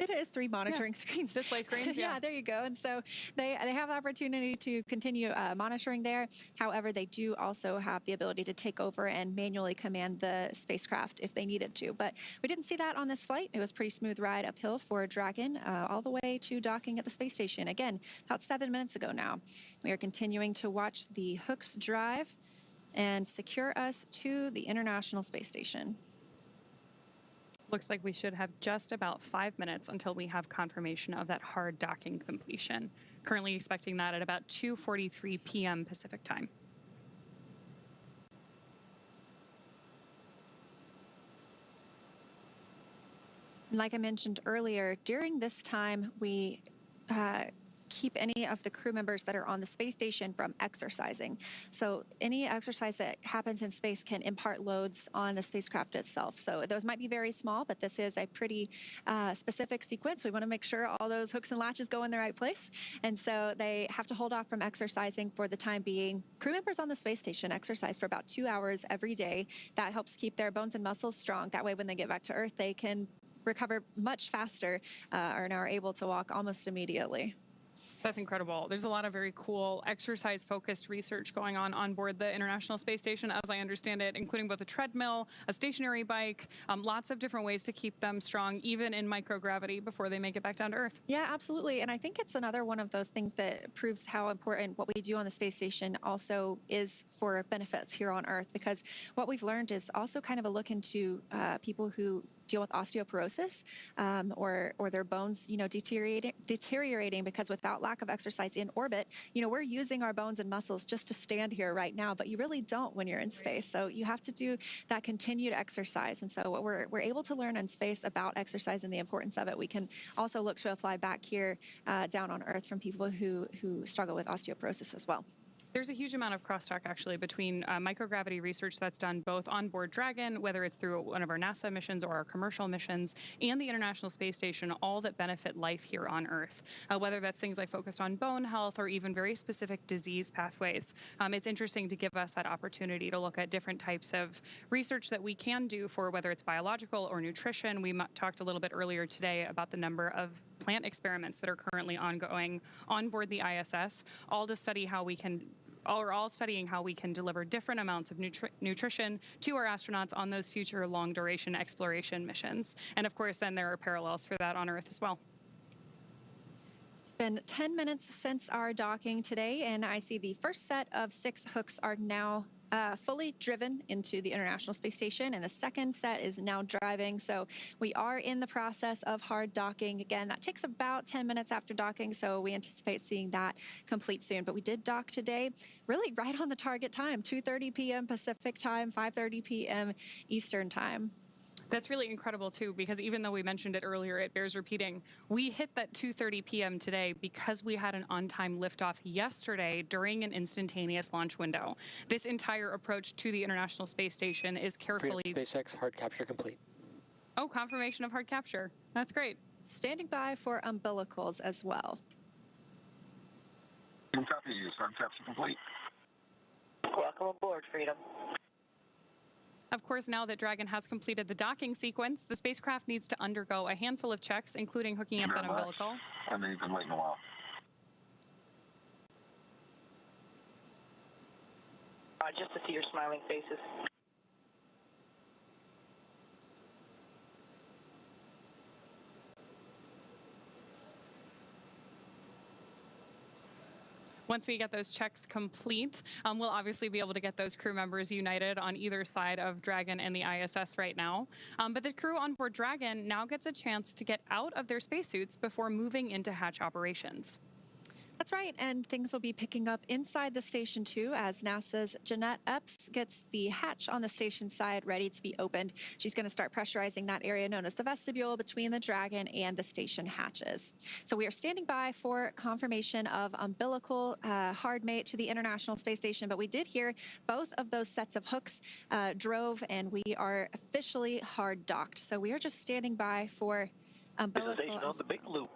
It is 3 monitoring screens. Display screens, yeah, there you go. And so they have the opportunity to continue monitoring there. However, they do also have the ability to take over and manually command the spacecraft if they needed to. But we didn't see that on this flight. It was a pretty smooth ride uphill for Dragon all the way to docking at the space station. Again, about 7 minutes ago now. We are continuing to watch the hooks drive and secure us to the International Space Station. Looks like we should have just about 5 minutes until we have confirmation of that hard docking completion. Currently expecting that at about 2:43 p.m. Pacific time. Like I mentioned earlier, during this time, we keep any of the crew members that are on the space station from exercising. So any exercise that happens in space can impart loads on the spacecraft itself. So those might be very small, but this is a pretty specific sequence. We want to make sure all those hooks and latches go in the right place. And so they have to hold off from exercising for the time being. Crew members on the space station exercise for about 2 hours every day. That helps keep their bones and muscles strong. That way, when they get back to Earth, they can recover much faster and are able to walk almost immediately. That's incredible. There's a lot of very cool exercise-focused research going on board the International Space Station, as I understand it, including both a treadmill, a stationary bike, lots of different ways to keep them strong, even in microgravity, before they make it back down to Earth. Yeah, absolutely. And I think it's another one of those things that proves how important what we do on the space station also is for benefits here on Earth, because what we've learned is also kind of a look into people who deal with osteoporosis or their bones, deteriorating because without lack of exercise in orbit, we're using our bones and muscles just to stand here right now, but you really don't when you're in space. So you have to do that continued exercise. And so what we're able to learn in space about exercise and the importance of it, we can also look to apply back here down on Earth from people who struggle with osteoporosis as well. There's a huge amount of crosstalk, actually, between microgravity research that's done both on board Dragon, whether it's through one of our NASA missions or our commercial missions, and the International Space Station, all that benefit life here on Earth, whether that's things like focused on bone health or even very specific disease pathways. It's interesting to give us that opportunity to look at different types of research that we can do for whether it's biological or nutrition. We talked a little bit earlier today about the number of plant experiments that are currently ongoing on board the ISS, all to study how we can studying how we can deliver different amounts of nutrition to our astronauts on those future long-duration exploration missions. And of course, then there are parallels for that on Earth as well. It's been 10 minutes since our docking today, and I see the first set of 6 hooks are now fully driven into the International Space Station, and the second set is now driving. So we are in the process of hard docking. Again, that takes about 10 minutes after docking, so we anticipate seeing that complete soon. But we did dock today, really right on the target time, 2:30 p.m. Pacific time, 5:30 p.m. Eastern time. That's really incredible, too, because even though we mentioned it earlier, it bears repeating. We hit that 2:30 p.m. today because we had an on-time liftoff yesterday during an instantaneous launch window. This entire approach to the International Space Station is carefully... SpaceX hard capture complete. Oh, confirmation of hard capture. That's great. Standing by for umbilicals as well. Copy. Hard capture complete. Welcome aboard, Freedom. Of course, now that Dragon has completed the docking sequence, the spacecraft needs to undergo a handful of checks, including hooking up that umbilical. I know you've been waiting a while. Just to see your smiling faces. Once we get those checks complete, we'll obviously be able to get those crew members united on either side of Dragon and the ISS right now. But the crew on board Dragon now gets a chance to get out of their spacesuits before moving into hatch operations. That's right, and things will be picking up inside the station too as NASA's Jeanette Epps gets the hatch on the station side ready to be opened. She's going to start pressurizing that area known as the vestibule between the Dragon and the station hatches. So we are standing by for confirmation of umbilical hard mate to the International Space Station, but we did hear both of those sets of hooks drove, and we are officially hard docked. So we are just standing by for umbilical. Station on the big loop.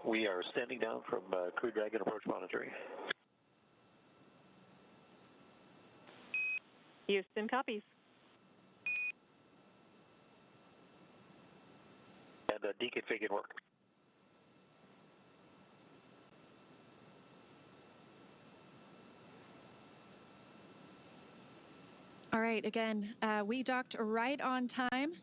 We are standing down from Crew Dragon approach monitoring. Houston copies. And deconfigured work. All right, again, we docked right on time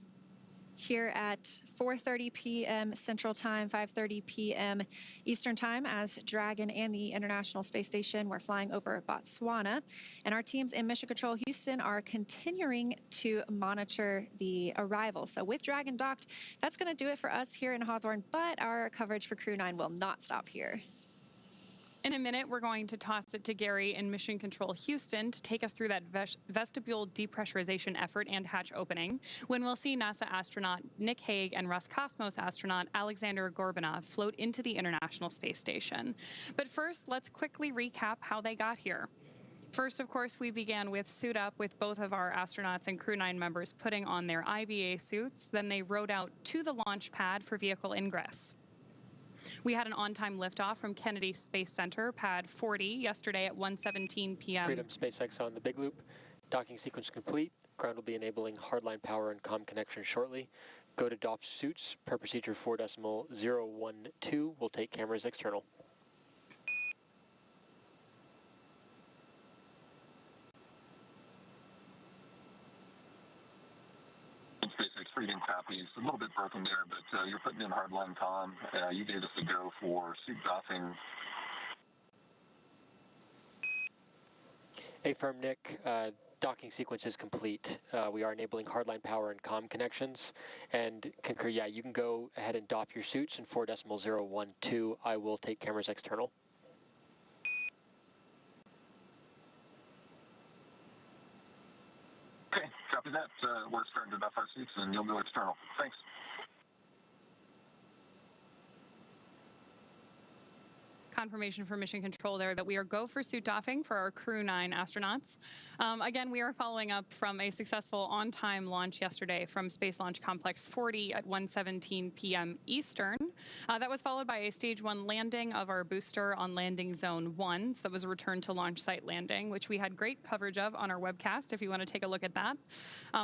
here at 4:30 p.m. Central Time, 5:30 p.m. Eastern Time, as Dragon and the International Space Station were flying over Botswana. And our teams in Mission Control Houston are continuing to monitor the arrival. So with Dragon docked, that's going to do it for us here in Hawthorne, but our coverage for Crew-9 will not stop here. In a minute, we're going to toss it to Gary in Mission Control Houston to take us through that vestibule depressurization effort and hatch opening, when we'll see NASA astronaut Nick Hague and Roscosmos astronaut Alexandr Gorbunov float into the International Space Station. But first, let's quickly recap how they got here. First, of course, we began with suit up with both of our astronauts and Crew-9 members putting on their IVA suits. Then they rode out to the launch pad for vehicle ingress. We had an on-time liftoff from Kennedy Space Center, pad 40, yesterday at 1:17 p.m. Freedom SpaceX on the big loop. Docking sequence complete. Ground will be enabling hardline power and comm connection shortly. Go to DOP suits per procedure 4.012. We'll take cameras external. SpaceX Freedom copies. A little bit broken there, but you're putting in hardline comm. You gave us a go for suit docking. Hey, firm Nick. Docking sequence is complete. We are enabling hardline power and comm connections. And concur, yeah, you can go ahead and DOP your suits in 4.012. I will take cameras external. Okay, copy that. We're starting to DOP our suits, and you'll go external. Thanks. Confirmation from Mission Control there that we are go for suit doffing for our Crew-9 astronauts. Again, we are following up from a successful on-time launch yesterday from Space Launch Complex 40 at 1:17 p.m. Eastern. That was followed by a Stage 1 landing of our booster on Landing Zone 1. So that was a return to launch site landing, which we had great coverage of on our webcast if you want to take a look at that.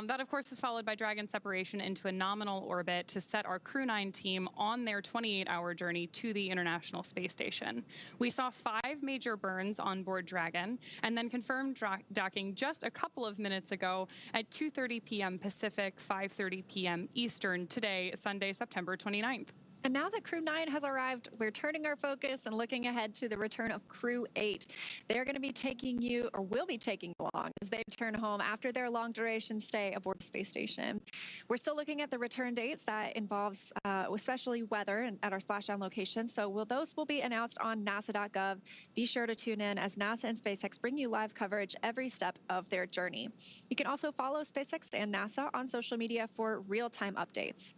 That, of course, was followed by Dragon separation into a nominal orbit to set our Crew-9 team on their 28-hour journey to the International Space Station. We saw 5 major burns on board Dragon and then confirmed docking just a couple of minutes ago at 2:30 p.m. Pacific, 5:30 p.m. Eastern today, Sunday, September 29th. And now that Crew-9 has arrived, we're turning our focus and looking ahead to the return of Crew-8. They're going to be taking you, or will be taking you along, as they return home after their long-duration stay aboard the space station. We're still looking at the return dates. That involves especially weather at our splashdown location. So those will be announced on nasa.gov. Be sure to tune in as NASA and SpaceX bring you live coverage every step of their journey. You can also follow SpaceX and NASA on social media for real-time updates.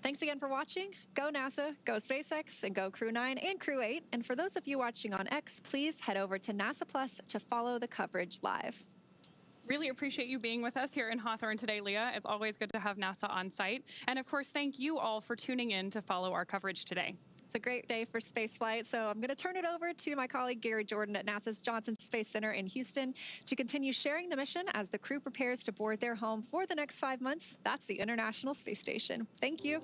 Thanks again for watching. Go NASA, go SpaceX, and go Crew-9 and Crew-8. And for those of you watching on X, please head over to NASA Plus to follow the coverage live. Really appreciate you being with us here in Hawthorne today, Leah. It's always good to have NASA on site. And of course, thank you all for tuning in to follow our coverage today. It's a great day for spaceflight, so I'm going to turn it over to my colleague Gary Jordan at NASA's Johnson Space Center in Houston to continue sharing the mission as the crew prepares to board their home for the next 5 months. That's the International Space Station. Thank you.